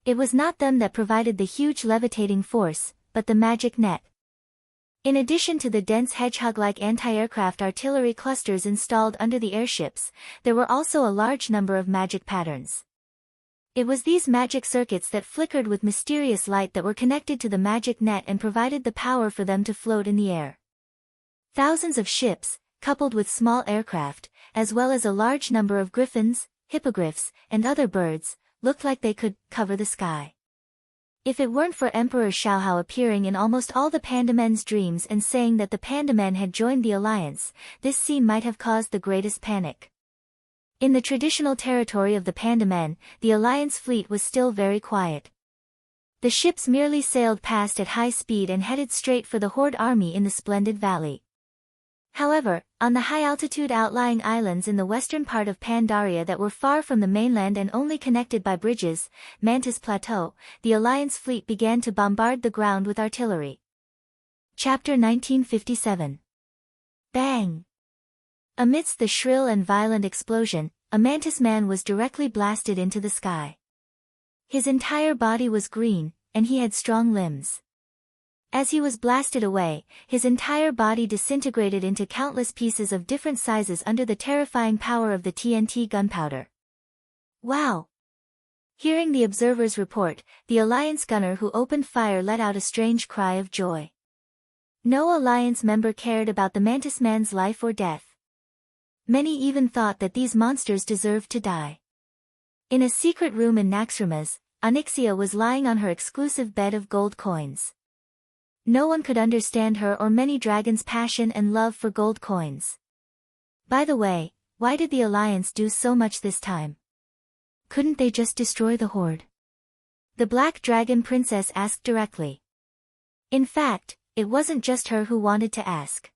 It was not them that provided the huge levitating force, but the magic net. In addition to the dense hedgehog-like anti-aircraft artillery clusters installed under the airships, there were also a large number of magic patterns. It was these magic circuits that flickered with mysterious light that were connected to the magic net and provided the power for them to float in the air. Thousands of ships, coupled with small aircraft, as well as a large number of griffins, hippogriffs, and other birds, looked like they could cover the sky. If it weren't for Emperor Xiaohao appearing in almost all the Panda Men's dreams and saying that the Panda Men had joined the alliance, this scene might have caused the greatest panic. In the traditional territory of the Panda Men, the alliance fleet was still very quiet. The ships merely sailed past at high speed and headed straight for the Horde army in the Splendid Valley. However, on the high-altitude outlying islands in the western part of Pandaria that were far from the mainland and only connected by bridges, Mantis Plateau, the Alliance fleet began to bombard the ground with artillery. Chapter 1957. Bang! Amidst the shrill and violent explosion, a Mantis Man was directly blasted into the sky. His entire body was green, and he had strong limbs. As he was blasted away, his entire body disintegrated into countless pieces of different sizes under the terrifying power of the TNT gunpowder. Wow! Hearing the observer's report, the Alliance gunner who opened fire let out a strange cry of joy. No Alliance member cared about the Mantis Man's life or death. Many even thought that these monsters deserved to die. In a secret room in Naxxramas, Onyxia was lying on her exclusive bed of gold coins. No one could understand her or many dragons' passion and love for gold coins. By the way, why did the Alliance do so much this time? Couldn't they just destroy the Horde? The Black Dragon Princess asked directly. In fact, it wasn't just her who wanted to ask.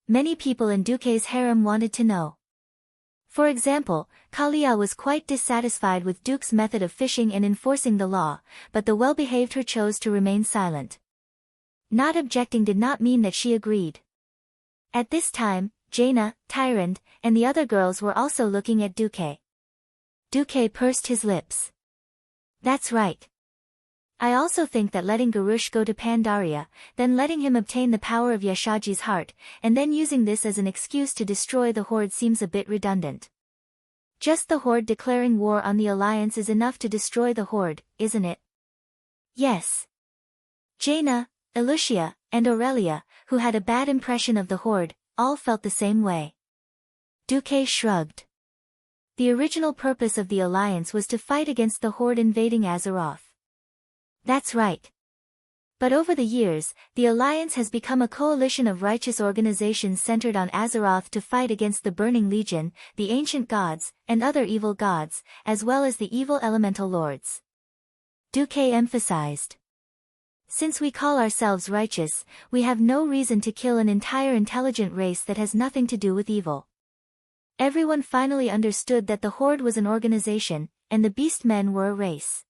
Many people in Duke's harem wanted to know. For example, Kalia was quite dissatisfied with Duke's method of fishing and enforcing the law, but the well-behaved her chose to remain silent. Not objecting did not mean that she agreed. At this time, Jaina, Tyrande, and the other girls were also looking at Duke. Duke pursed his lips. That's right. I also think that letting Garush go to Pandaria, then letting him obtain the power of Yashaji's heart, and then using this as an excuse to destroy the Horde seems a bit redundant. Just the Horde declaring war on the Alliance is enough to destroy the Horde, isn't it? Yes. Jaina, Elucia, and Aurelia, who had a bad impression of the Horde, all felt the same way. Duke shrugged. The original purpose of the Alliance was to fight against the Horde invading Azeroth. That's right. But over the years, the Alliance has become a coalition of righteous organizations centered on Azeroth to fight against the Burning Legion, the Ancient Gods, and other evil gods, as well as the evil elemental lords. Duke emphasized. Since we call ourselves righteous, we have no reason to kill an entire intelligent race that has nothing to do with evil. Everyone finally understood that the Horde was an organization, and the Beastmen were a race.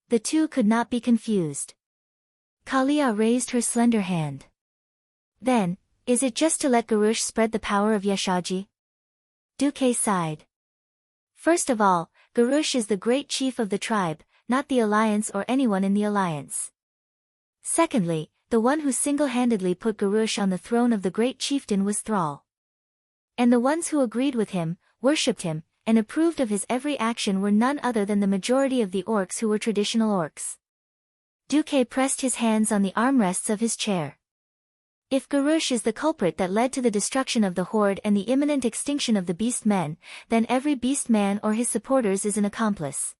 The two could not be confused. Kalia raised her slender hand. Then, is it just to let Garush spread the power of Yashaji? Duke sighed. First of all, Garush is the great chief of the tribe, not the Alliance or anyone in the Alliance. Secondly, the one who single-handedly put Garush on the throne of the great chieftain was Thrall. And the ones who agreed with him, worshipped him, and approved of his every action were none other than the majority of the orcs who were traditional orcs. Duke pressed his hands on the armrests of his chair. If Garush is the culprit that led to the destruction of the Horde and the imminent extinction of the Beastmen, then every Beastman or his supporters is an accomplice.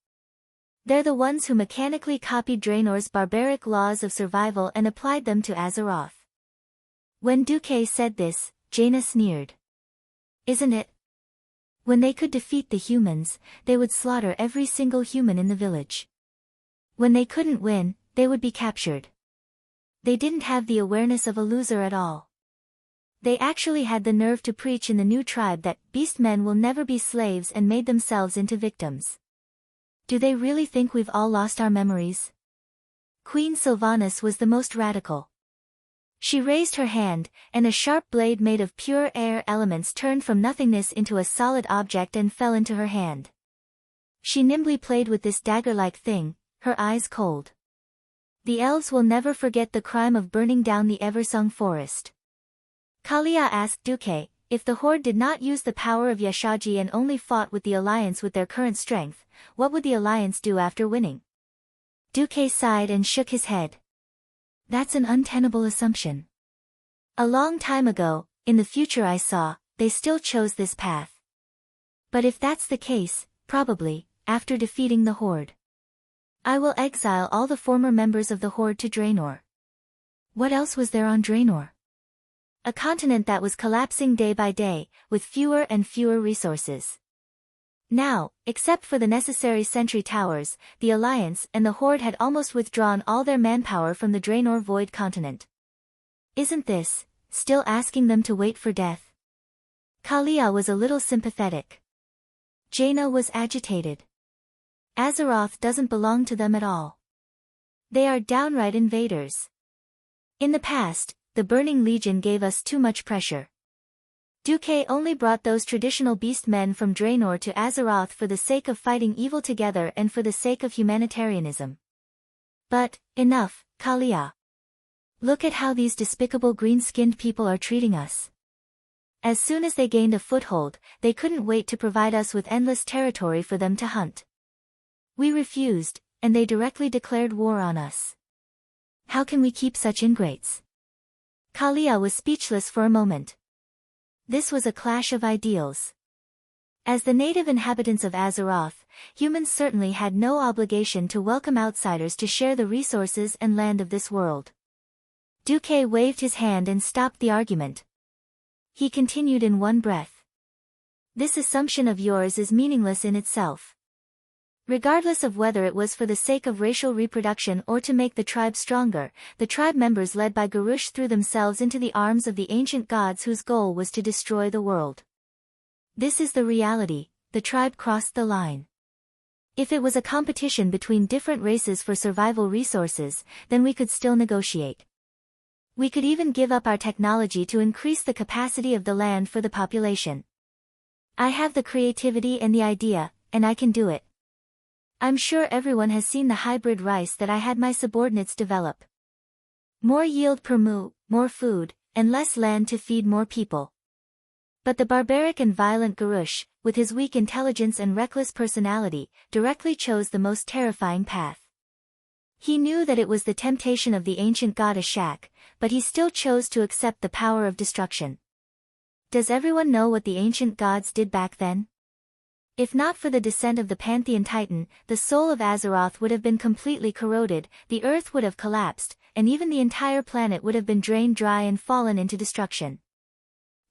They're the ones who mechanically copied Draenor's barbaric laws of survival and applied them to Azeroth. When Duke said this, Jaina sneered. Isn't it? When they could defeat the humans, they would slaughter every single human in the village. When they couldn't win, they would be captured. They didn't have the awareness of a loser at all. They actually had the nerve to preach in the new tribe that Beastmen will never be slaves and made themselves into victims. Do they really think we've all lost our memories? Queen Sylvanas was the most radical. She raised her hand, and a sharp blade made of pure air elements turned from nothingness into a solid object and fell into her hand. She nimbly played with this dagger-like thing, her eyes cold. The elves will never forget the crime of burning down the Eversung forest. Kalia asked Duke, if the Horde did not use the power of Yashaji and only fought with the Alliance with their current strength, what would the Alliance do after winning? Duke sighed and shook his head. That's an untenable assumption. A long time ago, in the future I saw, they still chose this path. But if that's the case, probably, after defeating the Horde, I will exile all the former members of the Horde to Draenor. What else was there on Draenor? A continent that was collapsing day by day, with fewer and fewer resources. Now, except for the necessary sentry towers, the Alliance and the Horde had almost withdrawn all their manpower from the Draenor Void continent. Isn't this, still asking them to wait for death? Kalia was a little sympathetic. Jaina was agitated. Azeroth doesn't belong to them at all. They are downright invaders. In the past, the Burning Legion gave us too much pressure. Duke only brought those traditional beastmen from Draenor to Azeroth for the sake of fighting evil together and for the sake of humanitarianism. But, enough, Kalia. Look at how these despicable green-skinned people are treating us. As soon as they gained a foothold, they couldn't wait to provide us with endless territory for them to hunt. We refused, and they directly declared war on us. How can we keep such ingrates? Kalia was speechless for a moment. This was a clash of ideals. As the native inhabitants of Azeroth, humans certainly had no obligation to welcome outsiders to share the resources and land of this world. Duque waved his hand and stopped the argument. He continued in one breath. This assumption of yours is meaningless in itself. Regardless of whether it was for the sake of racial reproduction or to make the tribe stronger, the tribe members led by Garrosh threw themselves into the arms of the ancient gods whose goal was to destroy the world. This is the reality, the tribe crossed the line. If it was a competition between different races for survival resources, then we could still negotiate. We could even give up our technology to increase the capacity of the land for the population. I have the creativity and the idea, and I can do it. I'm sure everyone has seen the hybrid rice that I had my subordinates develop. More yield per moo, more food, and less land to feed more people. But the barbaric and violent Garrosh, with his weak intelligence and reckless personality, directly chose the most terrifying path. He knew that it was the temptation of the ancient god Ashak, but he still chose to accept the power of destruction. Does everyone know what the ancient gods did back then? If not for the descent of the Pantheon Titan, the soul of Azeroth would have been completely corroded, the earth would have collapsed, and even the entire planet would have been drained dry and fallen into destruction.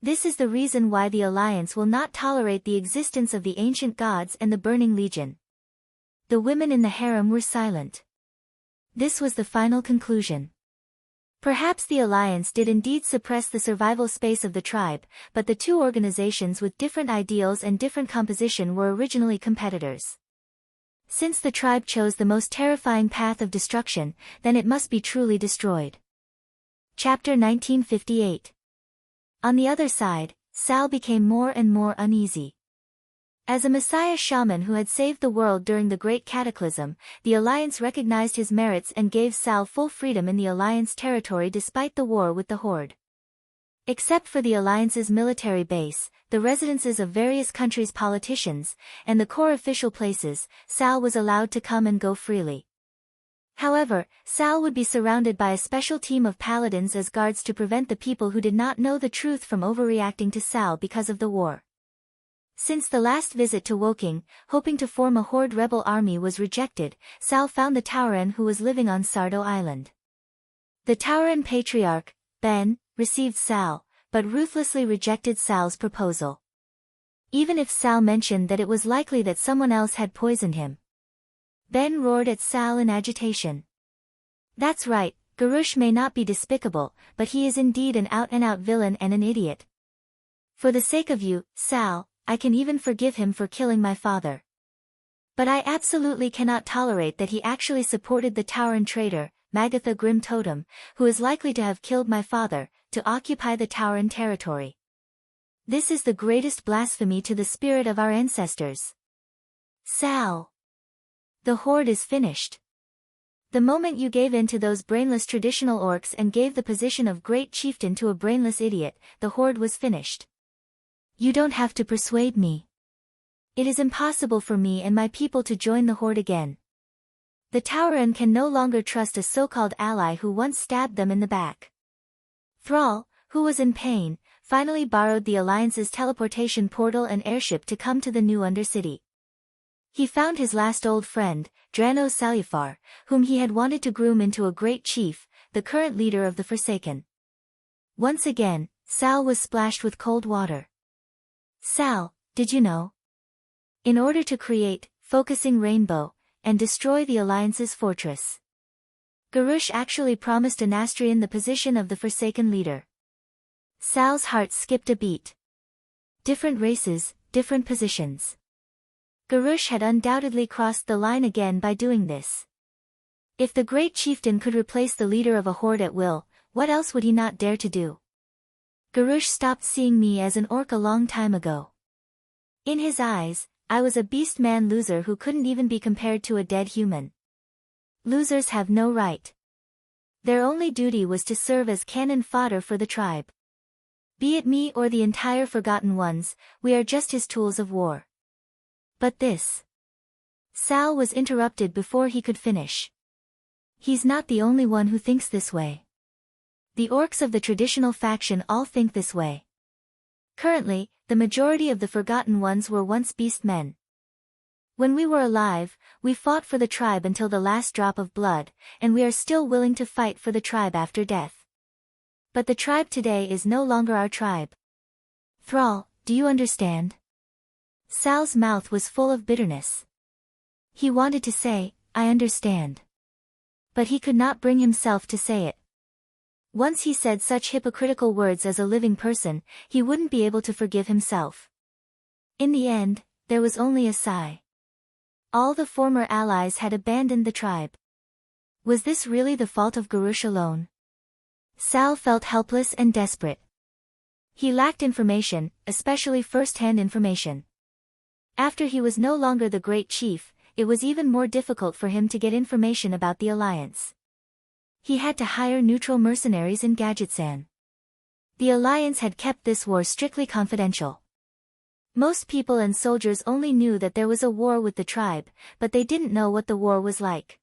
This is the reason why the Alliance will not tolerate the existence of the ancient gods and the Burning Legion. The women in the harem were silent. This was the final conclusion. Perhaps the Alliance did indeed suppress the survival space of the tribe, but the two organizations with different ideals and different composition were originally competitors. Since the tribe chose the most terrifying path of destruction, then it must be truly destroyed. Chapter 1958. On the other side, Sal became more and more uneasy. As a Messiah shaman who had saved the world during the Great Cataclysm, the Alliance recognized his merits and gave Sal full freedom in the Alliance territory despite the war with the Horde. Except for the Alliance's military base, the residences of various countries' politicians, and the core official places, Sal was allowed to come and go freely. However, Sal would be surrounded by a special team of paladins as guards to prevent the people who did not know the truth from overreacting to Sal because of the war. Since the last visit to Woking, hoping to form a Horde rebel army was rejected, Sal found the Tauren who was living on Sardo Island. The Tauren patriarch, Ben, received Sal, but ruthlessly rejected Sal's proposal. Even if Sal mentioned that it was likely that someone else had poisoned him. Ben roared at Sal in agitation. That's right, Garrosh may not be despicable, but he is indeed an out-and-out villain and an idiot. For the sake of you, Sal, I can even forgive him for killing my father. But I absolutely cannot tolerate that he actually supported the Tauren traitor, Magatha Grim Totem, who is likely to have killed my father, to occupy the Tauren territory. This is the greatest blasphemy to the spirit of our ancestors. Sal. The Horde is finished. The moment you gave in to those brainless traditional orcs and gave the position of great chieftain to a brainless idiot, the Horde was finished. You don't have to persuade me. It is impossible for me and my people to join the Horde again. The Tauren can no longer trust a so-called ally who once stabbed them in the back. Thrall, who was in pain, finally borrowed the Alliance's teleportation portal and airship to come to the new Undercity. He found his last old friend, Drano Salufar, whom he had wanted to groom into a great chief, the current leader of the Forsaken. Once again, Sal was splashed with cold water. Sal, did you know? In order to create, focusing rainbow, and destroy the Alliance's fortress, Garrosh actually promised Anastrian the position of the Forsaken leader. Sal's heart skipped a beat. Different races, different positions. Garrosh had undoubtedly crossed the line again by doing this. If the great chieftain could replace the leader of a horde at will, what else would he not dare to do? Garrosh stopped seeing me as an orc a long time ago. In his eyes, I was a beast-man loser who couldn't even be compared to a dead human. Losers have no right. Their only duty was to serve as cannon fodder for the tribe. Be it me or the entire Forgotten Ones, we are just his tools of war. But this. Sal was interrupted before he could finish. He's not the only one who thinks this way. The orcs of the traditional faction all think this way. Currently, the majority of the Forgotten Ones were once beast men. When we were alive, we fought for the tribe until the last drop of blood, and we are still willing to fight for the tribe after death. But the tribe today is no longer our tribe. Thrall, do you understand? Sal's mouth was full of bitterness. He wanted to say, I understand. But he could not bring himself to say it. Once he said such hypocritical words as a living person, he wouldn't be able to forgive himself. In the end, there was only a sigh. All the former allies had abandoned the tribe. Was this really the fault of Garush alone? Sal felt helpless and desperate. He lacked information, especially first-hand information. After he was no longer the great chief, it was even more difficult for him to get information about the alliance. He had to hire neutral mercenaries in Gadgetzan. The alliance had kept this war strictly confidential. Most people and soldiers only knew that there was a war with the tribe, but they didn't know what the war was like.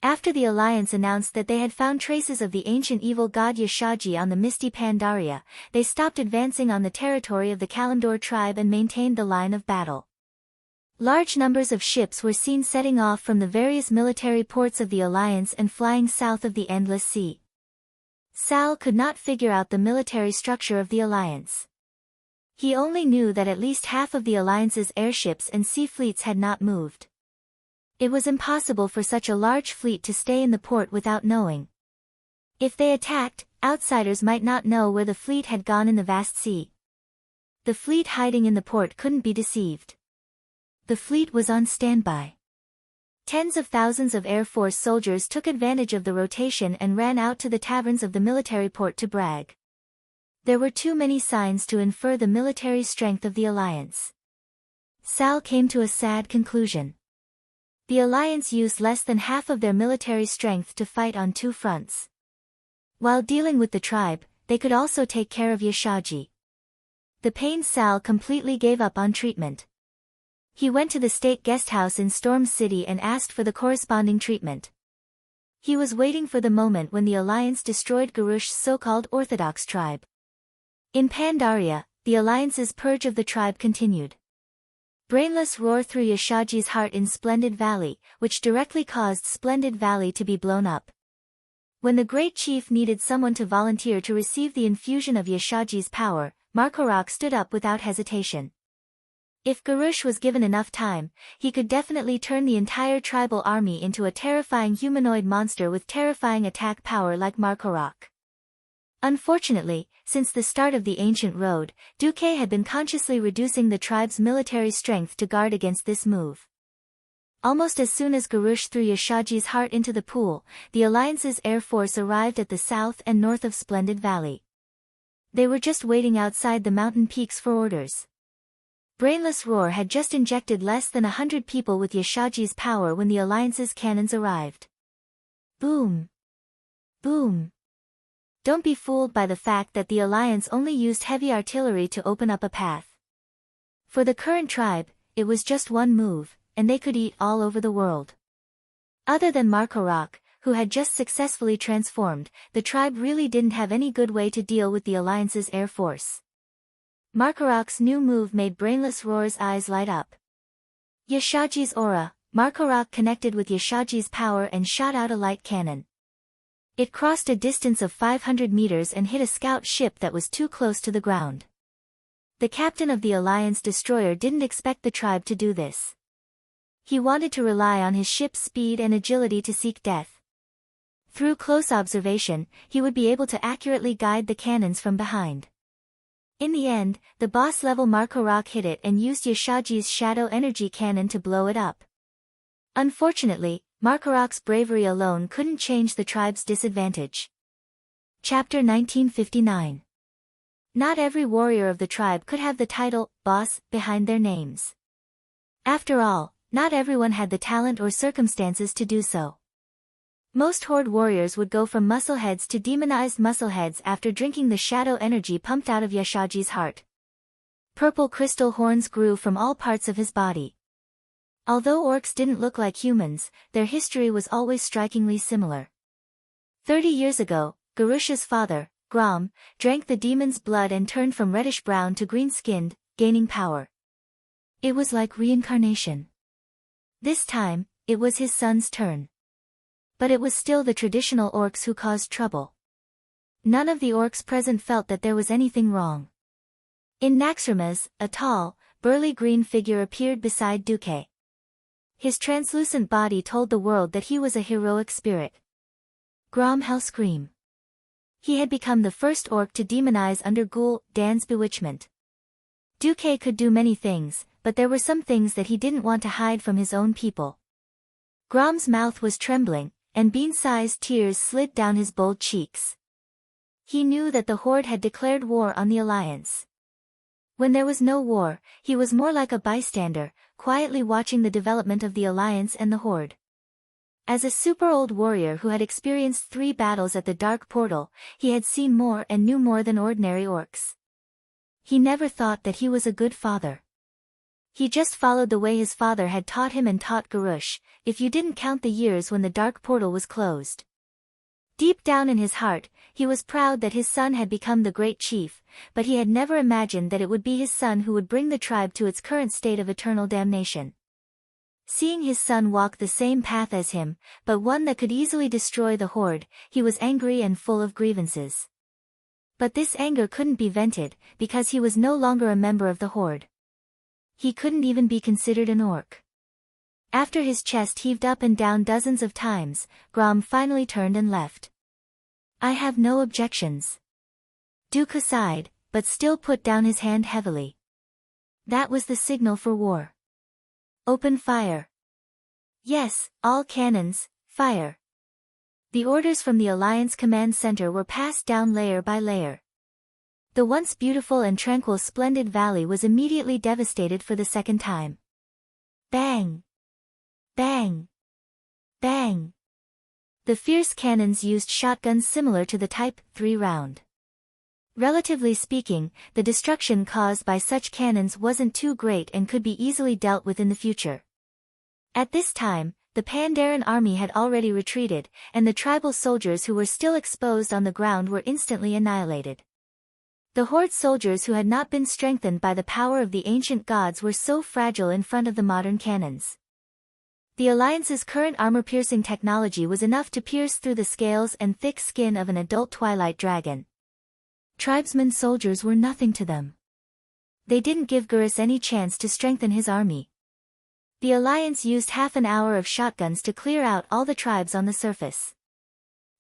After the alliance announced that they had found traces of the ancient evil god Yashaji on the misty Pandaria, they stopped advancing on the territory of the Kalimdor tribe and maintained the line of battle. Large numbers of ships were seen setting off from the various military ports of the alliance and flying south of the Endless Sea. Sal could not figure out the military structure of the alliance. He only knew that at least half of the alliance's airships and sea fleets had not moved. It was impossible for such a large fleet to stay in the port without knowing. If they attacked, outsiders might not know where the fleet had gone in the vast sea. The fleet hiding in the port couldn't be deceived. The fleet was on standby. Tens of thousands of Air Force soldiers took advantage of the rotation and ran out to the taverns of the military port to brag. There were too many signs to infer the military strength of the alliance. Sal came to a sad conclusion. The alliance used less than half of their military strength to fight on two fronts. While dealing with the tribe, they could also take care of Yashaji. The pained Sal completely gave up on treatment. He went to the state guest house in Storm City and asked for the corresponding treatment. He was waiting for the moment when the alliance destroyed Garush's so-called Orthodox tribe. In Pandaria, the alliance's purge of the tribe continued. Brainless roar through Yashaji's heart in Splendid Valley, which directly caused Splendid Valley to be blown up. When the great chief needed someone to volunteer to receive the infusion of Yashaji's power, Markorok stood up without hesitation. If Garush was given enough time, he could definitely turn the entire tribal army into a terrifying humanoid monster with terrifying attack power like Markorok. Unfortunately, since the start of the ancient road, Duque had been consciously reducing the tribe's military strength to guard against this move. Almost as soon as Garush threw Yashaji's heart into the pool, the alliance's air force arrived at the south and north of Splendid Valley. They were just waiting outside the mountain peaks for orders. Brainless Roar had just injected less than 100 people with Yashaji's power when the alliance's cannons arrived. Boom! Boom! Don't be fooled by the fact that the alliance only used heavy artillery to open up a path. For the current tribe, it was just one move, and they could eat all over the world. Other than Markorok, who had just successfully transformed, the tribe really didn't have any good way to deal with the alliance's air force. Markorok's new move made Brainless Roar's eyes light up. Yashaji's aura, Markorok connected with Yashaji's power and shot out a light cannon. It crossed a distance of 500 meters and hit a scout ship that was too close to the ground. The captain of the Alliance destroyer didn't expect the tribe to do this. He wanted to rely on his ship's speed and agility to seek death. Through close observation, he would be able to accurately guide the cannons from behind. In the end, the boss-level Markorok hit it and used Yashaji's shadow energy cannon to blow it up. Unfortunately, Markorok's bravery alone couldn't change the tribe's disadvantage. Chapter 1959. Not every warrior of the tribe could have the title, boss, behind their names. After all, not everyone had the talent or circumstances to do so. Most Horde warriors would go from muscleheads to demonized muscleheads after drinking the shadow energy pumped out of Yashaji's heart. Purple crystal horns grew from all parts of his body. Although orcs didn't look like humans, their history was always strikingly similar. 30 years ago, Garusha's father, Grom, drank the demon's blood and turned from reddish-brown to green-skinned, gaining power. It was like reincarnation. This time, it was his son's turn. But it was still the traditional orcs who caused trouble. None of the orcs present felt that there was anything wrong. In Naxxramas, a tall, burly green figure appeared beside Duque. His translucent body told the world that he was a heroic spirit. Grom Hellscream. He had become the first orc to demonize under Ghoul Dan's bewitchment. Duque could do many things, but there were some things that he didn't want to hide from his own people. Grom's mouth was trembling, and bean-sized tears slid down his bold cheeks. He knew that the Horde had declared war on the Alliance. When there was no war, he was more like a bystander, quietly watching the development of the Alliance and the Horde. As a super-old warrior who had experienced 3 battles at the Dark Portal, he had seen more and knew more than ordinary orcs. He never thought that he was a good father. He just followed the way his father had taught him and taught Garush, if you didn't count the years when the Dark Portal was closed. Deep down in his heart, he was proud that his son had become the great chief, but he had never imagined that it would be his son who would bring the tribe to its current state of eternal damnation. Seeing his son walk the same path as him, but one that could easily destroy the Horde, he was angry and full of grievances. But this anger couldn't be vented, because he was no longer a member of the Horde. He couldn't even be considered an orc. After his chest heaved up and down dozens of times, Grom finally turned and left. I have no objections. Duque sighed, but still put down his hand heavily. That was the signal for war. Open fire. Yes, all cannons, fire. The orders from the Alliance Command Center were passed down layer by layer. The once beautiful and tranquil Splendid Valley was immediately devastated for the second time. Bang! Bang! Bang! The fierce cannons used shotguns similar to the Type 3 round. Relatively speaking, the destruction caused by such cannons wasn't too great and could be easily dealt with in the future. At this time, the Pandaren army had already retreated, and the tribal soldiers who were still exposed on the ground were instantly annihilated. The Horde soldiers who had not been strengthened by the power of the ancient gods were so fragile in front of the modern cannons. The Alliance's current armor-piercing technology was enough to pierce through the scales and thick skin of an adult twilight dragon. Tribesmen soldiers were nothing to them. They didn't give Garus any chance to strengthen his army. The Alliance used half an hour of shotguns to clear out all the tribes on the surface.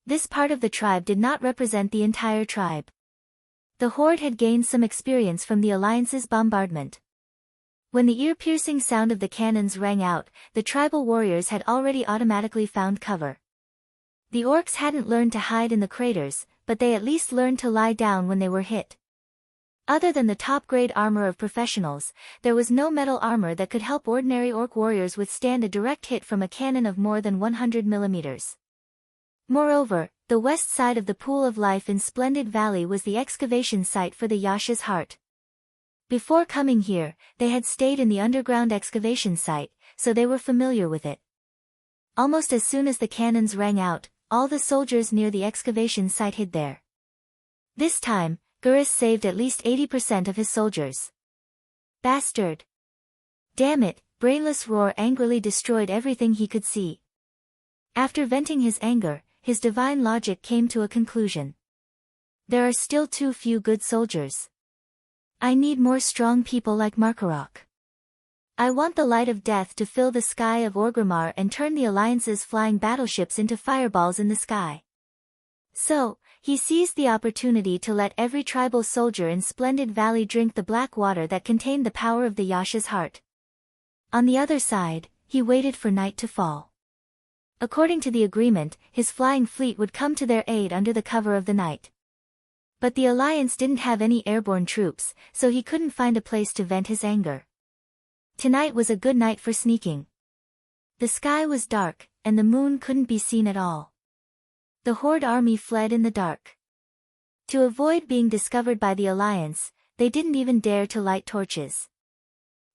This part of the tribe did not represent the entire tribe. The Horde had gained some experience from the Alliance's bombardment. When the ear-piercing sound of the cannons rang out, the tribal warriors had already automatically found cover. The orcs hadn't learned to hide in the craters, but they at least learned to lie down when they were hit. Other than the top-grade armor of professionals, there was no metal armor that could help ordinary orc warriors withstand a direct hit from a cannon of more than 100 millimeters. Moreover, the west side of the Pool of Life in Splendid Valley was the excavation site for the Yasha's heart. Before coming here, they had stayed in the underground excavation site, so they were familiar with it. Almost as soon as the cannons rang out, all the soldiers near the excavation site hid there. This time, Garus saved at least 80% of his soldiers. Bastard! Damn it! Brainless Roar angrily destroyed everything he could see. After venting his anger, his divine logic came to a conclusion. There are still too few good soldiers. I need more strong people like Markarok. I want the light of death to fill the sky of Orgrimmar and turn the Alliance's flying battleships into fireballs in the sky. So, he seized the opportunity to let every tribal soldier in Splendid Valley drink the black water that contained the power of the Yasha's heart. On the other side, he waited for night to fall. According to the agreement, his flying fleet would come to their aid under the cover of the night. But the Alliance didn't have any airborne troops, so he couldn't find a place to vent his anger. Tonight was a good night for sneaking. The sky was dark, and the moon couldn't be seen at all. The Horde army fled in the dark. To avoid being discovered by the Alliance, they didn't even dare to light torches.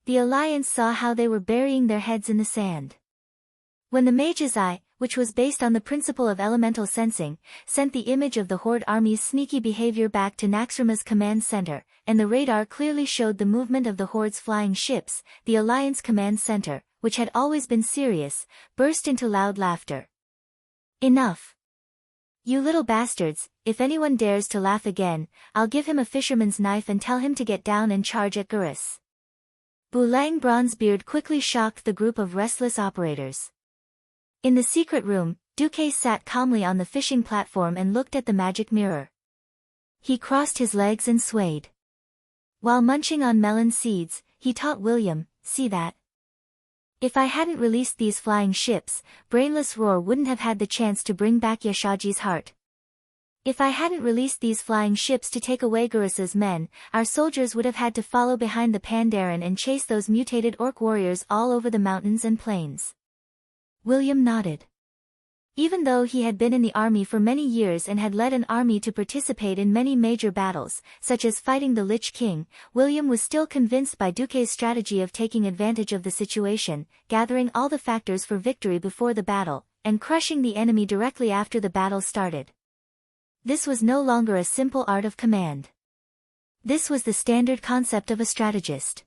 The Alliance saw how they were burying their heads in the sand. When the Mage's Eye, which was based on the principle of elemental sensing, sent the image of the Horde army's sneaky behavior back to Naxxrama's command center, and the radar clearly showed the movement of the Horde's flying ships, the Alliance command center, which had always been serious, burst into loud laughter. Enough! You little bastards, if anyone dares to laugh again, I'll give him a fisherman's knife and tell him to get down and charge at Gurus. Bulang Bronzebeard quickly shocked the group of restless operators. In the secret room, Duque sat calmly on the fishing platform and looked at the magic mirror. He crossed his legs and swayed. While munching on melon seeds, he taught William, "See that? If I hadn't released these flying ships, Brainless Roar wouldn't have had the chance to bring back Yashaji's heart. If I hadn't released these flying ships to take away Gurus's men, our soldiers would have had to follow behind the Pandaren and chase those mutated orc warriors all over the mountains and plains." William nodded. Even though he had been in the army for many years and had led an army to participate in many major battles, such as fighting the Lich King, William was still convinced by Duque's strategy of taking advantage of the situation, gathering all the factors for victory before the battle, and crushing the enemy directly after the battle started. This was no longer a simple art of command. This was the standard concept of a strategist.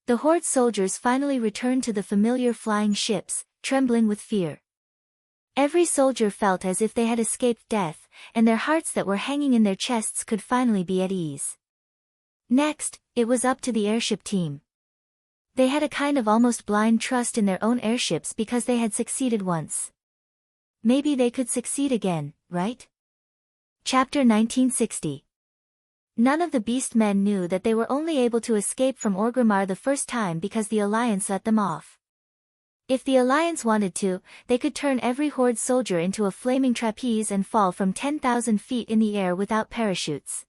The Horde soldiers finally returned to the familiar flying ships, trembling with fear. Every soldier felt as if they had escaped death, and their hearts that were hanging in their chests could finally be at ease. Next, it was up to the airship team. They had a kind of almost blind trust in their own airships because they had succeeded once. Maybe they could succeed again, right? Chapter 1960. None of the beast men knew that they were only able to escape from Orgrimmar the first time because the Alliance let them off. If the Alliance wanted to, they could turn every Horde soldier into a flaming trapeze and fall from 10,000 feet in the air without parachutes.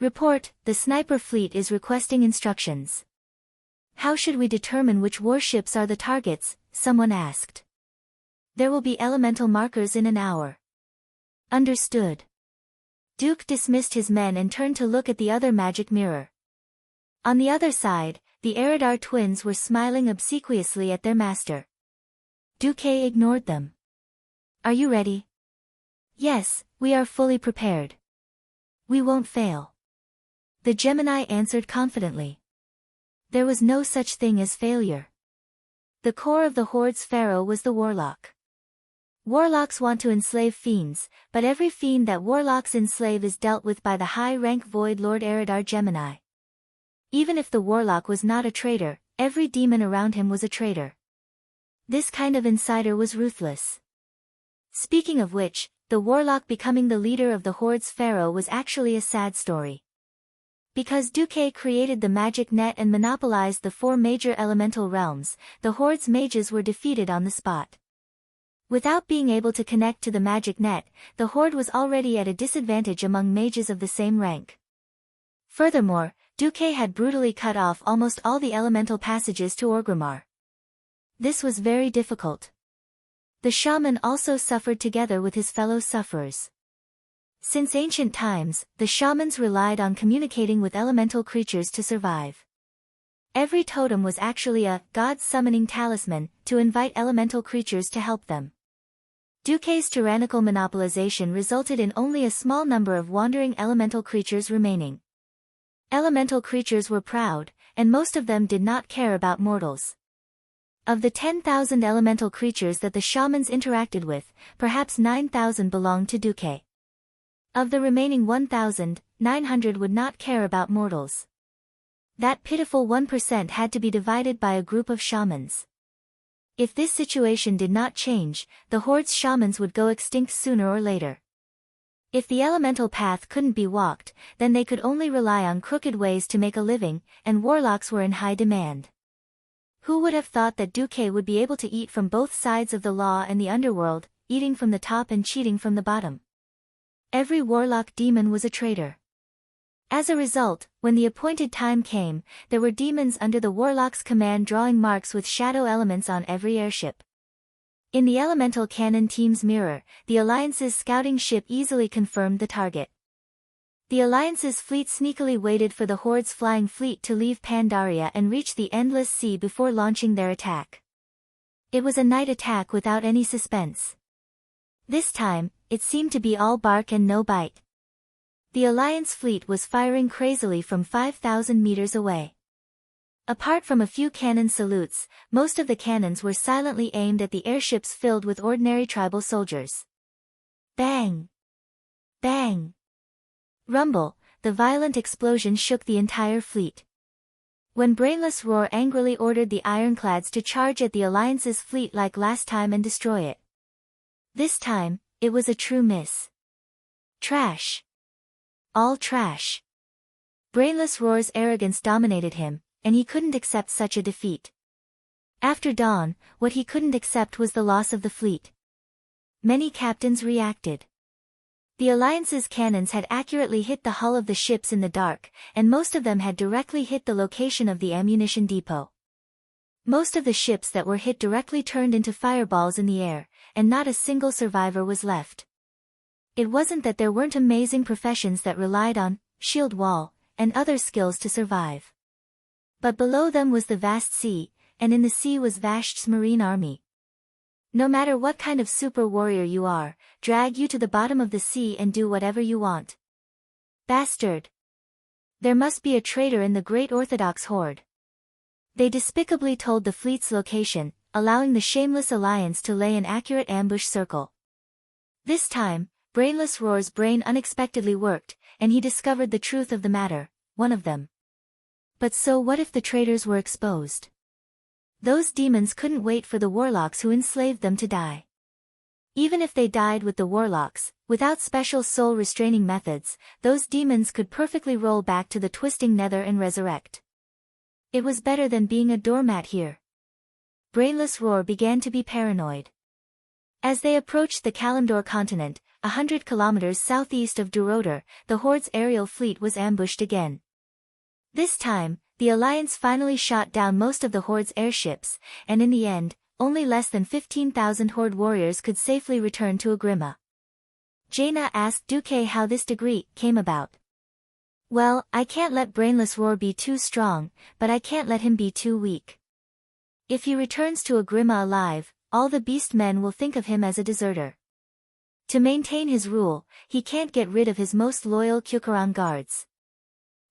Report, the sniper fleet is requesting instructions. How should we determine which warships are the targets? Someone asked. There will be elemental markers in an hour. Understood. Duke dismissed his men and turned to look at the other magic mirror. On the other side, the Eridar twins were smiling obsequiously at their master. Duque ignored them. Are you ready? Yes, we are fully prepared. We won't fail. The Gemini answered confidently. There was no such thing as failure. The core of the Horde's pharaoh was the Warlock. Warlocks want to enslave fiends, but every fiend that warlocks enslave is dealt with by the high-rank Void Lord Eridar Gemini. Even if the warlock was not a traitor, every demon around him was a traitor. This kind of insider was ruthless. Speaking of which, the warlock becoming the leader of the Horde's pharaoh was actually a sad story. Because Duque created the magic net and monopolized the 4 major elemental realms, the Horde's mages were defeated on the spot. Without being able to connect to the magic net, the Horde was already at a disadvantage among mages of the same rank. Furthermore, Duque had brutally cut off almost all the elemental passages to Orgrimmar. This was very difficult. The shaman also suffered together with his fellow sufferers. Since ancient times, the shamans relied on communicating with elemental creatures to survive. Every totem was actually a god's summoning talisman to invite elemental creatures to help them. Duque's tyrannical monopolization resulted in only a small number of wandering elemental creatures remaining. Elemental creatures were proud, and most of them did not care about mortals. Of the 10,000 elemental creatures that the shamans interacted with, perhaps 9,000 belonged to Duque. Of the remaining 1,900 would not care about mortals. That pitiful 1% had to be divided by a group of shamans. If this situation did not change, the Horde's shamans would go extinct sooner or later. If the elemental path couldn't be walked, then they could only rely on crooked ways to make a living, and warlocks were in high demand. Who would have thought that Duque would be able to eat from both sides of the law and the underworld, eating from the top and cheating from the bottom? Every warlock demon was a traitor. As a result, when the appointed time came, there were demons under the warlock's command drawing marks with shadow elements on every airship. In the elemental cannon team's mirror, the Alliance's scouting ship easily confirmed the target. The Alliance's fleet sneakily waited for the Horde's flying fleet to leave Pandaria and reach the Endless Sea before launching their attack. It was a night attack without any suspense. This time, it seemed to be all bark and no bite. The Alliance fleet was firing crazily from 5,000 meters away. Apart from a few cannon salutes, most of the cannons were silently aimed at the airships filled with ordinary tribal soldiers. Bang! Bang! Rumble, the violent explosion shook the entire fleet. When Brainless Roar angrily ordered the ironclads to charge at the Alliance's fleet like last time and destroy it. This time, it was a true miss. Trash. All trash. Brainless Roar's arrogance dominated him, and he couldn't accept such a defeat. After dawn, what he couldn't accept was the loss of the fleet. Many captains reacted. The Alliance's cannons had accurately hit the hull of the ships in the dark, and most of them had directly hit the location of the ammunition depot. Most of the ships that were hit directly turned into fireballs in the air, and not a single survivor was left. It wasn't that there weren't amazing professions that relied on shield wall and other skills to survive. But below them was the vast sea, and in the sea was Vasht's marine army. No matter what kind of super warrior you are, drag you to the bottom of the sea and do whatever you want. Bastard! There must be a traitor in the great Orthodox Horde. They despicably told the fleet's location, allowing the shameless Alliance to lay an accurate ambush circle. This time, Brainless Roar's brain unexpectedly worked, and he discovered the truth of the matter, one of them. But so what if the traitors were exposed? Those demons couldn't wait for the warlocks who enslaved them to die. Even if they died with the warlocks, without special soul-restraining methods, those demons could perfectly roll back to the twisting nether and resurrect. It was better than being a doormat here. Brainless Roar began to be paranoid. As they approached the Kalimdor continent, 100 kilometers southeast of Duroder, the Horde's aerial fleet was ambushed again. This time, the Alliance finally shot down most of the Horde's airships, and in the end, only less than 15,000 Horde warriors could safely return to Agrima. Jaina asked Duque how this degree came about. Well, I can't let Brainless Roar be too strong, but I can't let him be too weak. If he returns to Agrima alive, all the beast men will think of him as a deserter. To maintain his rule, he can't get rid of his most loyal Kyukaran guards.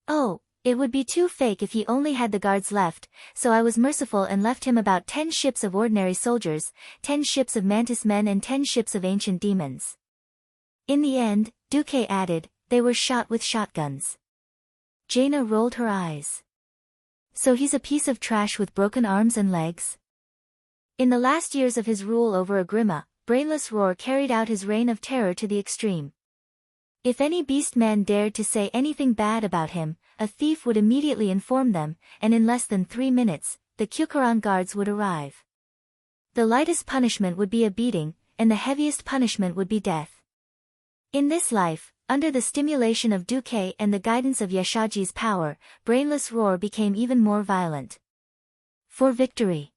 Oh, it would be too fake if he only had the guards left, so I was merciful and left him about 10 ships of ordinary soldiers, 10 ships of mantis men and 10 ships of ancient demons. In the end, Duque added, they were shot with shotguns. Jaina rolled her eyes. So he's a piece of trash with broken arms and legs? In the last years of his rule over Agrima, Brainless Roar carried out his reign of terror to the extreme. If any beastman dared to say anything bad about him, a thief would immediately inform them, and in less than 3 minutes, the Kyukaran guards would arrive. The lightest punishment would be a beating, and the heaviest punishment would be death. In this life, under the stimulation of Duque and the guidance of Yashaji's power, Brainless Roar became even more violent. For victory.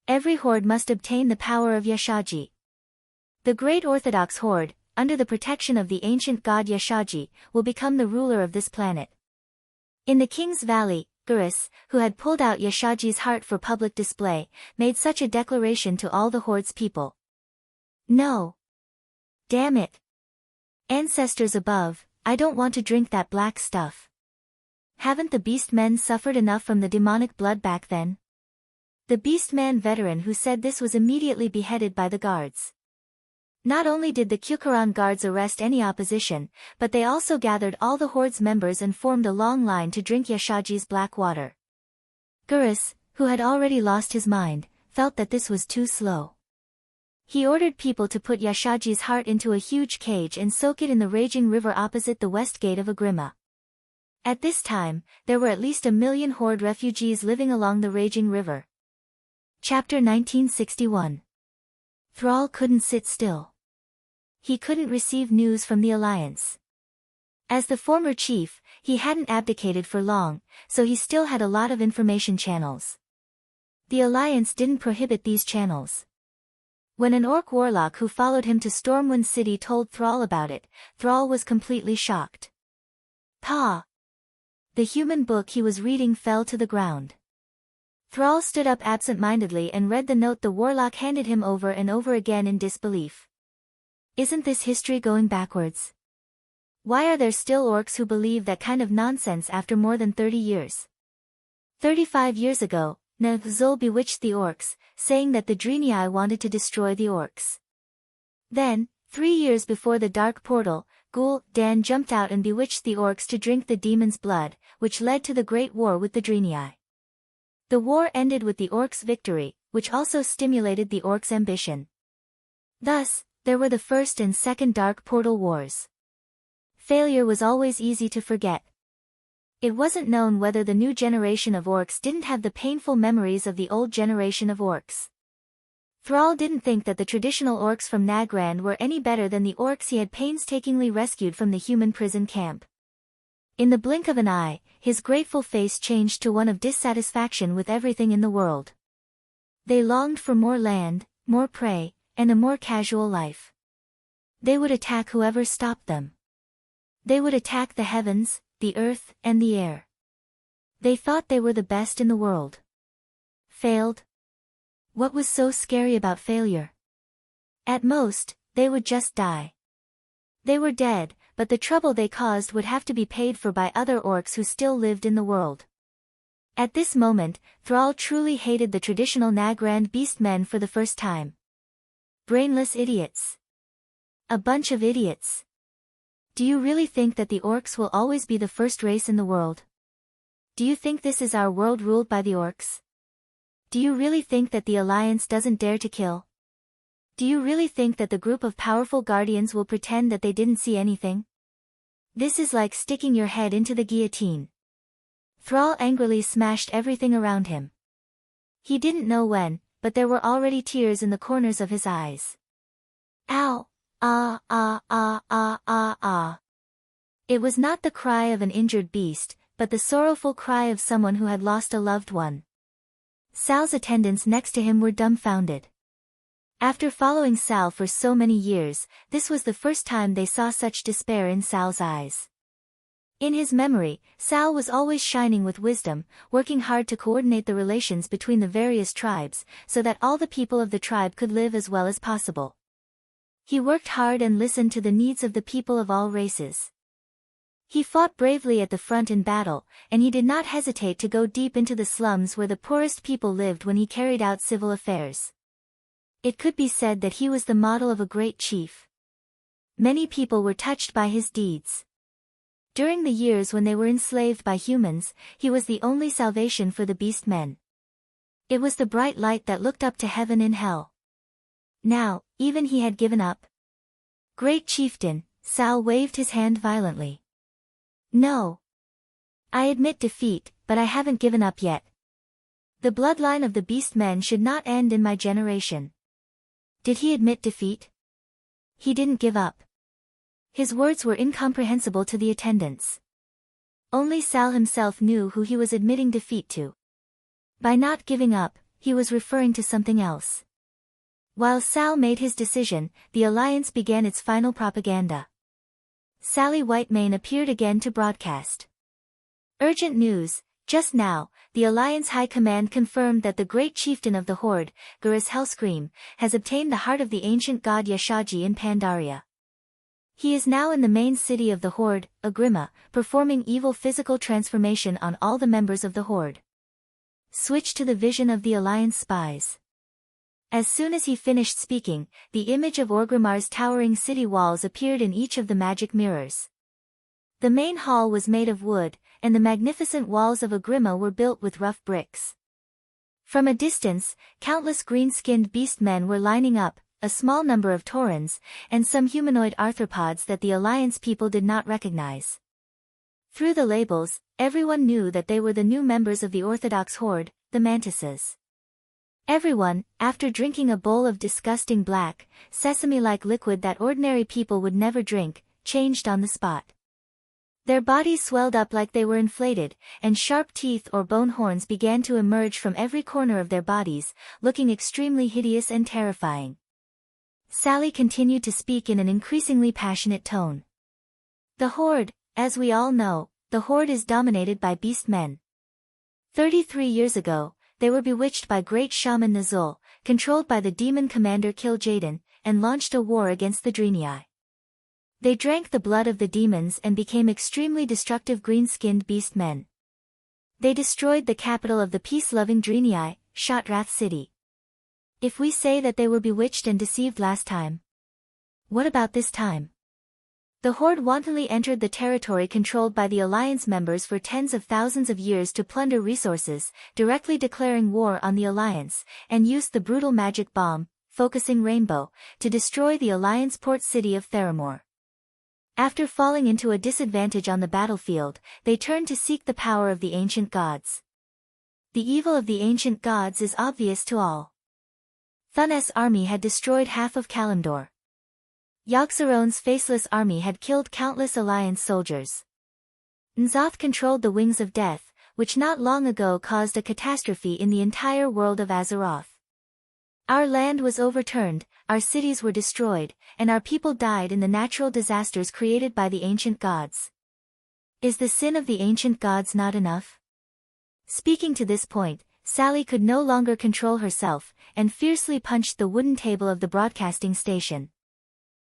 Every Horde must obtain the power of Yashaji. The Great Orthodox Horde, under the protection of the ancient god Yashaji, will become the ruler of this planet. In the King's Valley, Gurus, who had pulled out Yashaji's heart for public display, made such a declaration to all the Horde's people. No. Damn it. Ancestors above, I don't want to drink that black stuff. Haven't the beastmen suffered enough from the demonic blood back then? The beastman veteran who said this was immediately beheaded by the guards. Not only did the Kyukaran guards arrest any opposition, but they also gathered all the Horde's members and formed a long line to drink Yashaji's black water. Gurus, who had already lost his mind, felt that this was too slow. He ordered people to put Yashaji's heart into a huge cage and soak it in the raging river opposite the west gate of Agrima. At this time, there were at least 1 million Horde refugees living along the raging river. Chapter 1961. Thrall couldn't sit still. He couldn't receive news from the Alliance. As the former chief, he hadn't abdicated for long, so he still had a lot of information channels. The Alliance didn't prohibit these channels. When an orc warlock who followed him to Stormwind City told Thrall about it, Thrall was completely shocked. Pa! The human book he was reading fell to the ground. Thrall stood up absent-mindedly and read the note the warlock handed him over and over again in disbelief. Isn't this history going backwards? Why are there still orcs who believe that kind of nonsense after more than 30 years? 35 years ago, Zul bewitched the orcs, saying that the Draenei wanted to destroy the orcs. Then, 3 years before the Dark Portal, Dan jumped out and bewitched the orcs to drink the demon's blood, which led to the Great War with the Draenei. The war ended with the orcs' victory, which also stimulated the orcs' ambition. Thus, there were the First and Second Dark Portal Wars. Failure was always easy to forget. It wasn't known whether the new generation of orcs didn't have the painful memories of the old generation of orcs. Thrall didn't think that the traditional orcs from Nagrand were any better than the orcs he had painstakingly rescued from the human prison camp. In the blink of an eye, his grateful face changed to one of dissatisfaction with everything in the world. They longed for more land, more prey, and a more casual life. They would attack whoever stopped them. They would attack the heavens, the earth, and the air. They thought they were the best in the world. Failed? What was so scary about failure? At most, they would just die. They were dead, but the trouble they caused would have to be paid for by other orcs who still lived in the world. At this moment, Thrall truly hated the traditional Nagrand beastmen for the first time. Brainless idiots. A bunch of idiots. Do you really think that the orcs will always be the first race in the world? Do you think this is our world ruled by the orcs? Do you really think that the Alliance doesn't dare to kill? Do you really think that the group of powerful guardians will pretend that they didn't see anything? This is like sticking your head into the guillotine. Thrall angrily smashed everything around him. He didn't know when, but there were already tears in the corners of his eyes. Ow! Ah ah ah ah ah ah. It was not the cry of an injured beast, but the sorrowful cry of someone who had lost a loved one. Sal's attendants next to him were dumbfounded. After following Sal for so many years, this was the first time they saw such despair in Sal's eyes. In his memory, Sal was always shining with wisdom, working hard to coordinate the relations between the various tribes, so that all the people of the tribe could live as well as possible. He worked hard and listened to the needs of the people of all races. He fought bravely at the front in battle, and he did not hesitate to go deep into the slums where the poorest people lived when he carried out civil affairs. It could be said that he was the model of a great chief. Many people were touched by his deeds. During the years when they were enslaved by humans, he was the only salvation for the beast men. It was the bright light that looked up to heaven and hell. Now, even he had given up. Great chieftain, Sal waved his hand violently. No. I admit defeat, but I haven't given up yet. The bloodline of the beast men should not end in my generation. Did he admit defeat? He didn't give up. His words were incomprehensible to the attendants. Only Sal himself knew who he was admitting defeat to. By not giving up, he was referring to something else. While Sal made his decision, the Alliance began its final propaganda. Sally Whitemane appeared again to broadcast. Urgent news. Just now, the Alliance High Command confirmed that the great chieftain of the Horde, Garrus Hellscream, has obtained the heart of the ancient god Yashaji in Pandaria. He is now in the main city of the Horde, Agrima, performing evil physical transformation on all the members of the Horde. Switch to the vision of the Alliance spies. As soon as he finished speaking, the image of Orgrimmar's towering city walls appeared in each of the magic mirrors. The main hall was made of wood, and the magnificent walls of Agrima were built with rough bricks. From a distance, countless green-skinned beastmen were lining up, a small number of Taurens, and some humanoid arthropods that the Alliance people did not recognize. Through the labels, everyone knew that they were the new members of the Orthodox Horde, the Mantises. Everyone, after drinking a bowl of disgusting black, sesame-like liquid that ordinary people would never drink, changed on the spot. Their bodies swelled up like they were inflated, and sharp teeth or bone horns began to emerge from every corner of their bodies, looking extremely hideous and terrifying. Sally continued to speak in an increasingly passionate tone. The Horde, as we all know, the Horde is dominated by beast men. 33 years ago, they were bewitched by great shaman Nazul, controlled by the demon commander Kil'jaeden, and launched a war against the Draenei. They drank the blood of the demons and became extremely destructive green-skinned beast men. They destroyed the capital of the peace-loving Draenei, Shotrath City. If we say that they were bewitched and deceived last time, what about this time? The Horde wantonly entered the territory controlled by the Alliance members for tens of thousands of years to plunder resources, directly declaring war on the Alliance, and used the brutal magic bomb, Focusing Rainbow, to destroy the Alliance port city of Theramore. After falling into a disadvantage on the battlefield, they turned to seek the power of the ancient gods. The evil of the ancient gods is obvious to all. Thun's army had destroyed half of Kalimdor. Yogg-Saron's faceless army had killed countless Alliance soldiers. N'Zoth controlled the Wings of Death, which not long ago caused a catastrophe in the entire world of Azeroth. Our land was overturned, our cities were destroyed, and our people died in the natural disasters created by the ancient gods. Is the sin of the ancient gods not enough? Speaking to this point, Sally could no longer control herself, and fiercely punched the wooden table of the broadcasting station.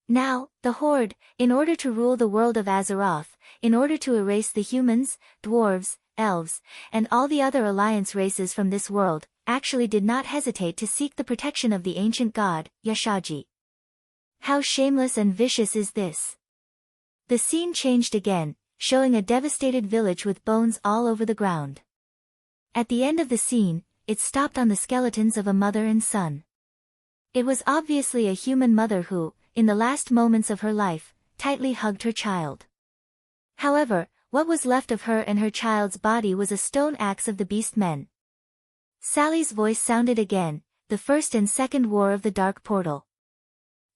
Now, the Horde, in order to rule the world of Azeroth, in order to erase the humans, dwarves, elves, and all the other Alliance races from this world, actually did not hesitate to seek the protection of the ancient god, Yashaji. How shameless and vicious is this? The scene changed again, showing a devastated village with bones all over the ground. At the end of the scene, it stopped on the skeletons of a mother and son. It was obviously a human mother who, in the last moments of her life, tightly hugged her child. However, what was left of her and her child's body was a stone axe of the beast men. Sally's voice sounded again, the First and Second War of the Dark Portal.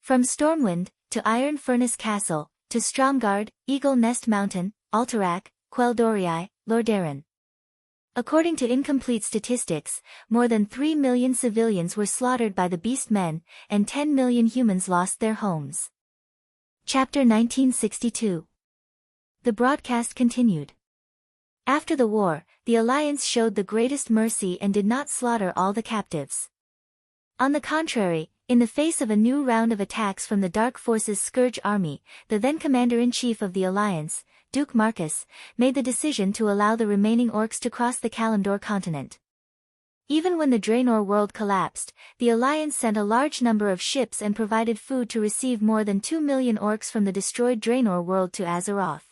From Stormwind, to Iron Furnace Castle, to Stromgarde, Eagle Nest Mountain, Alterac, Quel'Dorii, Lordaeron. According to incomplete statistics, more than 3 million civilians were slaughtered by the beast men, and 10 million humans lost their homes. Chapter 1962. The broadcast continued. After the war, the Alliance showed the greatest mercy and did not slaughter all the captives. On the contrary, in the face of a new round of attacks from the Dark Forces' Scourge army, the then Commander-in-Chief of the Alliance, Duke Marcus, made the decision to allow the remaining orcs to cross the Kalimdor continent. Even when the Draenor world collapsed, the Alliance sent a large number of ships and provided food to receive more than 2 million orcs from the destroyed Draenor world to Azeroth.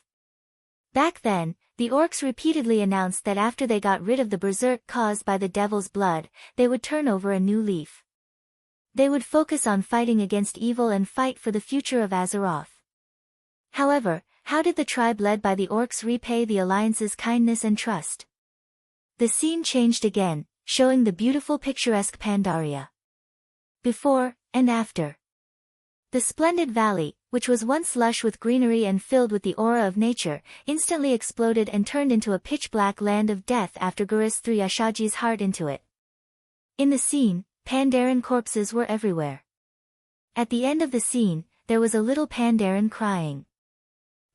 Back then, the orcs repeatedly announced that after they got rid of the berserk caused by the Devil's Blood, they would turn over a new leaf. They would focus on fighting against evil and fight for the future of Azeroth. However, how did the tribe led by the orcs repay the Alliance's kindness and trust? The scene changed again, showing the beautiful picturesque Pandaria. Before, and after. The splendid valley, which was once lush with greenery and filled with the aura of nature, instantly exploded and turned into a pitch-black land of death after Garrus threw Yashaji's heart into it. In the scene, Pandaren corpses were everywhere. At the end of the scene, there was a little Pandaren crying.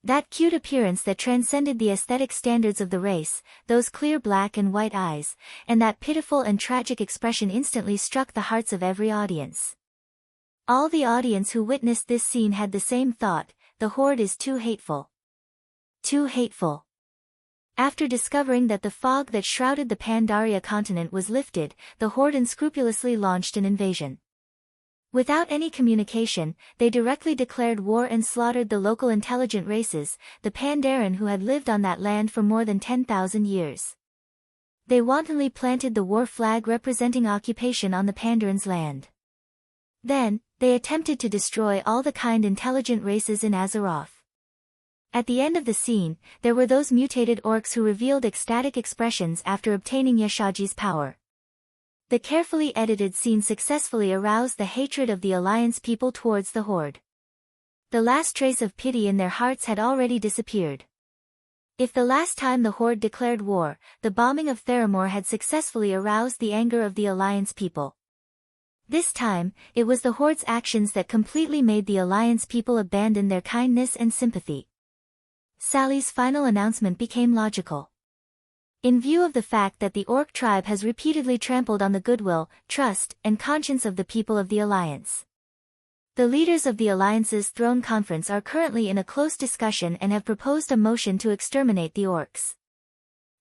That cute appearance that transcended the aesthetic standards of the race, those clear black and white eyes, and that pitiful and tragic expression instantly struck the hearts of every audience. All the audience who witnessed this scene had the same thought: the Horde is too hateful. Too hateful. After discovering that the fog that shrouded the Pandaria continent was lifted, the Horde unscrupulously launched an invasion. Without any communication, they directly declared war and slaughtered the local intelligent races, the Pandaren who had lived on that land for more than 10,000 years. They wantonly planted the war flag representing occupation on the Pandaren's land. Then, they attempted to destroy all the kind intelligent races in Azeroth. At the end of the scene, there were those mutated orcs who revealed ecstatic expressions after obtaining Yashaji's power. The carefully edited scene successfully aroused the hatred of the Alliance people towards the Horde. The last trace of pity in their hearts had already disappeared. If the last time the Horde declared war, the bombing of Theramore had successfully aroused the anger of the Alliance people, This time, it was the Horde's actions that completely made the Alliance people abandon their kindness and sympathy. Sally's final announcement became logical. In view of the fact that the Orc tribe has repeatedly trampled on the goodwill, trust, and conscience of the people of the Alliance. The leaders of the Alliance's Throne Conference are currently in a close discussion and have proposed a motion to exterminate the Orcs.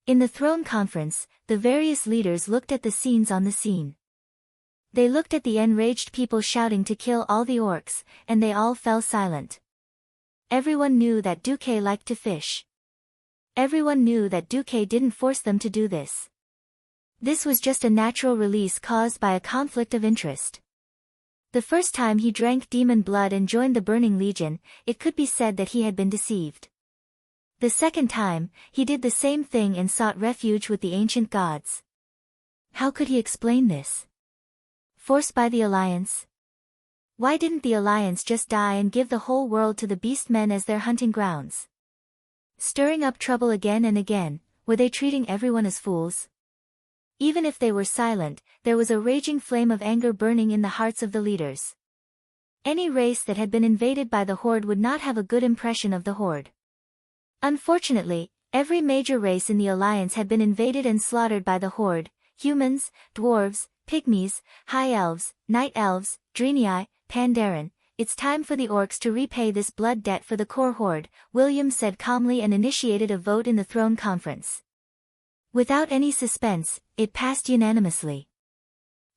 In the Throne Conference, the various leaders looked at the scenes on the scene. They looked at the enraged people shouting to kill all the Orcs, and they all fell silent. Everyone knew that Duque liked to fish. Everyone knew that Duque didn't force them to do this. This was just a natural release caused by a conflict of interest. The first time he drank demon blood and joined the Burning Legion, it could be said that he had been deceived. The second time, he did the same thing and sought refuge with the ancient gods. How could he explain this? Forced by the Alliance? Why didn't the Alliance just die and give the whole world to the beastmen as their hunting grounds? Stirring up trouble again and again, were they treating everyone as fools? Even if they were silent, there was a raging flame of anger burning in the hearts of the leaders. Any race that had been invaded by the Horde would not have a good impression of the Horde. Unfortunately, every major race in the Alliance had been invaded and slaughtered by the Horde: humans, dwarves, pygmies, high elves, night elves, Draenei, Pandaren. It's time for the Orcs to repay this blood debt for the core Horde, William said calmly, and initiated a vote in the Throne Conference. Without any suspense, it passed unanimously.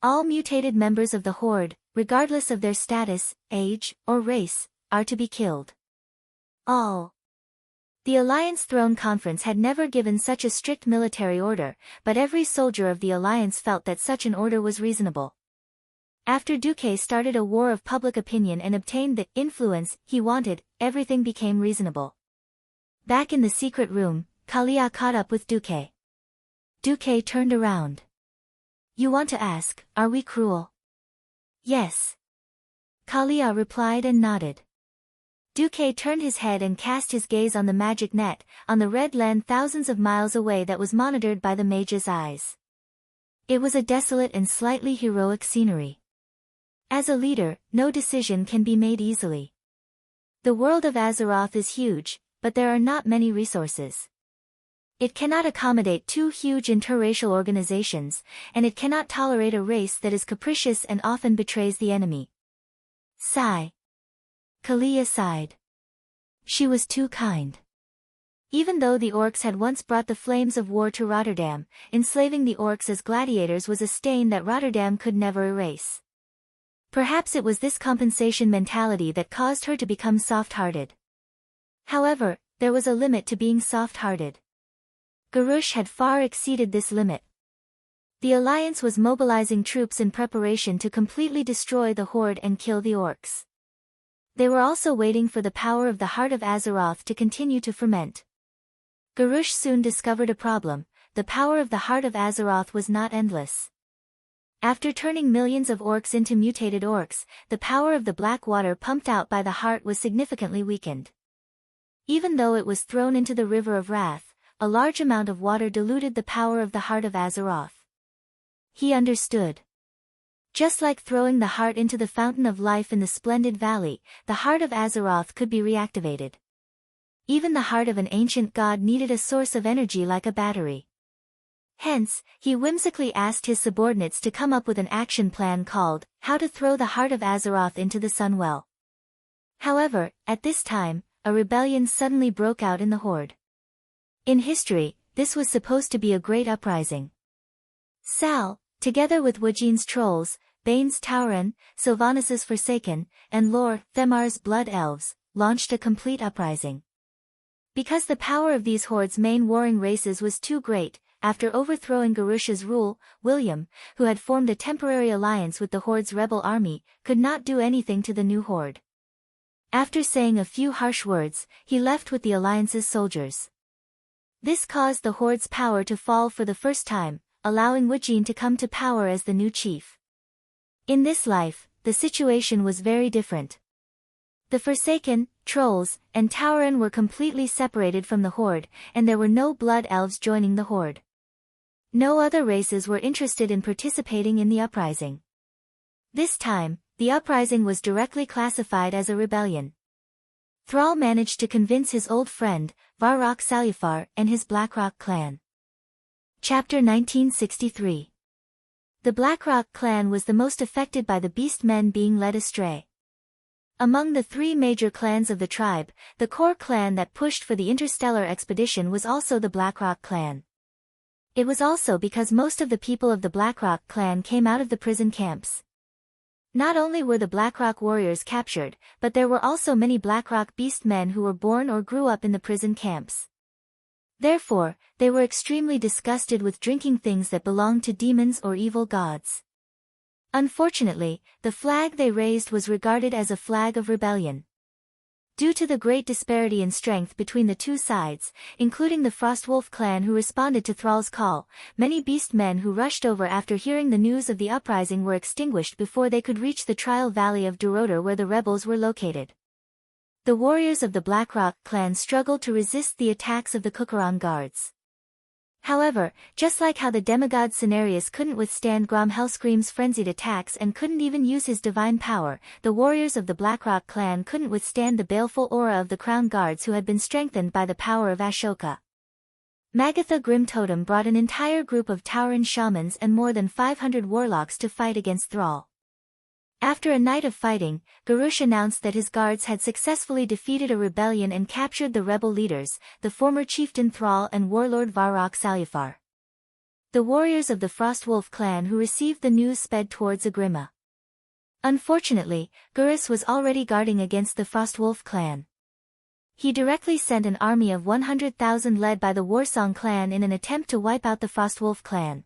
All mutated members of the Horde, regardless of their status, age, or race, are to be killed. All. The Alliance Throne Conference had never given such a strict military order, but every soldier of the Alliance felt that such an order was reasonable. After Duque started a war of public opinion and obtained the influence he wanted, everything became reasonable. Back in the secret room, Kalia caught up with Duque. Duque turned around. "You want to ask, are we cruel?" "Yes." Kalia replied and nodded. Duque turned his head and cast his gaze on the magic net, on the red land thousands of miles away that was monitored by the mage's eyes. It was a desolate and slightly heroic scenery. As a leader, no decision can be made easily. The world of Azeroth is huge, but there are not many resources. It cannot accommodate two huge interracial organizations, and it cannot tolerate a race that is capricious and often betrays the enemy. Sigh. Kalia sighed. She was too kind. Even though the Orcs had once brought the flames of war to Rotterdam, enslaving the Orcs as gladiators was a stain that Rotterdam could never erase. Perhaps it was this compensation mentality that caused her to become soft-hearted. However, there was a limit to being soft-hearted. Garrosh had far exceeded this limit. The Alliance was mobilizing troops in preparation to completely destroy the Horde and kill the Orcs. They were also waiting for the power of the Heart of Azeroth to continue to ferment. Garrosh soon discovered a problem: the power of the Heart of Azeroth was not endless. After turning millions of Orcs into mutated Orcs, the power of the black water pumped out by the Heart was significantly weakened. Even though it was thrown into the River of Wrath, a large amount of water diluted the power of the Heart of Azeroth. He understood. Just like throwing the heart into the fountain of life in the Splendid Valley, the Heart of Azeroth could be reactivated. Even the heart of an ancient god needed a source of energy like a battery. Hence, he whimsically asked his subordinates to come up with an action plan called, How to Throw the Heart of Azeroth into the Sunwell. However, at this time, a rebellion suddenly broke out in the Horde. In history, this was supposed to be a great uprising. Sal, together with Wajine's trolls, Bane's Tauren, Sylvanus' Forsaken, and Lor, Themar's Blood Elves, launched a complete uprising. Because the power of these Horde's main warring races was too great, after overthrowing Garrosh's rule, William, who had formed a temporary alliance with the Horde's rebel army, could not do anything to the new Horde. After saying a few harsh words, he left with the Alliance's soldiers. This caused the Horde's power to fall for the first time, allowing Wajine to come to power as the new chief. In this life, the situation was very different. The Forsaken, Trolls, and Tauren were completely separated from the Horde, and there were no Blood Elves joining the Horde. No other races were interested in participating in the uprising. This time, the uprising was directly classified as a rebellion. Thrall managed to convince his old friend, Varrock Salufar, and his Blackrock clan. Chapter 1963. The Blackrock clan was the most affected by the beast men being led astray. Among the three major clans of the tribe, the core clan that pushed for the interstellar expedition was also the Blackrock clan. It was also because most of the people of the Blackrock clan came out of the prison camps. Not only were the Blackrock warriors captured, but there were also many Blackrock beast men who were born or grew up in the prison camps. Therefore, they were extremely disgusted with drinking things that belonged to demons or evil gods. Unfortunately, the flag they raised was regarded as a flag of rebellion. Due to the great disparity in strength between the two sides, including the Frostwolf clan who responded to Thrall's call, many beast men who rushed over after hearing the news of the uprising were extinguished before they could reach the Trial Valley of Duroder where the rebels were located. The warriors of the Blackrock clan struggled to resist the attacks of the Kukuran guards. However, just like how the demigod Cenarius couldn't withstand Grom Hellscream's frenzied attacks and couldn't even use his divine power, the warriors of the Blackrock clan couldn't withstand the baleful aura of the crown guards who had been strengthened by the power of Ashoka. Magatha Grim Totem brought an entire group of Tauren shamans and more than 500 warlocks to fight against Thrall. After a night of fighting, Garush announced that his guards had successfully defeated a rebellion and captured the rebel leaders, the former chieftain Thrall and warlord Varrock Salufar. The warriors of the Frostwolf clan who received the news sped towards Agrima. Unfortunately, Garush was already guarding against the Frostwolf clan. He directly sent an army of 100,000 led by the Warsong clan in an attempt to wipe out the Frostwolf clan.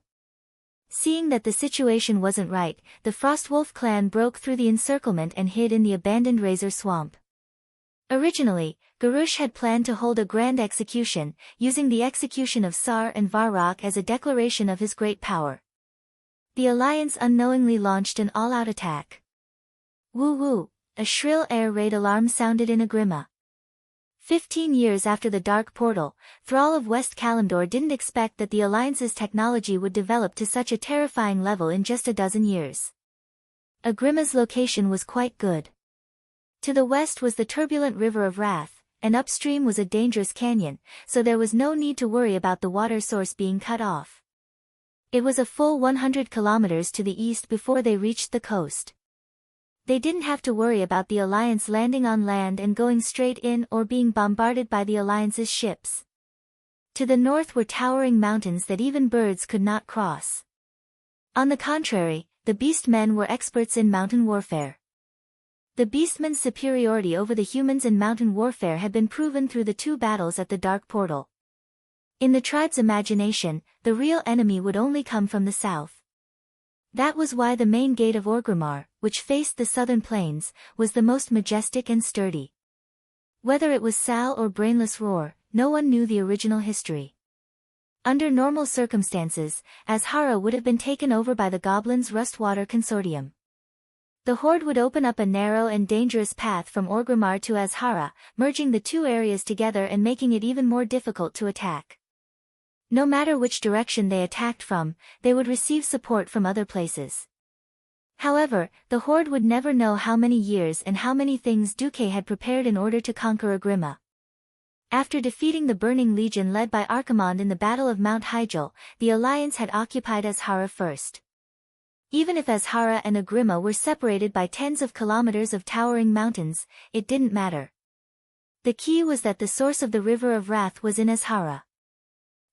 Seeing that the situation wasn't right, the Frostwolf clan broke through the encirclement and hid in the abandoned Razor Swamp. Originally, Garush had planned to hold a grand execution, using the execution of Sar and Varrock as a declaration of his great power. The Alliance unknowingly launched an all-out attack. Woo woo, a shrill air raid alarm sounded in Agrima. 15 years after the Dark Portal, Thrall of West Kalimdor didn't expect that the Alliance's technology would develop to such a terrifying level in just a dozen years. Agrima's location was quite good. To the west was the turbulent River of Wrath, and upstream was a dangerous canyon, so there was no need to worry about the water source being cut off. It was a full 100 kilometers to the east before they reached the coast. They didn't have to worry about the Alliance landing on land and going straight in or being bombarded by the Alliance's ships. To the north were towering mountains that even birds could not cross. On the contrary, the beastmen were experts in mountain warfare. The beastmen's superiority over the humans in mountain warfare had been proven through the two battles at the Dark Portal. In the tribe's imagination, the real enemy would only come from the south. That was why the main gate of Orgrimmar, which faced the southern plains, was the most majestic and sturdy. Whether it was Sal or Brainless Roar, no one knew the original history. Under normal circumstances, Azhara would have been taken over by the Goblins' Rustwater Consortium. The Horde would open up a narrow and dangerous path from Orgrimmar to Azhara, merging the two areas together and making it even more difficult to attack. No matter which direction they attacked from, they would receive support from other places. However, the Horde would never know how many years and how many things Duque had prepared in order to conquer Agrima. After defeating the Burning Legion led by Archimonde in the Battle of Mount Hyjal, the Alliance had occupied Azhara first. Even if Azhara and Agrima were separated by tens of kilometers of towering mountains, it didn't matter. The key was that the source of the River of Wrath was in Azhara.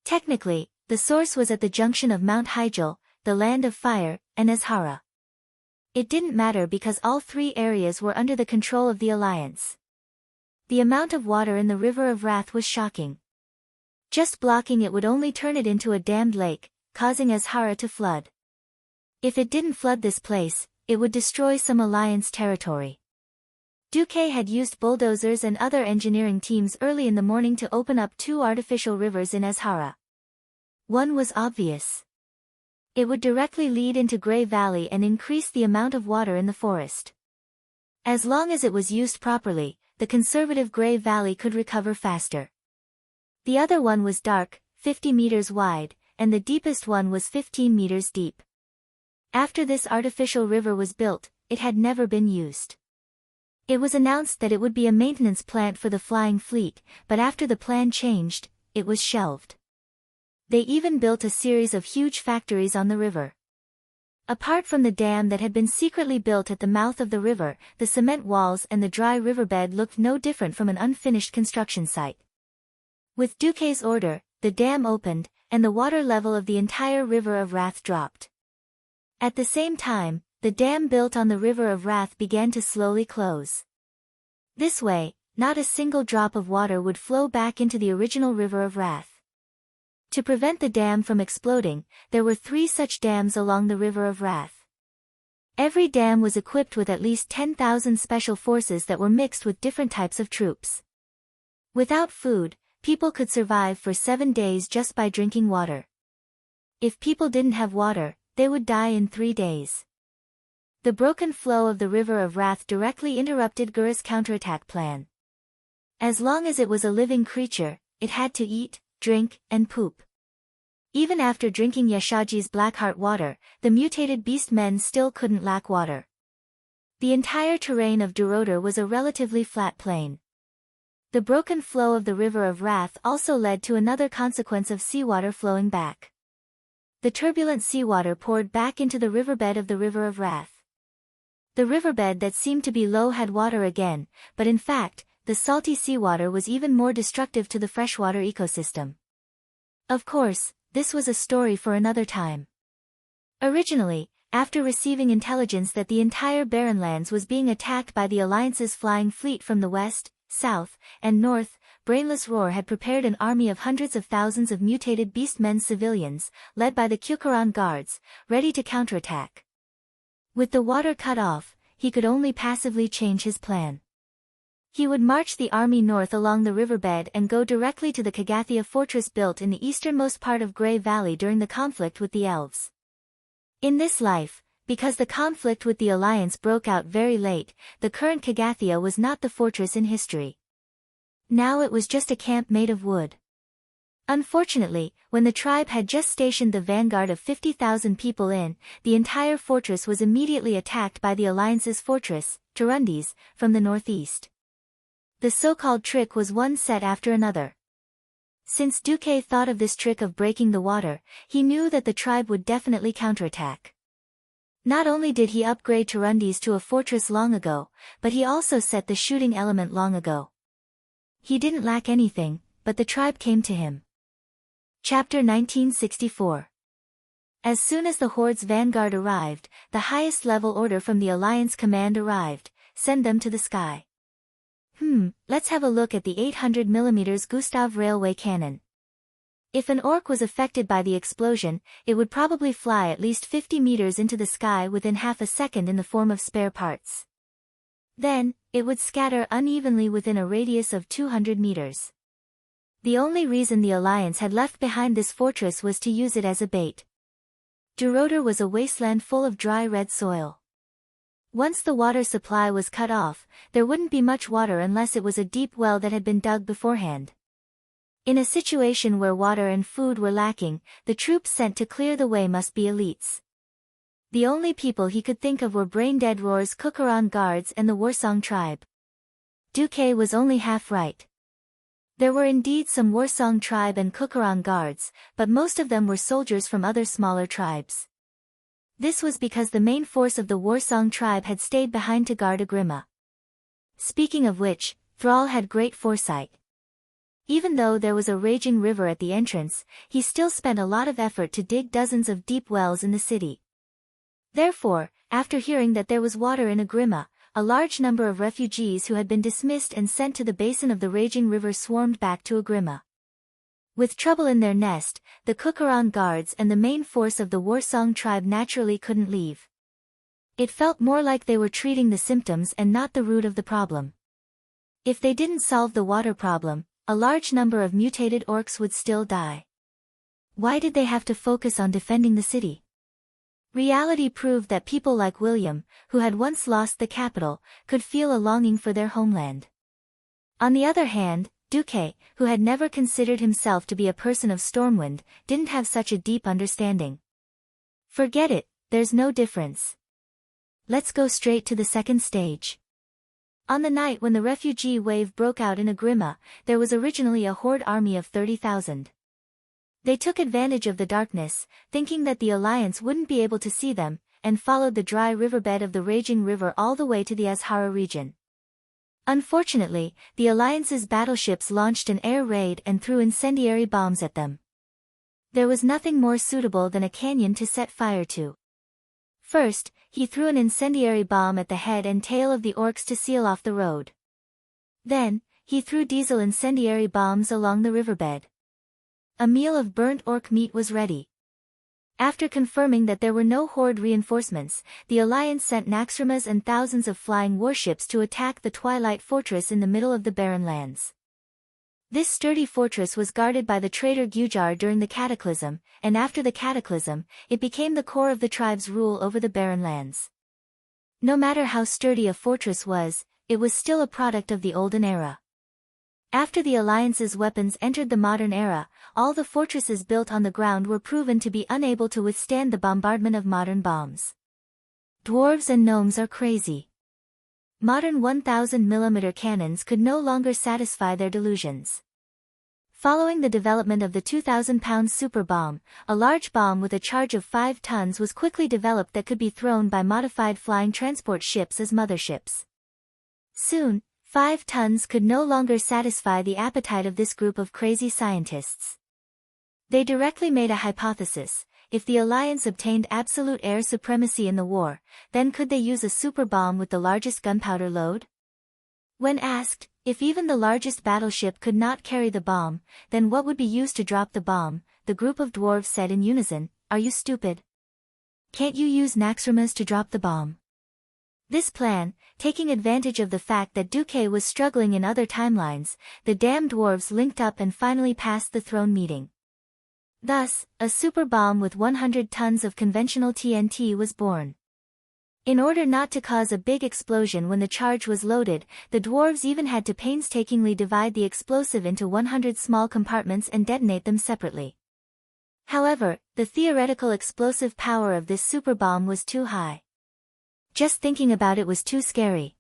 Technically, the source was at the junction of Mount Hyjal, the Land of Fire, and Azhara. It didn't matter because all three areas were under the control of the Alliance. The amount of water in the River of Wrath was shocking. Just blocking it would only turn it into a dammed lake, causing Azhara to flood. If it didn't flood this place, it would destroy some Alliance territory. Duque had used bulldozers and other engineering teams early in the morning to open up two artificial rivers in Azhara. One was obvious. It would directly lead into Grey Valley and increase the amount of water in the forest. As long as it was used properly, the conservative Grey Valley could recover faster. The other one was dark, 50 meters wide, and the deepest one was 15 meters deep. After this artificial river was built, it had never been used. It was announced that it would be a maintenance plant for the flying fleet, but after the plan changed, it was shelved. They even built a series of huge factories on the river. Apart from the dam that had been secretly built at the mouth of the river, the cement walls and the dry riverbed looked no different from an unfinished construction site. With Duquesne's order, the dam opened, and the water level of the entire River of Wrath dropped. At the same time, the dam built on the River of Wrath began to slowly close. This way, not a single drop of water would flow back into the original River of Wrath. To prevent the dam from exploding, there were 3 such dams along the River of Wrath. Every dam was equipped with at least 10,000 special forces that were mixed with different types of troops. Without food, people could survive for 7 days just by drinking water. If people didn't have water, they would die in 3 days. The broken flow of the River of Wrath directly interrupted Gura's counterattack plan. As long as it was a living creature, it had to eat, drink, and poop. Even after drinking Yashaji's Blackheart water, the mutated beast men still couldn't lack water. The entire terrain of Duroder was a relatively flat plain. The broken flow of the River of Wrath also led to another consequence of seawater flowing back. The turbulent seawater poured back into the riverbed of the River of Wrath. The riverbed that seemed to be low had water again, but in fact, the salty seawater was even more destructive to the freshwater ecosystem. Of course, this was a story for another time. Originally, after receiving intelligence that the entire Barren Lands was being attacked by the Alliance's flying fleet from the west, south, and north, Brainless Roar had prepared an army of hundreds of thousands of mutated beastmen civilians, led by the Kyukuran guards, ready to counterattack. With the water cut off, he could only passively change his plan. He would march the army north along the riverbed and go directly to the Kagathia fortress built in the easternmost part of Grey Valley during the conflict with the elves. In this life, because the conflict with the Alliance broke out very late, the current Kagathia was not the fortress in history. Now it was just a camp made of wood. Unfortunately, when the tribe had just stationed the vanguard of 50,000 people in, the entire fortress was immediately attacked by the Alliance's fortress, Turundis, from the northeast. The so-called trick was one set after another. Since Duque thought of this trick of breaking the water, he knew that the tribe would definitely counterattack. Not only did he upgrade Turundis to a fortress long ago, but he also set the shooting element long ago. He didn't lack anything, but the tribe came to him. Chapter 1964. As soon as the Horde's vanguard arrived, the highest level order from the Alliance command arrived: send them to the sky. Let's have a look at the 800mm Gustav railway cannon. If an orc was affected by the explosion, it would probably fly at least 50 meters into the sky within half a second in the form of spare parts. Then, it would scatter unevenly within a radius of 200 meters. The only reason the Alliance had left behind this fortress was to use it as a bait. Duroder was a wasteland full of dry red soil. Once the water supply was cut off, there wouldn't be much water unless it was a deep well that had been dug beforehand. In a situation where water and food were lacking, the troops sent to clear the way must be elites. The only people he could think of were brain-dead Roar's Kukuran guards and the Warsong tribe. Duque was only half right. There were indeed some Warsong tribe and Kukuran guards, but most of them were soldiers from other smaller tribes. This was because the main force of the Warsong tribe had stayed behind to guard Agrima. Speaking of which, Thrall had great foresight. Even though there was a raging river at the entrance, he still spent a lot of effort to dig dozens of deep wells in the city. Therefore, after hearing that there was water in Agrima, a large number of refugees who had been dismissed and sent to the basin of the raging river swarmed back to Agrima. With trouble in their nest, the Kukuran guards and the main force of the Warsong tribe naturally couldn't leave. It felt more like they were treating the symptoms and not the root of the problem. If they didn't solve the water problem, a large number of mutated orcs would still die. Why did they have to focus on defending the city? Reality proved that people like William, who had once lost the capital, could feel a longing for their homeland. On the other hand, Duque, who had never considered himself to be a person of Stormwind, didn't have such a deep understanding. Forget it, there's no difference. Let's go straight to the second stage. On the night when the refugee wave broke out in Agrima, there was originally a horde army of 30,000. They took advantage of the darkness, thinking that the Alliance wouldn't be able to see them, and followed the dry riverbed of the raging river all the way to the Azhara region. Unfortunately, the Alliance's battleships launched an air raid and threw incendiary bombs at them. There was nothing more suitable than a canyon to set fire to. First, he threw an incendiary bomb at the head and tail of the orcs to seal off the road. Then, he threw diesel incendiary bombs along the riverbed. A meal of burnt orc meat was ready. After confirming that there were no horde reinforcements, the Alliance sent Naxxramas and thousands of flying warships to attack the Twilight Fortress in the middle of the Barren Lands. This sturdy fortress was guarded by the traitor Gujar during the Cataclysm, and after the Cataclysm, it became the core of the tribe's rule over the Barren Lands. No matter how sturdy a fortress was, it was still a product of the Olden Era. After the Alliance's weapons entered the modern era, all the fortresses built on the ground were proven to be unable to withstand the bombardment of modern bombs. Dwarves and gnomes are crazy. Modern 1,000mm cannons could no longer satisfy their delusions. Following the development of the 2,000-pound super bomb, a large bomb with a charge of 5 tons was quickly developed that could be thrown by modified flying transport ships as motherships. Soon, 5 tons could no longer satisfy the appetite of this group of crazy scientists. They directly made a hypothesis: if the Alliance obtained absolute air supremacy in the war, then could they use a super bomb with the largest gunpowder load? When asked if even the largest battleship could not carry the bomb, then what would be used to drop the bomb, the group of dwarves said in unison, "Are you stupid? Can't you use Naxxramas to drop the bomb?" This plan, taking advantage of the fact that Duque was struggling in other timelines, the damn dwarves linked up and finally passed the throne meeting. Thus, a super bomb with 100 tons of conventional TNT was born. In order not to cause a big explosion when the charge was loaded, the dwarves even had to painstakingly divide the explosive into 100 small compartments and detonate them separately. However, the theoretical explosive power of this super bomb was too high. Just thinking about it was too scary.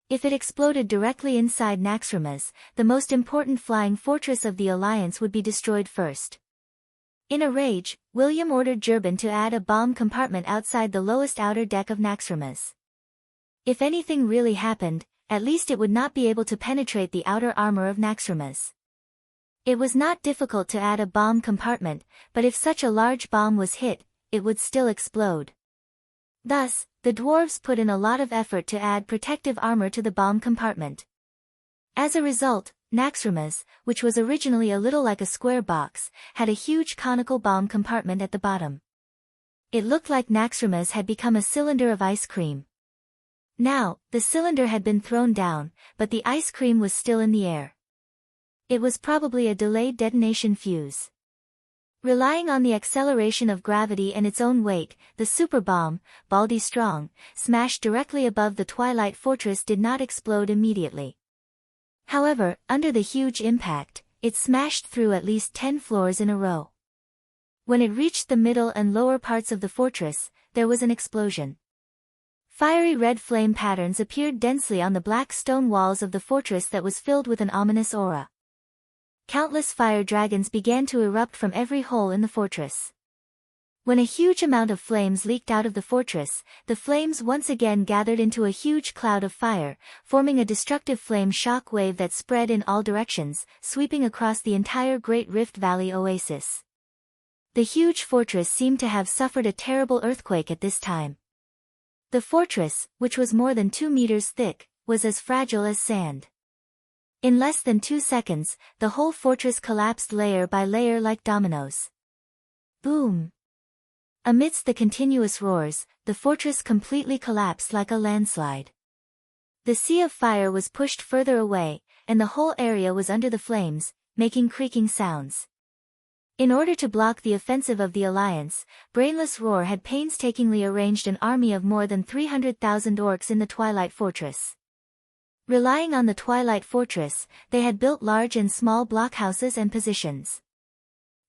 If it exploded directly inside Naxxramas, the most important flying fortress of the Alliance would be destroyed first. In a rage, William ordered Jurban to add a bomb compartment outside the lowest outer deck of Naxxramas. If anything really happened, at least it would not be able to penetrate the outer armor of Naxxramas. It was not difficult to add a bomb compartment, but if such a large bomb was hit, it would still explode. Thus, the dwarves put in a lot of effort to add protective armor to the bomb compartment. As a result, Naxxramas, which was originally a little like a square box, had a huge conical bomb compartment at the bottom. It looked like Naxxramas had become a cylinder of ice cream. Now, the cylinder had been thrown down, but the ice cream was still in the air. It was probably a delayed detonation fuse. Relying on the acceleration of gravity and its own weight, the super bomb, Baldy Strong, smashed directly above the Twilight Fortress did not explode immediately. However, under the huge impact, it smashed through at least 10 floors in a row. When it reached the middle and lower parts of the fortress, there was an explosion. Fiery red flame patterns appeared densely on the black stone walls of the fortress that was filled with an ominous aura. Countless fire dragons began to erupt from every hole in the fortress. When a huge amount of flames leaked out of the fortress, the flames once again gathered into a huge cloud of fire, forming a destructive flame shock wave that spread in all directions, sweeping across the entire Great Rift Valley oasis. The huge fortress seemed to have suffered a terrible earthquake at this time. The fortress, which was more than 2 meters thick, was as fragile as sand. In less than 2 seconds, the whole fortress collapsed layer by layer like dominoes. Boom! Amidst the continuous roars, the fortress completely collapsed like a landslide. The sea of fire was pushed further away, and the whole area was under the flames, making creaking sounds. In order to block the offensive of the Alliance, Brainless Roar had painstakingly arranged an army of more than 300,000 orcs in the Twilight Fortress. Relying on the Twilight Fortress, they had built large and small blockhouses and positions.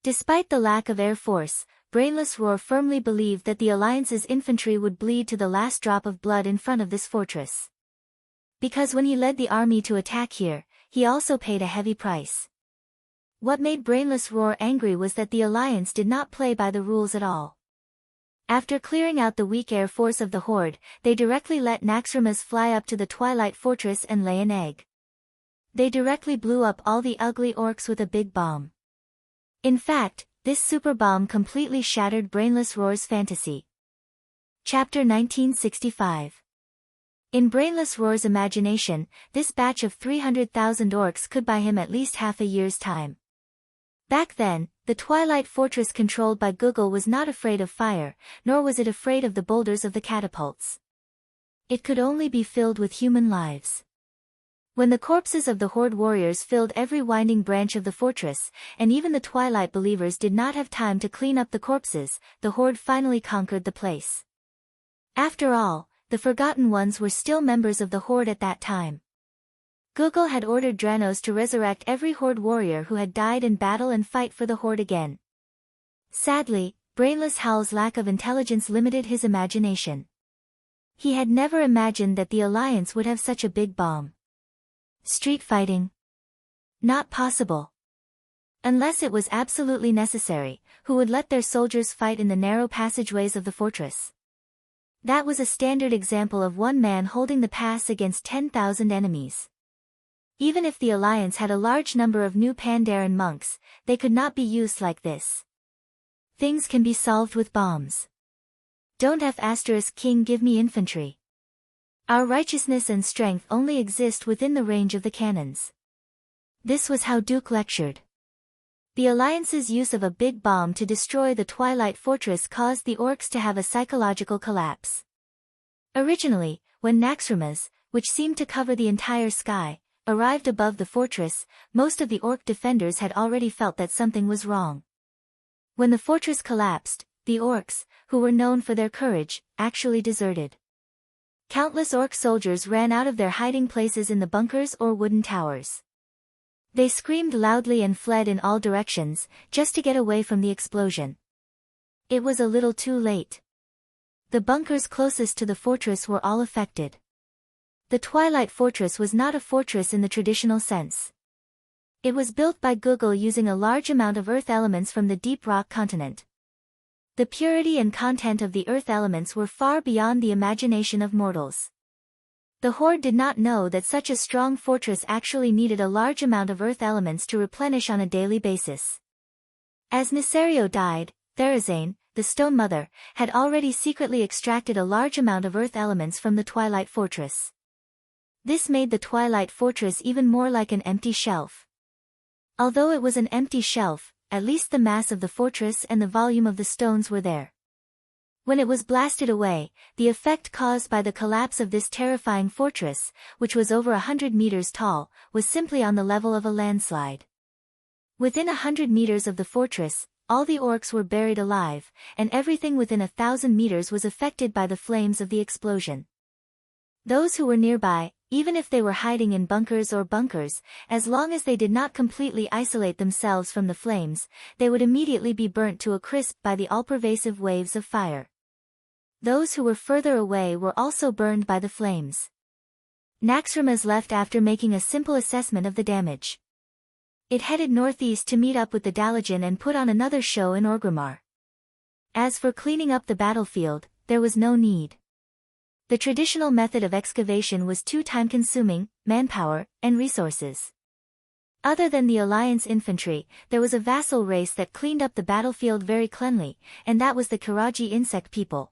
Despite the lack of air force, Brainless Roar firmly believed that the Alliance's infantry would bleed to the last drop of blood in front of this fortress. Because when he led the army to attack here, he also paid a heavy price. What made Brainless Roar angry was that the Alliance did not play by the rules at all. After clearing out the weak air force of the Horde, they directly let Naxxramas fly up to the Twilight Fortress and lay an egg. They directly blew up all the ugly orcs with a big bomb. In fact, this super bomb completely shattered Brainless Roar's fantasy. Chapter 1965. In Brainless Roar's imagination, this batch of 300,000 orcs could buy him at least half a year's time. Back then, the Twilight Fortress controlled by Google was not afraid of fire, nor was it afraid of the boulders of the catapults. It could only be filled with human lives. When the corpses of the Horde warriors filled every winding branch of the fortress, and even the Twilight believers did not have time to clean up the corpses, the Horde finally conquered the place. After all, the Forgotten Ones were still members of the Horde at that time. Google had ordered Dranos to resurrect every Horde warrior who had died in battle and fight for the Horde again. Sadly, Brainless Howl's lack of intelligence limited his imagination. He had never imagined that the Alliance would have such a big bomb. Street fighting? Not possible. Unless it was absolutely necessary, who would let their soldiers fight in the narrow passageways of the fortress? That was a standard example of one man holding the pass against 10,000 enemies. Even if the Alliance had a large number of new Pandaren monks, they could not be used like this. Things can be solved with bombs. Don't F** King give me infantry. Our righteousness and strength only exist within the range of the cannons. This was how Duke lectured. The Alliance's use of a big bomb to destroy the Twilight Fortress caused the orcs to have a psychological collapse. Originally, when Naxxramas, which seemed to cover the entire sky, arrived above the fortress, most of the orc defenders had already felt that something was wrong. When the fortress collapsed, the orcs, who were known for their courage, actually deserted. Countless orc soldiers ran out of their hiding places in the bunkers or wooden towers. They screamed loudly and fled in all directions, just to get away from the explosion. It was a little too late. The bunkers closest to the fortress were all affected. The Twilight Fortress was not a fortress in the traditional sense. It was built by Google using a large amount of earth elements from the deep rock continent. The purity and content of the earth elements were far beyond the imagination of mortals. The Horde did not know that such a strong fortress actually needed a large amount of earth elements to replenish on a daily basis. As Nisario died, Therazane, the Stone Mother, had already secretly extracted a large amount of earth elements from the Twilight Fortress. This made the Twilight Fortress even more like an empty shelf. Although it was an empty shelf, at least the mass of the fortress and the volume of the stones were there. When it was blasted away, the effect caused by the collapse of this terrifying fortress, which was over 100 meters tall, was simply on the level of a landslide. Within 100 meters of the fortress, all the orcs were buried alive, and everything within 1,000 meters was affected by the flames of the explosion. Those who were nearby, even if they were hiding in bunkers, as long as they did not completely isolate themselves from the flames, they would immediately be burnt to a crisp by the all-pervasive waves of fire. Those who were further away were also burned by the flames. Naxxramas left after making a simple assessment of the damage. It headed northeast to meet up with the Dalajan and put on another show in Orgrimmar. As for cleaning up the battlefield, there was no need. The traditional method of excavation was too time-consuming, manpower, and resources. Other than the Alliance infantry, there was a vassal race that cleaned up the battlefield very cleanly, and that was the Kiraji insect people.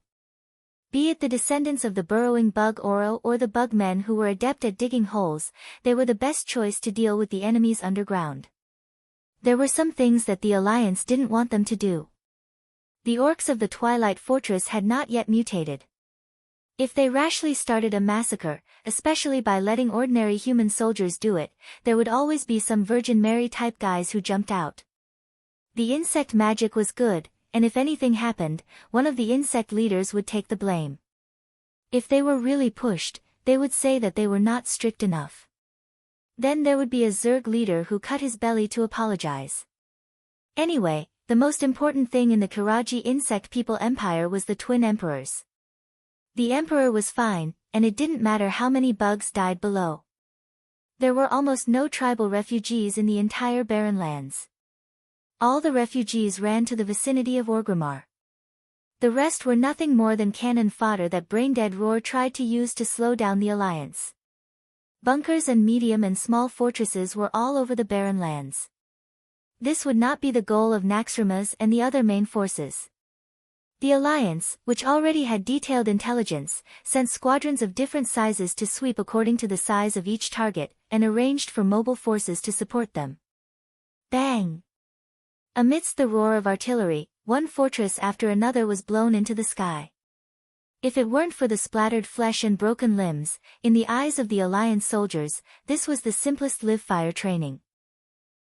Be it the descendants of the burrowing bug Oro or the bug men who were adept at digging holes, they were the best choice to deal with the enemies underground. There were some things that the Alliance didn't want them to do. The orcs of the Twilight Fortress had not yet mutated. If they rashly started a massacre, especially by letting ordinary human soldiers do it, there would always be some Virgin Mary-type guys who jumped out. The insect magic was good, and if anything happened, one of the insect leaders would take the blame. If they were really pushed, they would say that they were not strict enough. Then there would be a Zerg leader who cut his belly to apologize. Anyway, the most important thing in the Kiraji insect people empire was the twin emperors. The emperor was fine, and it didn't matter how many bugs died below. There were almost no tribal refugees in the entire barren lands. All the refugees ran to the vicinity of Orgrimmar. The rest were nothing more than cannon fodder that Braindead Roar tried to use to slow down the alliance. Bunkers and medium and small fortresses were all over the barren lands. This would not be the goal of Naxxramas and the other main forces. The alliance, which already had detailed intelligence, sent squadrons of different sizes to sweep according to the size of each target, and arranged for mobile forces to support them. Bang! Amidst the roar of artillery, one fortress after another was blown into the sky. If it weren't for the splattered flesh and broken limbs, in the eyes of the Alliance soldiers, this was the simplest live-fire training.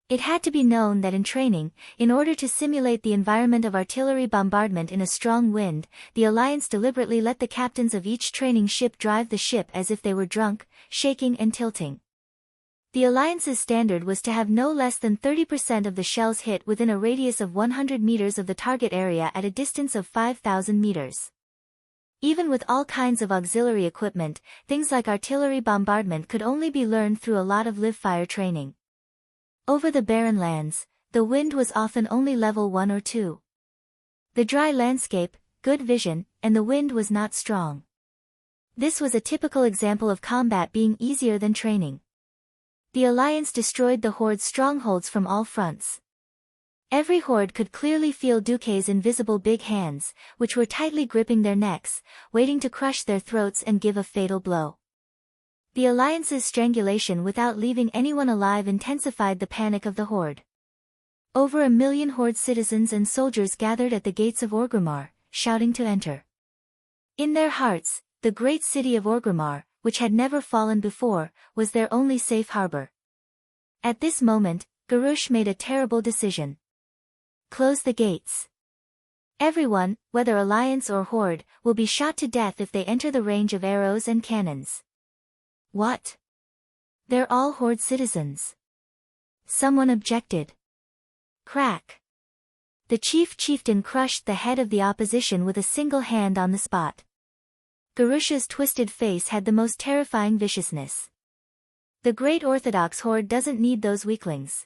It had to be known that in training, in order to simulate the environment of artillery bombardment in a strong wind, the Alliance deliberately let the captains of each training ship drive the ship as if they were drunk, shaking and tilting. The Alliance's standard was to have no less than 30% of the shells hit within a radius of 100 meters of the target area at a distance of 5,000 meters. Even with all kinds of auxiliary equipment, things like artillery bombardment could only be learned through a lot of live-fire training. Over the barren lands, the wind was often only level 1 or 2. The dry landscape, good vision, and the wind was not strong. This was a typical example of combat being easier than training. The Alliance destroyed the Horde's strongholds from all fronts. Every Horde could clearly feel Duque's invisible big hands, which were tightly gripping their necks, waiting to crush their throats and give a fatal blow. The Alliance's strangulation without leaving anyone alive intensified the panic of the Horde. Over 1 million Horde citizens and soldiers gathered at the gates of Orgrimmar, shouting to enter. In their hearts, the great city of Orgrimmar, which had never fallen before, was their only safe harbor. At this moment, Garush made a terrible decision. Close the gates. Everyone, whether Alliance or Horde, will be shot to death if they enter the range of arrows and cannons. What? They're all Horde citizens. Someone objected. Crack. The chieftain crushed the head of the opposition with a single hand on the spot. Garush's twisted face had the most terrifying viciousness. The great Orthodox Horde doesn't need those weaklings.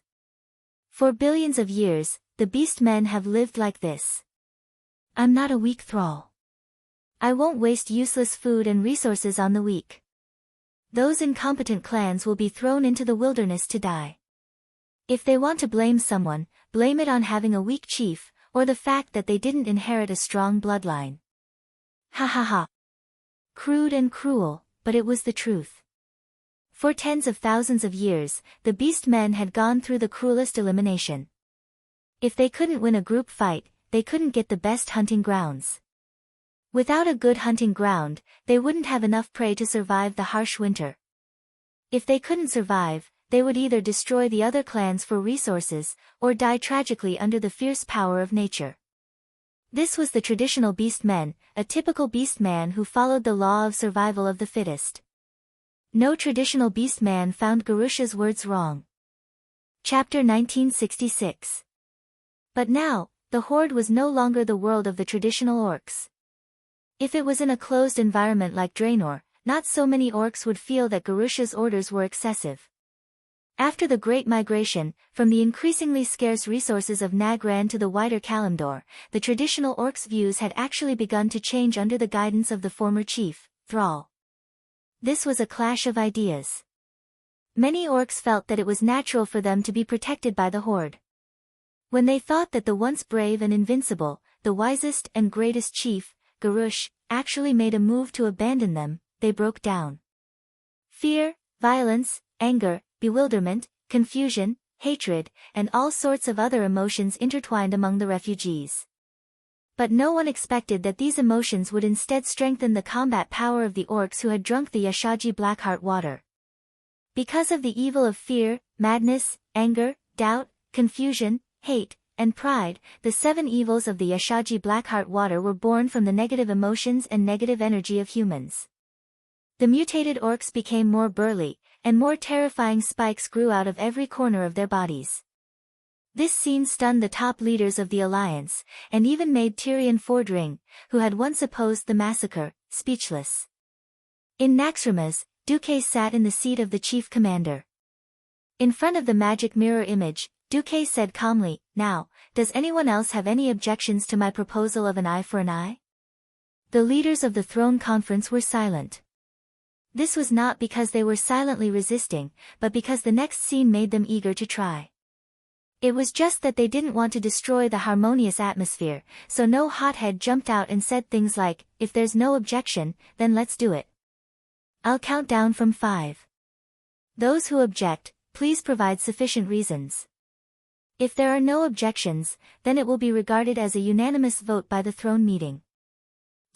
For billions of years, the beast men have lived like this. I'm not a weak thrall. I won't waste useless food and resources on the weak. Those incompetent clans will be thrown into the wilderness to die. If they want to blame someone, blame it on having a weak chief, or the fact that they didn't inherit a strong bloodline. Ha ha ha. Crude and cruel, but it was the truth. For tens of thousands of years, the beast men had gone through the cruelest elimination. If they couldn't win a group fight, they couldn't get the best hunting grounds. Without a good hunting ground, they wouldn't have enough prey to survive the harsh winter. If they couldn't survive, they would either destroy the other clans for resources, or die tragically under the fierce power of nature. This was the traditional beastmen, a typical beastman who followed the law of survival of the fittest. No traditional beastman found Garush's words wrong. Chapter 1966. But now, the Horde was no longer the world of the traditional orcs. If it was in a closed environment like Draenor, not so many orcs would feel that Garush's orders were excessive. After the Great Migration, from the increasingly scarce resources of Nagran to the wider Kalimdor, the traditional orcs' views had actually begun to change under the guidance of the former chief, Thrall. This was a clash of ideas. Many orcs felt that it was natural for them to be protected by the Horde. When they thought that the once brave and invincible, the wisest and greatest chief, Garush, actually made a move to abandon them, they broke down. Fear, violence, anger, bewilderment, confusion, hatred, and all sorts of other emotions intertwined among the refugees. But no one expected that these emotions would instead strengthen the combat power of the orcs who had drunk the Yashaji Blackheart water. Because of the evil of fear, madness, anger, doubt, confusion, hate, and pride, the 7 evils of the Yashaji Blackheart water were born from the negative emotions and negative energy of humans. The mutated orcs became more burly, and more terrifying spikes grew out of every corner of their bodies. This scene stunned the top leaders of the alliance, and even made Tyrion Fordring, who had once opposed the massacre, speechless. In Naxxramas, Duque sat in the seat of the chief commander. In front of the magic mirror image, Duque said calmly, "Now, does anyone else have any objections to my proposal of an eye for an eye?" The leaders of the throne conference were silent. This was not because they were silently resisting, but because the next scene made them eager to try. It was just that they didn't want to destroy the harmonious atmosphere, so no hothead jumped out and said things like, "If there's no objection, then let's do it. I'll count down from 5. Those who object, please provide sufficient reasons. If there are no objections, then it will be regarded as a unanimous vote by the throne meeting."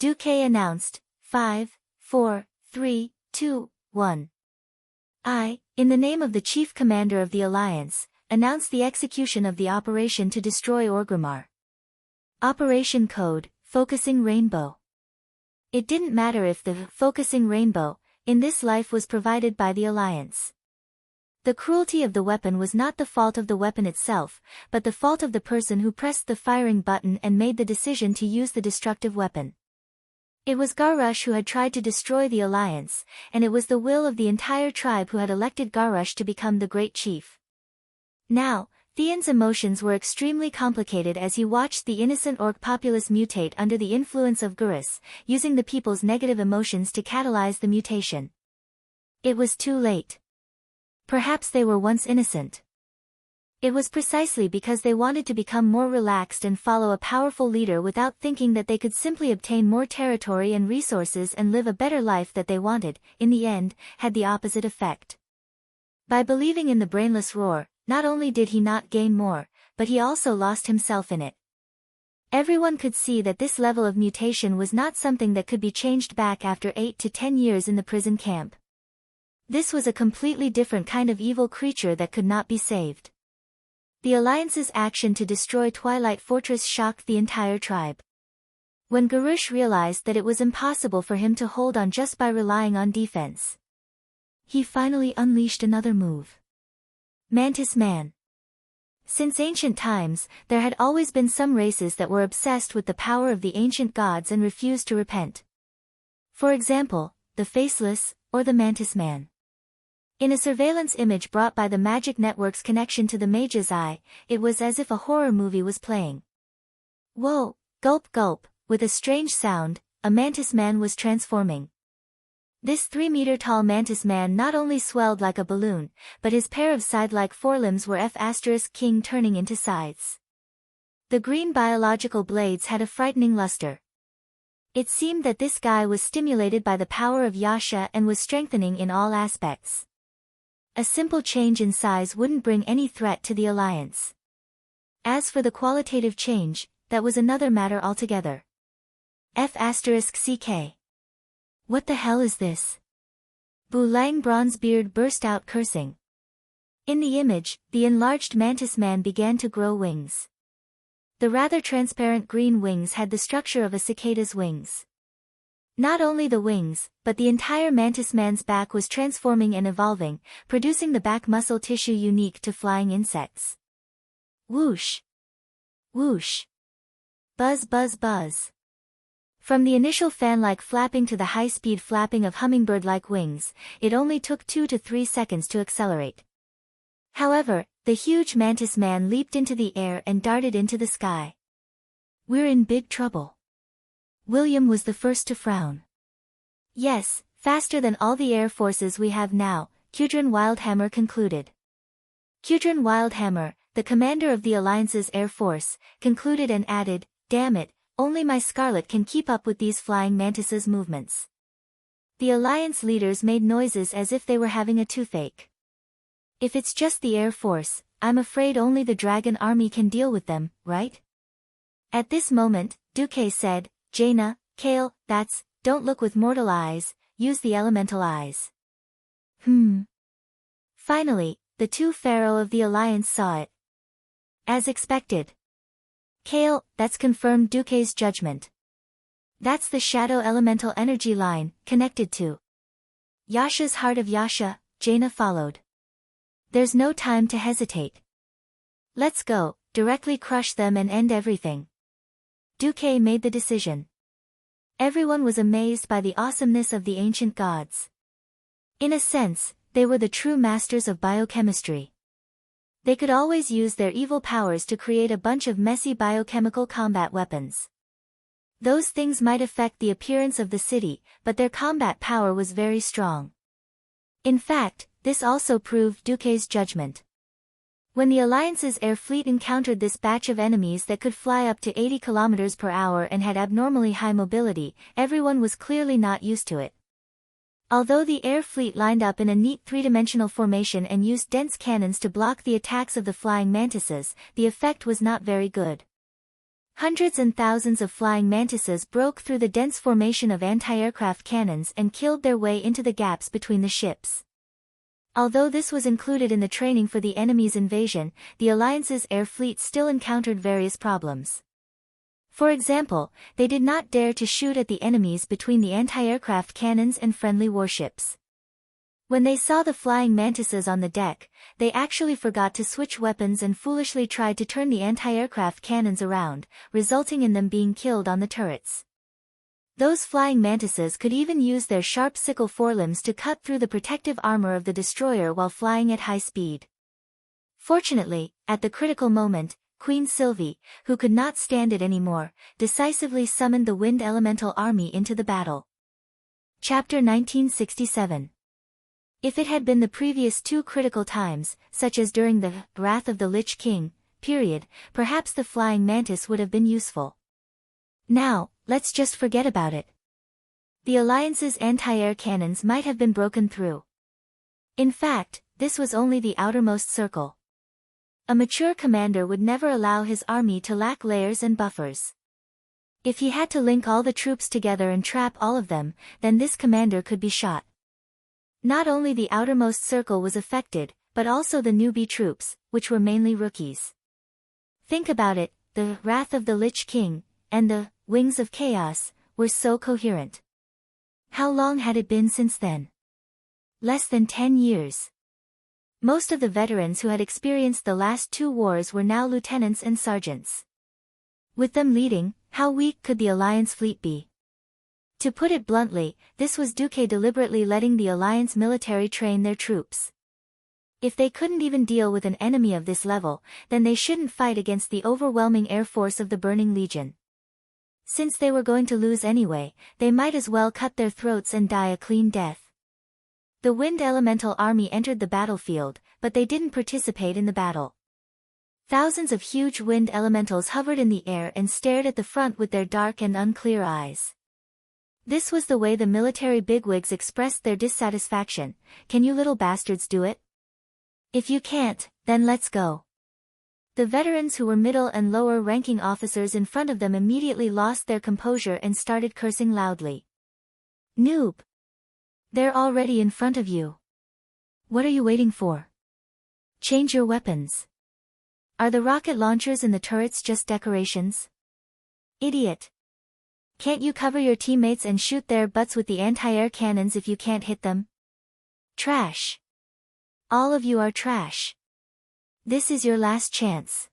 Duque announced, 5, 4, 3, 2, 1. I, in the name of the chief commander of the alliance, announce the execution of the operation to destroy Orgrimmar. Operation Code, Focusing Rainbow. It didn't matter if the focusing rainbow in this life was provided by the alliance. The cruelty of the weapon was not the fault of the weapon itself, but the fault of the person who pressed the firing button and made the decision to use the destructive weapon. It was Garrush who had tried to destroy the alliance, and it was the will of the entire tribe who had elected Garrush to become the great chief. Now, Theon's emotions were extremely complicated as he watched the innocent orc populace mutate under the influence of Gurus, using the people's negative emotions to catalyze the mutation. It was too late. Perhaps they were once innocent. It was precisely because they wanted to become more relaxed and follow a powerful leader without thinking that they could simply obtain more territory and resources and live a better life that they wanted, in the end, had the opposite effect. By believing in the brainless roar, not only did he not gain more, but he also lost himself in it. Everyone could see that this level of mutation was not something that could be changed back after 8 to 10 years in the prison camp. This was a completely different kind of evil creature that could not be saved. The Alliance's action to destroy Twilight Fortress shocked the entire tribe. When Garrush realized that it was impossible for him to hold on just by relying on defense, he finally unleashed another move. Mantis Man. Since ancient times, there had always been some races that were obsessed with the power of the ancient gods and refused to repent. For example, the Faceless, or the Mantis Man. In a surveillance image brought by the Magic Network's connection to the Mage's Eye, it was as if a horror movie was playing. Whoa, gulp gulp, with a strange sound, a Mantis Man was transforming. This 3-meter-tall Mantis Man not only swelled like a balloon, but his pair of scythe-like forelimbs were F***king turning into scythes. The green biological blades had a frightening luster. It seemed that this guy was stimulated by the power of Yasha and was strengthening in all aspects. A simple change in size wouldn't bring any threat to the Alliance. As for the qualitative change, that was another matter altogether. F***ck. What the hell is this? Bulang Bronzebeard burst out cursing. In the image, the enlarged Mantis Man began to grow wings. The rather transparent green wings had the structure of a cicada's wings. Not only the wings, but the entire Mantis Man's back was transforming and evolving, producing the back muscle tissue unique to flying insects. Whoosh! Whoosh! Buzz buzz buzz. From the initial fan-like flapping to the high-speed flapping of hummingbird-like wings, it only took 2 to 3 seconds to accelerate. However, the huge Mantis Man leaped into the air and darted into the sky. We're in big trouble. William was the first to frown. Yes, faster than all the air forces we have now, Cudrin Wildhammer concluded. Cudrin Wildhammer, the commander of the Alliance's air force, concluded and added, "Damn it, only my Scarlet can keep up with these flying mantises' movements." The Alliance leaders made noises as if they were having a toothache. If it's just the Air Force, I'm afraid only the Dragon Army can deal with them, right? At this moment, Duque said, "Jaina, Kale, don't look with mortal eyes, use the elemental eyes." Finally, the two Pharaoh of the Alliance saw it. As expected. Kale, that's confirmed Duque's judgment. That's the shadow elemental energy line, connected to Yasha's heart of Yasha, Jaina followed. There's no time to hesitate. Let's go, directly crush them and end everything. Duque made the decision. Everyone was amazed by the awesomeness of the ancient gods. In a sense, they were the true masters of biochemistry. They could always use their evil powers to create a bunch of messy biochemical combat weapons. Those things might affect the appearance of the city, but their combat power was very strong. In fact, this also proved Duque's judgment. When the Alliance's air fleet encountered this batch of enemies that could fly up to 80 kilometers per hour and had abnormally high mobility, everyone was clearly not used to it. Although the air fleet lined up in a neat three-dimensional formation and used dense cannons to block the attacks of the flying mantises, the effect was not very good. Hundreds and thousands of flying mantises broke through the dense formation of anti-aircraft cannons and killed their way into the gaps between the ships. Although this was included in the training for the enemy's invasion, the Alliance's air fleet still encountered various problems. For example, they did not dare to shoot at the enemies between the anti-aircraft cannons and friendly warships. When they saw the flying mantises on the deck, they actually forgot to switch weapons and foolishly tried to turn the anti-aircraft cannons around, resulting in them being killed on the turrets. Those flying mantises could even use their sharp sickle forelimbs to cut through the protective armor of the destroyer while flying at high speed. Fortunately, at the critical moment, Queen Sylvie, who could not stand it anymore, decisively summoned the Wind Elemental Army into the battle. Chapter 1967. If it had been the previous two critical times, such as during the Wrath of the Lich King period, perhaps the flying mantis would have been useful. Now, let's just forget about it. The Alliance's anti-air cannons might have been broken through. In fact, this was only the outermost circle. A mature commander would never allow his army to lack layers and buffers. If he had to link all the troops together and trap all of them, then this commander could be shot. Not only the outermost circle was affected, but also the newbie troops, which were mainly rookies. Think about it, the Wrath of the Lich King and the Wings of Chaos were so coherent. How long had it been since then? Less than 10 years. Most of the veterans who had experienced the last two wars were now lieutenants and sergeants. With them leading, how weak could the Alliance fleet be? To put it bluntly, this was Duque deliberately letting the Alliance military train their troops. If they couldn't even deal with an enemy of this level, then they shouldn't fight against the overwhelming air force of the Burning Legion. Since they were going to lose anyway, they might as well cut their throats and die a clean death. The Wind Elemental Army entered the battlefield, but they didn't participate in the battle. Thousands of huge wind elementals hovered in the air and stared at the front with their dark and unclear eyes. This was the way the military bigwigs expressed their dissatisfaction. Can you little bastards do it? If you can't, then let's go. The veterans who were middle and lower ranking officers in front of them immediately lost their composure and started cursing loudly. Noob! They're already in front of you. What are you waiting for? Change your weapons. Are the rocket launchers in the turrets just decorations? Idiot! Can't you cover your teammates and shoot their butts with the anti-air cannons if you can't hit them? Trash! All of you are trash. This is your last chance.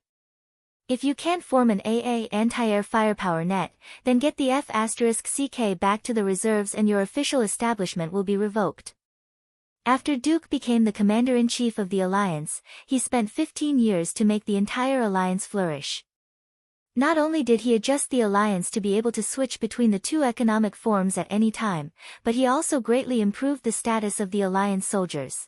If you can't form an AA anti-air firepower net, then get the F***CK back to the reserves and your official establishment will be revoked. After Duke became the commander-in-chief of the Alliance, he spent 15 years to make the entire Alliance flourish. Not only did he adjust the Alliance to be able to switch between the two economic forms at any time, but he also greatly improved the status of the Alliance soldiers.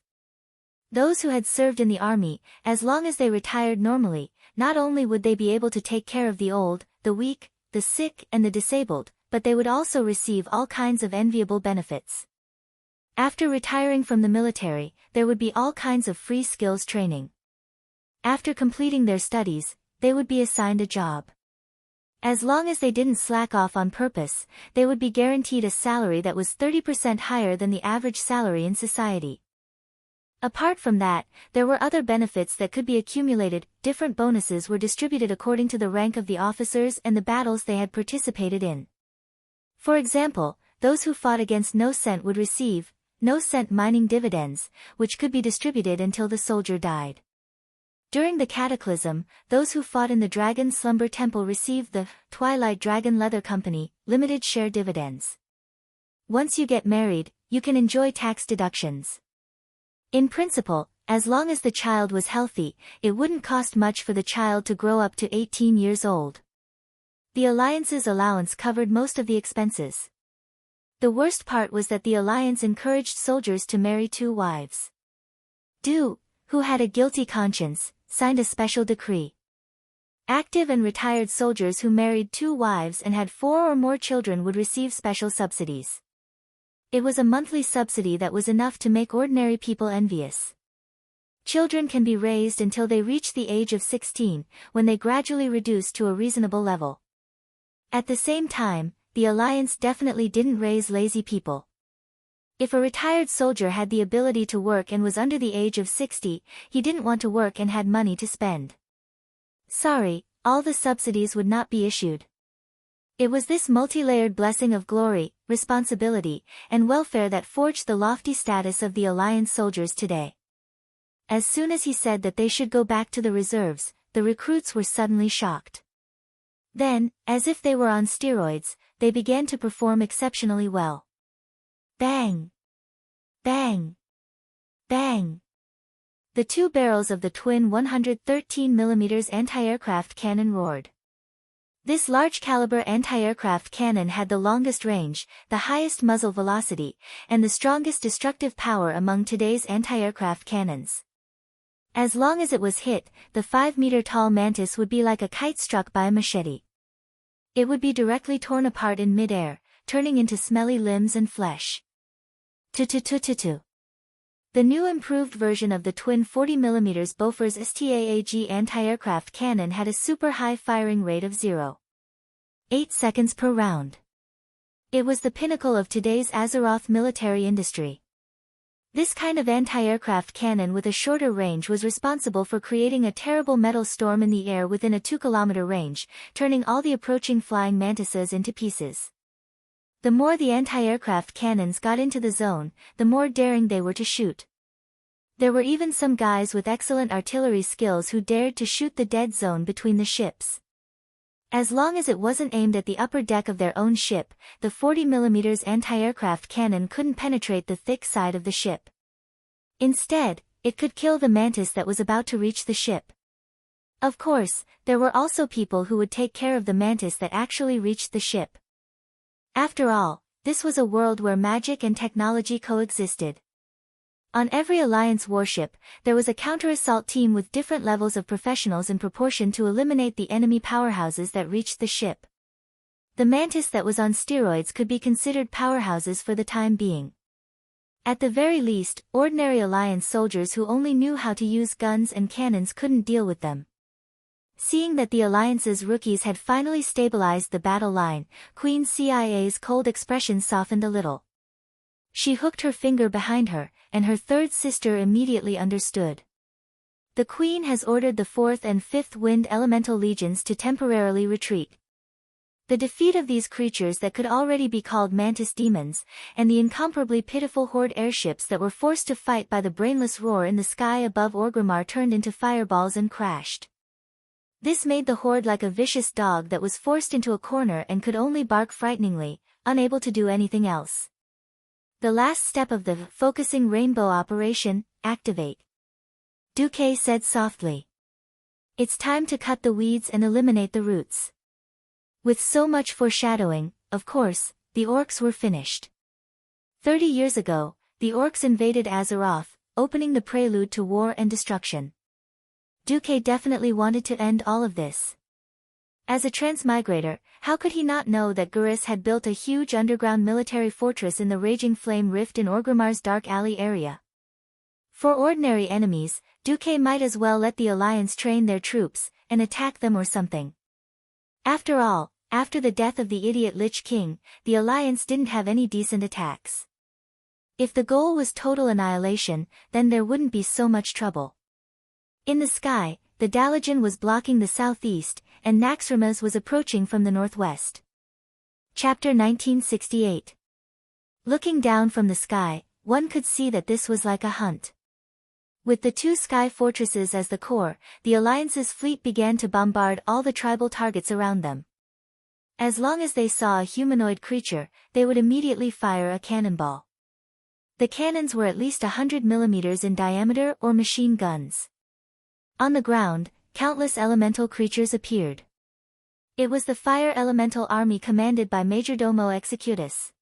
Those who had served in the army, as long as they retired normally, not only would they be able to take care of the old, the weak, the sick and the disabled, but they would also receive all kinds of enviable benefits. After retiring from the military, there would be all kinds of free skills training. After completing their studies, they would be assigned a job. As long as they didn't slack off on purpose, they would be guaranteed a salary that was 30% higher than the average salary in society. Apart from that, there were other benefits that could be accumulated. Different bonuses were distributed according to the rank of the officers and the battles they had participated in. For example, those who fought against No Cent would receive No Cent mining dividends, which could be distributed until the soldier died. During the cataclysm, those who fought in the Dragon Slumber Temple received the Twilight Dragon Leather Company limited share dividends. Once you get married, you can enjoy tax deductions. In principle, as long as the child was healthy, it wouldn't cost much for the child to grow up to 18 years old. The Alliance's allowance covered most of the expenses. The worst part was that the Alliance encouraged soldiers to marry 2 wives. Du, who had a guilty conscience, signed a special decree. Active and retired soldiers who married 2 wives and had 4 or more children would receive special subsidies. It was a monthly subsidy that was enough to make ordinary people envious. Children can be raised until they reach the age of 16, when they gradually reduce to a reasonable level. At the same time, the Alliance definitely didn't raise lazy people. If a retired soldier had the ability to work and was under the age of 60, he didn't want to work and had money to spend. Sorry, all the subsidies would not be issued. It was this multi-layered blessing of glory, responsibility, and welfare that forged the lofty status of the Alliance soldiers today. As soon as he said that they should go back to the reserves, the recruits were suddenly shocked. Then, as if they were on steroids, they began to perform exceptionally well. Bang! Bang! Bang! The 2 barrels of the twin 113mm anti-aircraft cannon roared. This large-caliber anti-aircraft cannon had the longest range, the highest muzzle velocity, and the strongest destructive power among today's anti-aircraft cannons. As long as it was hit, the 5-meter-tall mantis would be like a kite struck by a machete. It would be directly torn apart in mid-air, turning into smelly limbs and flesh. Tu-tu-tu-tu-tu. The new improved version of the twin 40mm Bofors STAAG anti-aircraft cannon had a super high firing rate of 0.8 seconds per round. It was the pinnacle of today's Azeroth military industry. This kind of anti-aircraft cannon with a shorter range was responsible for creating a terrible metal storm in the air within a 2-kilometer range, turning all the approaching flying mantises into pieces. The more the anti-aircraft cannons got into the zone, the more daring they were to shoot. There were even some guys with excellent artillery skills who dared to shoot the dead zone between the ships. As long as it wasn't aimed at the upper deck of their own ship, the 40mm anti-aircraft cannon couldn't penetrate the thick side of the ship. Instead, it could kill the mantis that was about to reach the ship. Of course, there were also people who would take care of the mantis that actually reached the ship. After all, this was a world where magic and technology coexisted. On every Alliance warship, there was a counter-assault team with different levels of professionals in proportion to eliminate the enemy powerhouses that reached the ship. The mantis that was on steroids could be considered powerhouses for the time being. At the very least, ordinary Alliance soldiers who only knew how to use guns and cannons couldn't deal with them. Seeing that the Alliance's rookies had finally stabilized the battle line, Queen CIA's cold expression softened a little. She hooked her finger behind her, and her third sister immediately understood. The Queen has ordered the 4th and 5th Wind Elemental Legions to temporarily retreat. The defeat of these creatures that could already be called mantis demons, and the incomparably pitiful horde airships that were forced to fight by the brainless roar in the sky above Orgrimmar turned into fireballs and crashed. This made the horde like a vicious dog that was forced into a corner and could only bark frighteningly, unable to do anything else. The last step of the focusing rainbow operation, activate. Duque said softly. It's time to cut the weeds and eliminate the roots. With so much foreshadowing, of course, the orcs were finished. 30 years ago, the orcs invaded Azeroth, opening the prelude to war and destruction. Duque definitely wanted to end all of this. As a transmigrator, how could he not know that Gurus had built a huge underground military fortress in the Raging Flame Rift in Orgrimmar's Dark Alley area? For ordinary enemies, Duque might as well let the Alliance train their troops, and attack them or something. After all, after the death of the idiot Lich King, the Alliance didn't have any decent attacks. If the goal was total annihilation, then there wouldn't be so much trouble. In the sky, the Dalajan was blocking the southeast, and Naxxramas was approaching from the northwest. Chapter 1968. Looking down from the sky, one could see that this was like a hunt. With the two sky fortresses as the core, the Alliance's fleet began to bombard all the tribal targets around them. As long as they saw a humanoid creature, they would immediately fire a cannonball. The cannons were at least 100 millimeters in diameter or machine guns. On the ground, countless elemental creatures appeared. It was the Fire Elemental Army commanded by Majordomo Executus.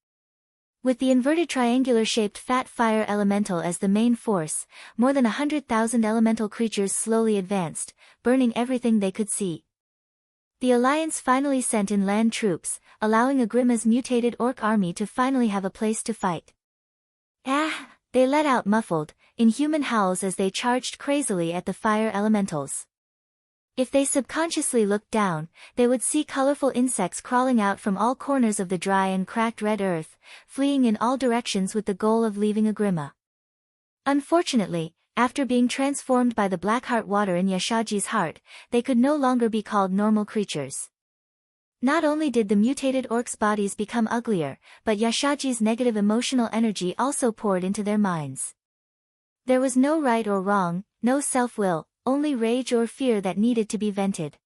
With the inverted triangular-shaped Fat Fire Elemental as the main force, more than 100,000 elemental creatures slowly advanced, burning everything they could see. The Alliance finally sent in land troops, allowing Agrima's mutated orc army to finally have a place to fight. They let out muffled, inhuman howls as they charged crazily at the fire elementals. If they subconsciously looked down, they would see colorful insects crawling out from all corners of the dry and cracked red earth, fleeing in all directions with the goal of leaving Agrima. Unfortunately, after being transformed by the Blackheart water in Yashaji's heart, they could no longer be called normal creatures. Not only did the mutated orcs' bodies become uglier, but Yashaji's negative emotional energy also poured into their minds. There was no right or wrong, no self-will, only rage or fear that needed to be vented.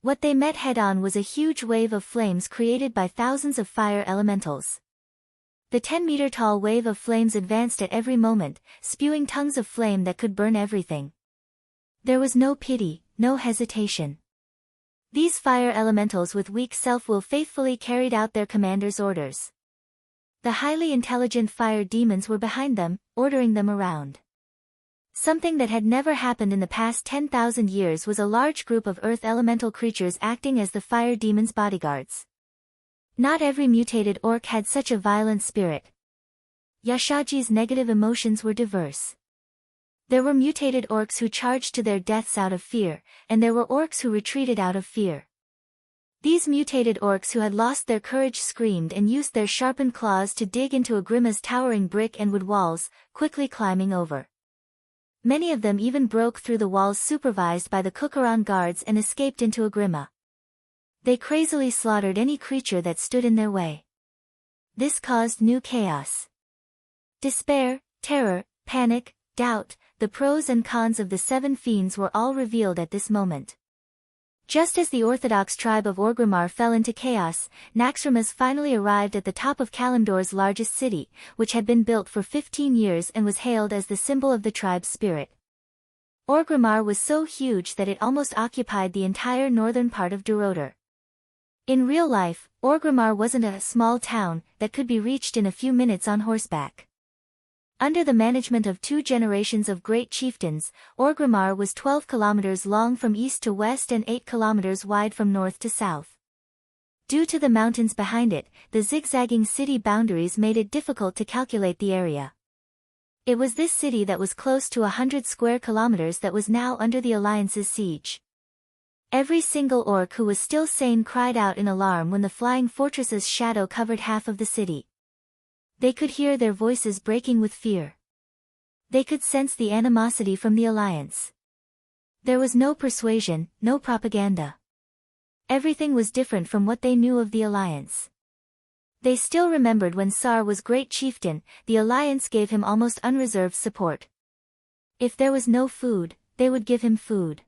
What they met head-on was a huge wave of flames created by thousands of fire elementals. The 10-meter-tall wave of flames advanced at every moment, spewing tongues of flame that could burn everything. There was no pity, no hesitation. These fire elementals with weak self-will faithfully carried out their commander's orders. The highly intelligent fire demons were behind them, ordering them around. Something that had never happened in the past 10,000 years was a large group of earth elemental creatures acting as the fire demons' bodyguards. Not every mutated orc had such a violent spirit. Yashaji's negative emotions were diverse. There were mutated orcs who charged to their deaths out of fear, and there were orcs who retreated out of fear. These mutated orcs who had lost their courage screamed and used their sharpened claws to dig into Agrima's towering brick and wood walls, quickly climbing over. Many of them even broke through the walls supervised by the Kukuran guards and escaped into Agrima. They crazily slaughtered any creature that stood in their way. This caused new chaos. Despair, terror, panic, doubt, the pros and cons of the seven fiends were all revealed at this moment. Just as the Orthodox tribe of Orgrimmar fell into chaos, Naxxramas finally arrived at the top of Kalimdor's largest city, which had been built for 15 years and was hailed as the symbol of the tribe's spirit. Orgrimmar was so huge that it almost occupied the entire northern part of Duroder. In real life, Orgrimmar wasn't a small town that could be reached in a few minutes on horseback. Under the management of 2 generations of great chieftains, Orgrimmar was 12 kilometers long from east to west and 8 kilometers wide from north to south. Due to the mountains behind it, the zigzagging city boundaries made it difficult to calculate the area. It was this city that was close to 100 square kilometers that was now under the Alliance's siege. Every single orc who was still sane cried out in alarm when the flying fortress's shadow covered half of the city. They could hear their voices breaking with fear. They could sense the animosity from the Alliance. There was no persuasion, no propaganda. Everything was different from what they knew of the Alliance. They still remembered when Sar was great chieftain, the Alliance gave him almost unreserved support. If there was no food, they would give him food.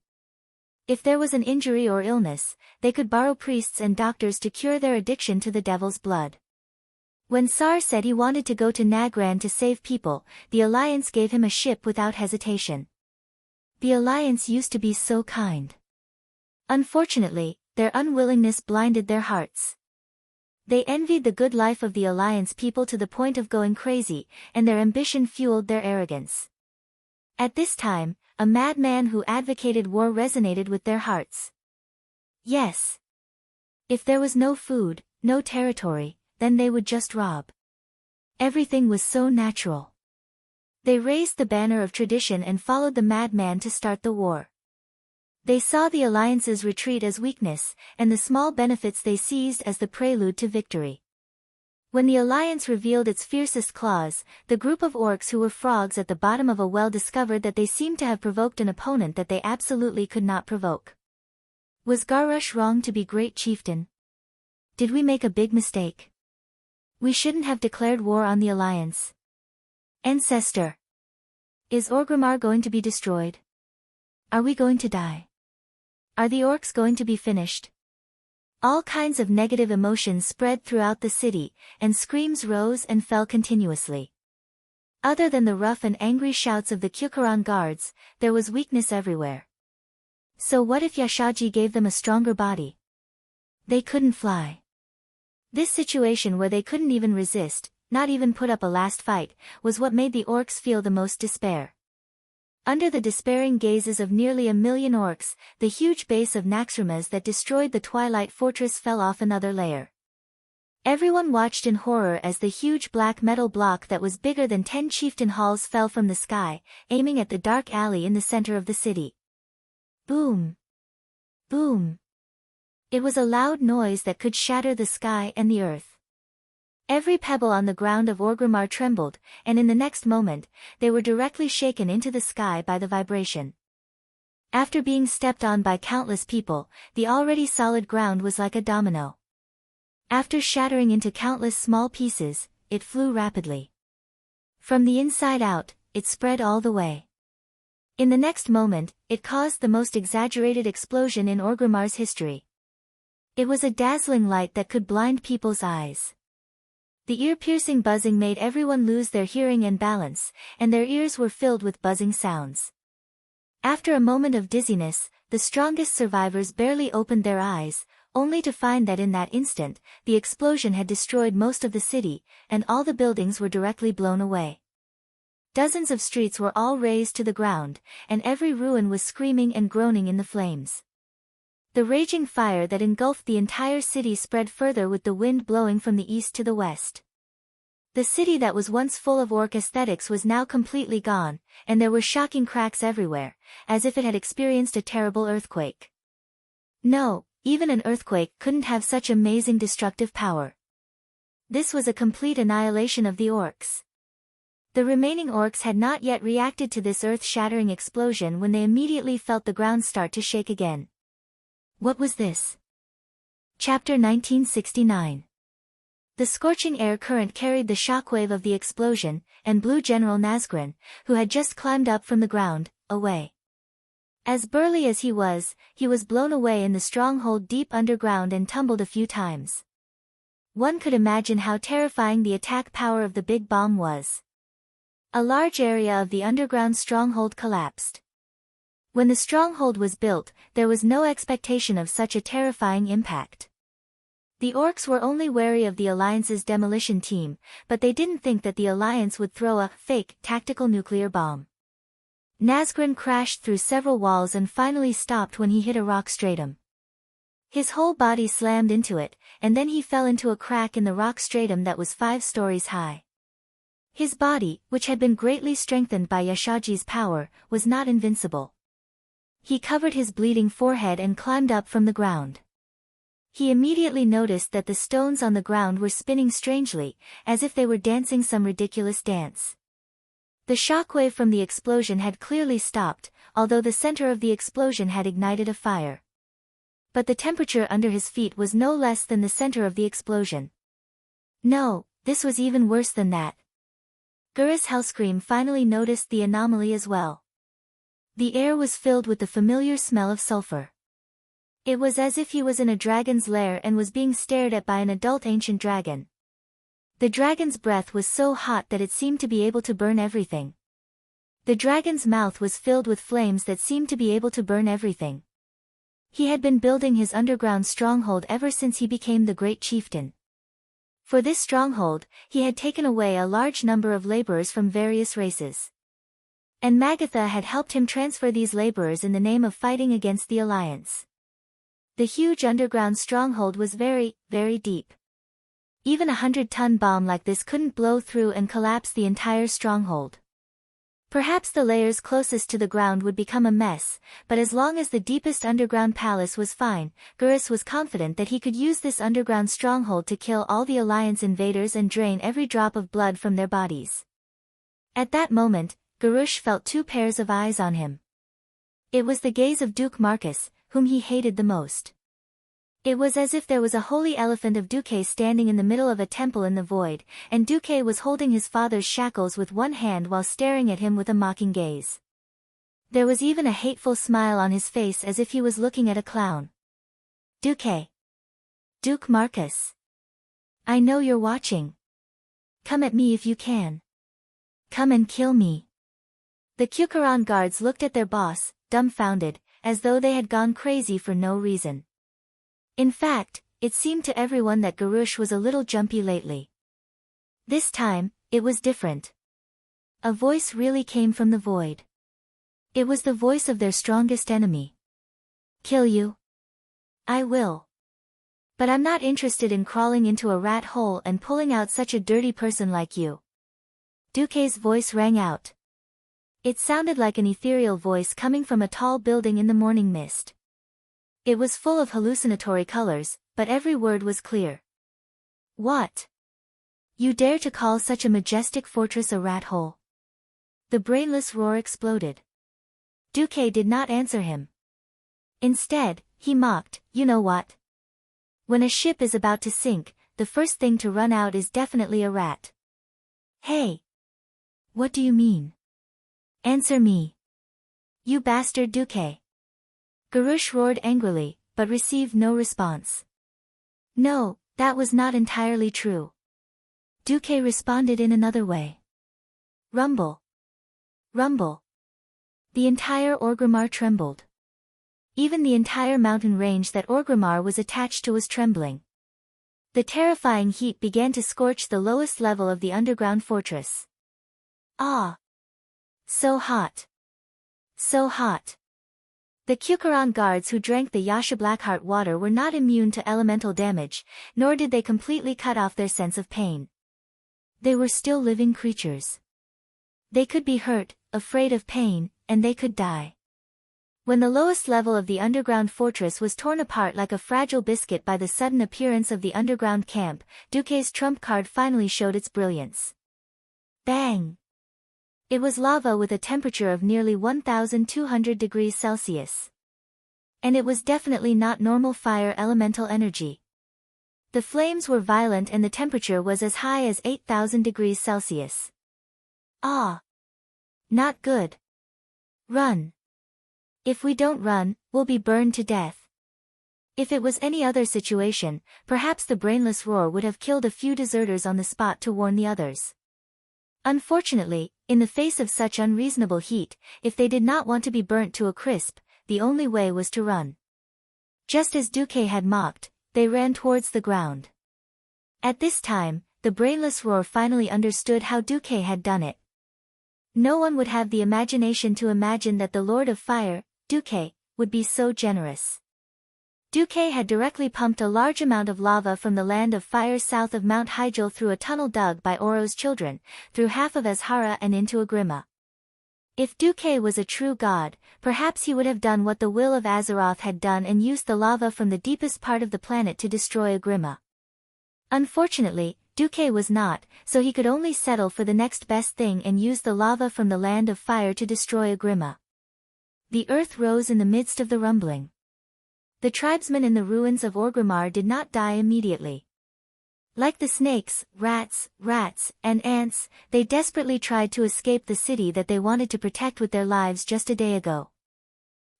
If there was an injury or illness, they could borrow priests and doctors to cure their addiction to the devil's blood. When Sar said he wanted to go to Nagran to save people, the Alliance gave him a ship without hesitation. The Alliance used to be so kind. Unfortunately, their unwillingness blinded their hearts. They envied the good life of the Alliance people to the point of going crazy, and their ambition fueled their arrogance. At this time, a madman who advocated war resonated with their hearts. Yes. If there was no food, no territory, then they would just rob. Everything was so natural. They raised the banner of tradition and followed the madman to start the war. They saw the Alliance's retreat as weakness, and the small benefits they seized as the prelude to victory. When the Alliance revealed its fiercest claws, the group of orcs who were frogs at the bottom of a well discovered that they seemed to have provoked an opponent that they absolutely could not provoke. Was Garrush wrong to be great chieftain? Did we make a big mistake? We shouldn't have declared war on the Alliance. Ancestor. Is Orgrimmar going to be destroyed? Are we going to die? Are the orcs going to be finished? All kinds of negative emotions spread throughout the city, and screams rose and fell continuously. Other than the rough and angry shouts of the Kyukaran guards, there was weakness everywhere. So what if Yashaji gave them a stronger body? They couldn't fly. This situation where they couldn't even resist, not even put up a last fight, was what made the orcs feel the most despair. Under the despairing gazes of nearly 1,000,000 orcs, the huge base of Naxxramas that destroyed the Twilight Fortress fell off another layer. Everyone watched in horror as the huge black metal block that was bigger than 10 chieftain halls fell from the sky, aiming at the dark alley in the center of the city. Boom! Boom! It was a loud noise that could shatter the sky and the earth. Every pebble on the ground of Orgrimmar trembled, and in the next moment, they were directly shaken into the sky by the vibration. After being stepped on by countless people, the already solid ground was like a domino. After shattering into countless small pieces, it flew rapidly. From the inside out, it spread all the way. In the next moment, it caused the most exaggerated explosion in Orgrimmar's history. It was a dazzling light that could blind people's eyes. The ear-piercing buzzing made everyone lose their hearing and balance, and their ears were filled with buzzing sounds. After a moment of dizziness, the strongest survivors barely opened their eyes, only to find that in that instant, the explosion had destroyed most of the city, and all the buildings were directly blown away. Dozens of streets were all razed to the ground, and every ruin was screaming and groaning in the flames. The raging fire that engulfed the entire city spread further with the wind blowing from the east to the west. The city that was once full of orc aesthetics was now completely gone, and there were shocking cracks everywhere, as if it had experienced a terrible earthquake. No, even an earthquake couldn't have such amazing destructive power. This was a complete annihilation of the orcs. The remaining orcs had not yet reacted to this earth-shattering explosion when they immediately felt the ground start to shake again. What was this? Chapter 1969. The scorching air current carried the shockwave of the explosion, and blew General Nazgûl, who had just climbed up from the ground, away. As burly as he was blown away in the stronghold deep underground and tumbled a few times. One could imagine how terrifying the attack power of the big bomb was. A large area of the underground stronghold collapsed. When the stronghold was built, there was no expectation of such a terrifying impact. The orcs were only wary of the Alliance's demolition team, but they didn't think that the Alliance would throw a fake tactical nuclear bomb. Nazgûl crashed through several walls and finally stopped when he hit a rock stratum. His whole body slammed into it, and then he fell into a crack in the rock stratum that was 5 stories high. His body, which had been greatly strengthened by Yashaji's power, was not invincible. He covered his bleeding forehead and climbed up from the ground. He immediately noticed that the stones on the ground were spinning strangely, as if they were dancing some ridiculous dance. The shockwave from the explosion had clearly stopped, although the center of the explosion had ignited a fire. But the temperature under his feet was no less than the center of the explosion. No, this was even worse than that. Gurus Hellscream finally noticed the anomaly as well. The air was filled with the familiar smell of sulfur. It was as if he was in a dragon's lair and was being stared at by an adult ancient dragon. The dragon's breath was so hot that it seemed to be able to burn everything. The dragon's mouth was filled with flames that seemed to be able to burn everything. He had been building his underground stronghold ever since he became the great chieftain. For this stronghold, he had taken away a large number of laborers from various races. And Magatha had helped him transfer these laborers in the name of fighting against the Alliance. The huge underground stronghold was very, very deep. Even a 100-ton bomb like this couldn't blow through and collapse the entire stronghold. Perhaps the layers closest to the ground would become a mess, but as long as the deepest underground palace was fine, Gurus was confident that he could use this underground stronghold to kill all the Alliance invaders and drain every drop of blood from their bodies. At that moment, Garush felt 2 pairs of eyes on him. It was the gaze of Duke Marcus, whom he hated the most. It was as if there was a holy elephant of Duque standing in the middle of a temple in the void, and Duque was holding his father's shackles with one hand while staring at him with a mocking gaze. There was even a hateful smile on his face as if he was looking at a clown. Duque. Duke Marcus. I know you're watching. Come at me if you can. Come and kill me. The Cucuron guards looked at their boss, dumbfounded, as though they had gone crazy for no reason. In fact, it seemed to everyone that Garush was a little jumpy lately. This time, it was different. A voice really came from the void. It was the voice of their strongest enemy. Kill you? I will. But I'm not interested in crawling into a rat hole and pulling out such a dirty person like you. Duque's voice rang out. It sounded like an ethereal voice coming from a tall building in the morning mist. It was full of hallucinatory colors, but every word was clear. What? You dare to call such a majestic fortress a rat hole? The brainless roar exploded. Duque did not answer him. Instead, he mocked, you know what? When a ship is about to sink, the first thing to run out is definitely a rat. Hey! What do you mean? Answer me. You bastard Duque. Garush roared angrily, but received no response. No, that was not entirely true. Duque responded in another way. Rumble. Rumble. The entire Orgrimmar trembled. Even the entire mountain range that Orgrimmar was attached to was trembling. The terrifying heat began to scorch the lowest level of the underground fortress. Ah! So hot. So hot. The Cucuron guards who drank the Yasha Blackheart water were not immune to elemental damage, nor did they completely cut off their sense of pain. They were still living creatures. They could be hurt, afraid of pain, and they could die. When the lowest level of the underground fortress was torn apart like a fragile biscuit by the sudden appearance of the underground camp, Duque's trump card finally showed its brilliance. Bang! It was lava with a temperature of nearly 1,200 degrees Celsius. And it was definitely not normal fire elemental energy. The flames were violent and the temperature was as high as 8,000 degrees Celsius. Ah! Not good. Run. If we don't run, we'll be burned to death. If it was any other situation, perhaps the brainless roar would have killed a few deserters on the spot to warn the others. Unfortunately, in the face of such unreasonable heat, if they did not want to be burnt to a crisp, the only way was to run. Just as Duque had mocked, they ran towards the ground. At this time, the brainless roar finally understood how Duque had done it. No one would have the imagination to imagine that the Lord of Fire, Duque, would be so generous. Duque had directly pumped a large amount of lava from the land of fire south of Mount Hyjal through a tunnel dug by Oro's children, through half of Azhara and into Agrima. If Duque was a true god, perhaps he would have done what the will of Azeroth had done and used the lava from the deepest part of the planet to destroy Agrima. Unfortunately, Duque was not, so he could only settle for the next best thing and use the lava from the land of fire to destroy Agrima. The earth rose in the midst of the rumbling. The tribesmen in the ruins of Orgrimmar did not die immediately. Like the snakes, rats, and ants, they desperately tried to escape the city that they wanted to protect with their lives just a day ago.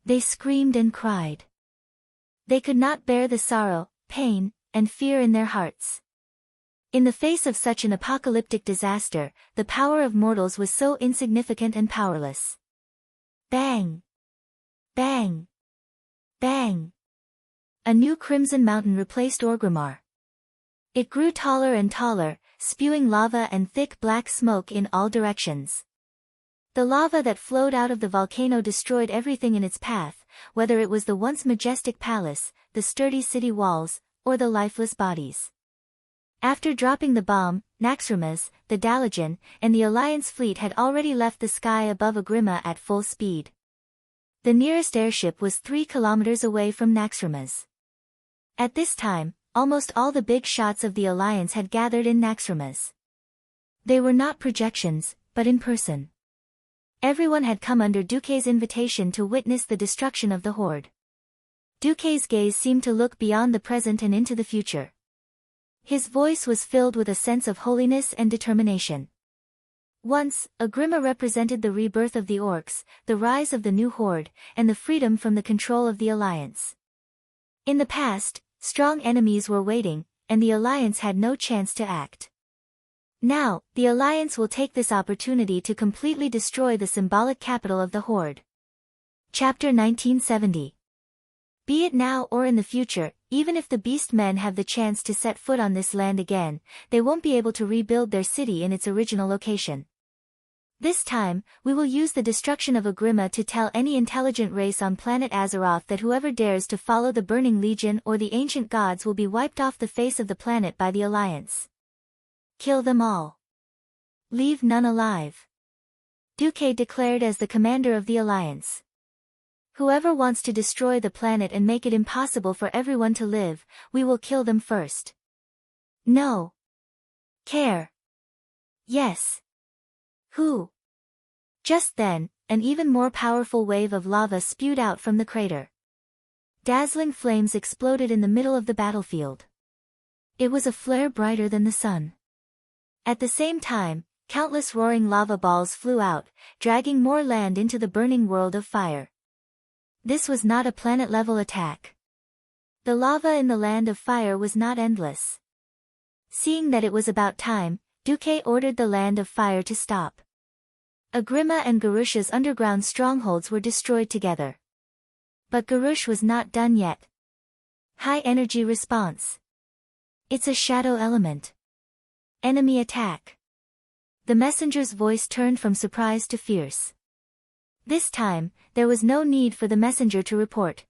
They screamed and cried. They could not bear the sorrow, pain, and fear in their hearts. In the face of such an apocalyptic disaster, the power of mortals was so insignificant and powerless. Bang! Bang! Bang! A new crimson mountain replaced Orgrimmar. It grew taller and taller, spewing lava and thick black smoke in all directions. The lava that flowed out of the volcano destroyed everything in its path, whether it was the once majestic palace, the sturdy city walls, or the lifeless bodies. After dropping the bomb, Naxxramas, the Dalajan, and the Alliance fleet had already left the sky above Agrima at full speed. The nearest airship was 3 kilometers away from Naxxramas. At this time, almost all the big shots of the Alliance had gathered in Naxxramas. They were not projections, but in person. Everyone had come under Duque's invitation to witness the destruction of the Horde. Duque's gaze seemed to look beyond the present and into the future. His voice was filled with a sense of holiness and determination. Once, Agrima represented the rebirth of the orcs, the rise of the new horde, and the freedom from the control of the Alliance. In the past, strong enemies were waiting, and the Alliance had no chance to act. Now, the Alliance will take this opportunity to completely destroy the symbolic capital of the horde. Chapter 1970. Be it now or in the future, even if the beast men have the chance to set foot on this land again, they won't be able to rebuild their city in its original location. This time, we will use the destruction of Agrima to tell any intelligent race on planet Azeroth that whoever dares to follow the Burning Legion or the ancient gods will be wiped off the face of the planet by the Alliance. Kill them all. Leave none alive. Duque declared as the commander of the Alliance. Whoever wants to destroy the planet and make it impossible for everyone to live, we will kill them first. No. Care. Yes. Who? Just then, an even more powerful wave of lava spewed out from the crater. Dazzling flames exploded in the middle of the battlefield. It was a flare brighter than the sun. At the same time, countless roaring lava balls flew out, dragging more land into the burning world of fire. This was not a planet-level attack. The lava in the land of fire was not endless. Seeing that it was about time, Duque ordered the land of fire to stop. Agrima and Garusha's underground strongholds were destroyed together. But Garush was not done yet. High energy response. It's a shadow element. Enemy attack. The messenger's voice turned from surprise to fierce. This time, there was no need for the messenger to report.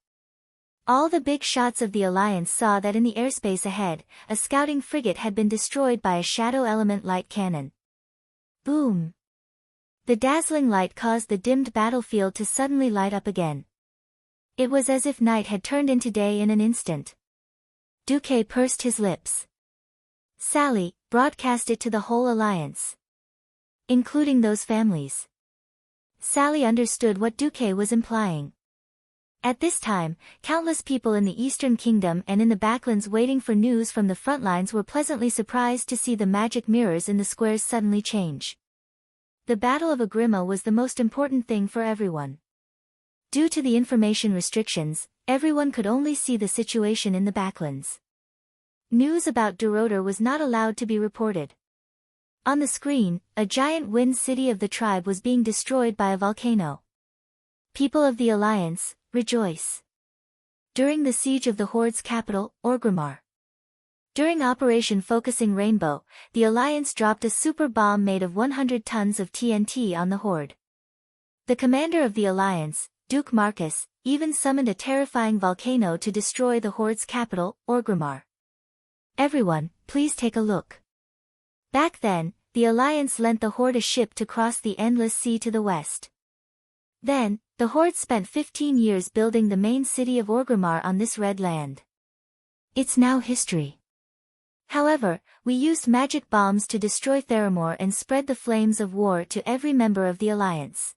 All the big shots of the Alliance saw that in the airspace ahead, a scouting frigate had been destroyed by a shadow element light cannon. Boom! The dazzling light caused the dimmed battlefield to suddenly light up again. It was as if night had turned into day in an instant. Duque pursed his lips. Sally, broadcast it to the whole Alliance. Including those families. Sally understood what Duque was implying. At this time, countless people in the Eastern Kingdom and in the backlands waiting for news from the front lines were pleasantly surprised to see the magic mirrors in the squares suddenly change. The Battle of Agrima was the most important thing for everyone. Due to the information restrictions, everyone could only see the situation in the backlands. News about Duroder was not allowed to be reported. On the screen, a giant wind city of the tribe was being destroyed by a volcano. People of the Alliance, rejoice. During the siege of the Horde's capital, Orgrimmar. During Operation Focusing Rainbow, the Alliance dropped a super bomb made of 100 tons of TNT on the Horde. The commander of the Alliance, Duke Marcus, even summoned a terrifying volcano to destroy the Horde's capital, Orgrimmar. Everyone, please take a look. Back then, the Alliance lent the Horde a ship to cross the endless sea to the west. Then, the Horde spent 15 years building the main city of Orgrimmar on this red land. It's now history. However, we used magic bombs to destroy Theramore and spread the flames of war to every member of the Alliance.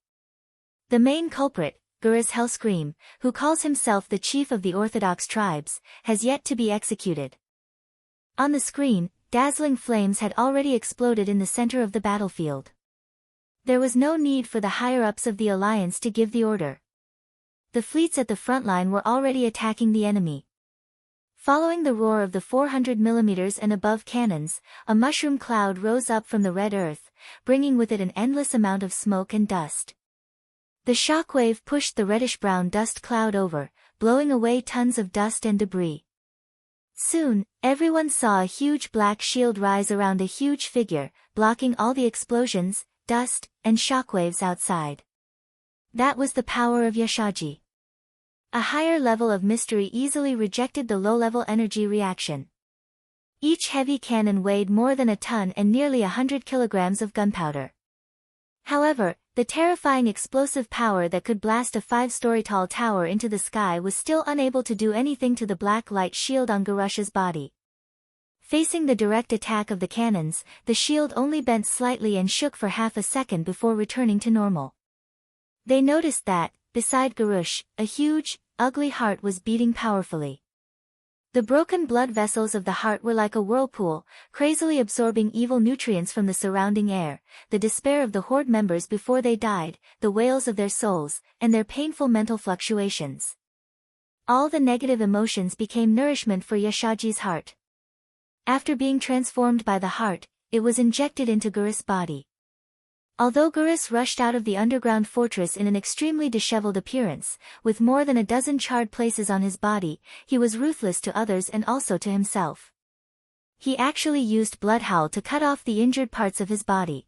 The main culprit, Guruz Hellscream, who calls himself the chief of the Orthodox tribes, has yet to be executed. On the screen, dazzling flames had already exploded in the center of the battlefield. There was no need for the higher-ups of the Alliance to give the order. The fleets at the front line were already attacking the enemy. Following the roar of the 400mm and above cannons, a mushroom cloud rose up from the red earth, bringing with it an endless amount of smoke and dust. The shockwave pushed the reddish-brown dust cloud over, blowing away tons of dust and debris. Soon, everyone saw a huge black shield rise around a huge figure, blocking all the explosions, dust, and shockwaves outside. That was the power of Yashaji. A higher level of mystery easily rejected the low-level energy reaction. Each heavy cannon weighed more than a ton and nearly 100 kilograms of gunpowder. However, the terrifying explosive power that could blast a 5-story tall tower into the sky was still unable to do anything to the black light shield on Garusha's body. Facing the direct attack of the cannons, the shield only bent slightly and shook for half a second before returning to normal. They noticed that, beside Garush, a huge, ugly heart was beating powerfully. The broken blood vessels of the heart were like a whirlpool, crazily absorbing evil nutrients from the surrounding air, the despair of the horde members before they died, the wails of their souls, and their painful mental fluctuations. All the negative emotions became nourishment for Yashaji's heart. After being transformed by the heart, it was injected into Gurus' body. Although Gurus rushed out of the underground fortress in an extremely disheveled appearance, with more than a dozen charred places on his body, he was ruthless to others and also to himself. He actually used bloodhowl to cut off the injured parts of his body.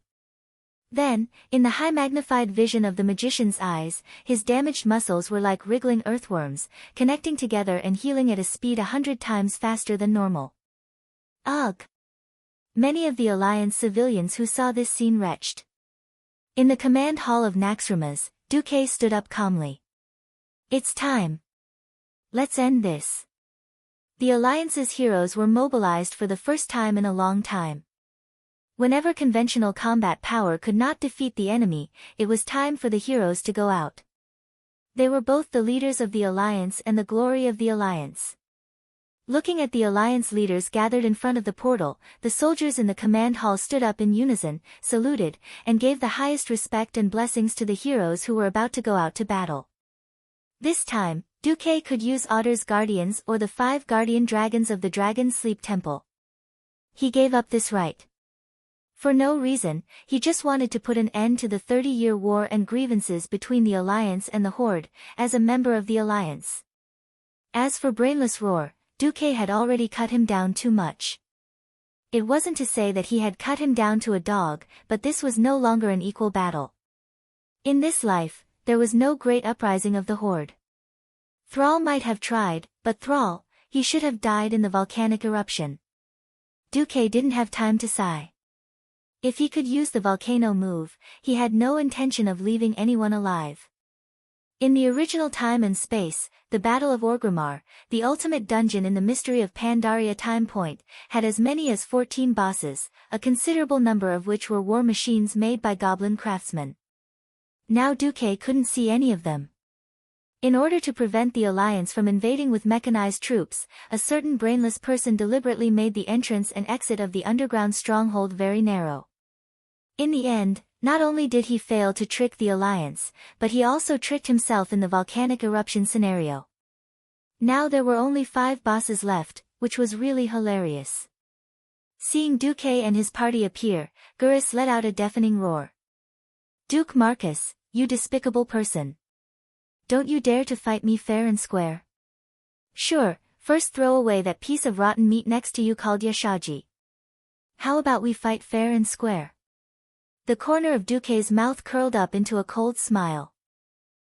Then, in the high-magnified vision of the magician's eyes, his damaged muscles were like wriggling earthworms, connecting together and healing at a speed 100 times faster than normal. Ugh! Many of the Alliance civilians who saw this scene retched. In the command hall of Naxxramas, Duque stood up calmly. It's time. Let's end this. The Alliance's heroes were mobilized for the first time in a long time. Whenever conventional combat power could not defeat the enemy, it was time for the heroes to go out. They were both the leaders of the Alliance and the glory of the Alliance. Looking at the Alliance leaders gathered in front of the portal, the soldiers in the command hall stood up in unison, saluted, and gave the highest respect and blessings to the heroes who were about to go out to battle. This time, Duque could use Otter's guardians or the 5 guardian dragons of the Dragon Sleep Temple. He gave up this right. For no reason, he just wanted to put an end to the 30-year war and grievances between the Alliance and the Horde, as a member of the Alliance. As for Brainless Roar, Duque had already cut him down too much. It wasn't to say that he had cut him down to a dog, but this was no longer an equal battle. In this life, there was no great uprising of the Horde. Thrall might have tried, but Thrall, he should have died in the volcanic eruption. Duque didn't have time to sigh. If he could use the volcano move, he had no intention of leaving anyone alive. In the original time and space, the Battle of Orgrimmar, the ultimate dungeon in the Mystery of Pandaria time point, had as many as 14 bosses, a considerable number of which were war machines made by goblin craftsmen. Now Duque couldn't see any of them. In order to prevent the Alliance from invading with mechanized troops, a certain brainless person deliberately made the entrance and exit of the underground stronghold very narrow. In the end, not only did he fail to trick the Alliance, but he also tricked himself in the volcanic eruption scenario. Now there were only 5 bosses left, which was really hilarious. Seeing Duque and his party appear, Gurus let out a deafening roar. Duke Marcus, you despicable person. Don't you dare to fight me fair and square. Sure, first throw away that piece of rotten meat next to you called Yashaji. How about we fight fair and square? The corner of Duque's mouth curled up into a cold smile.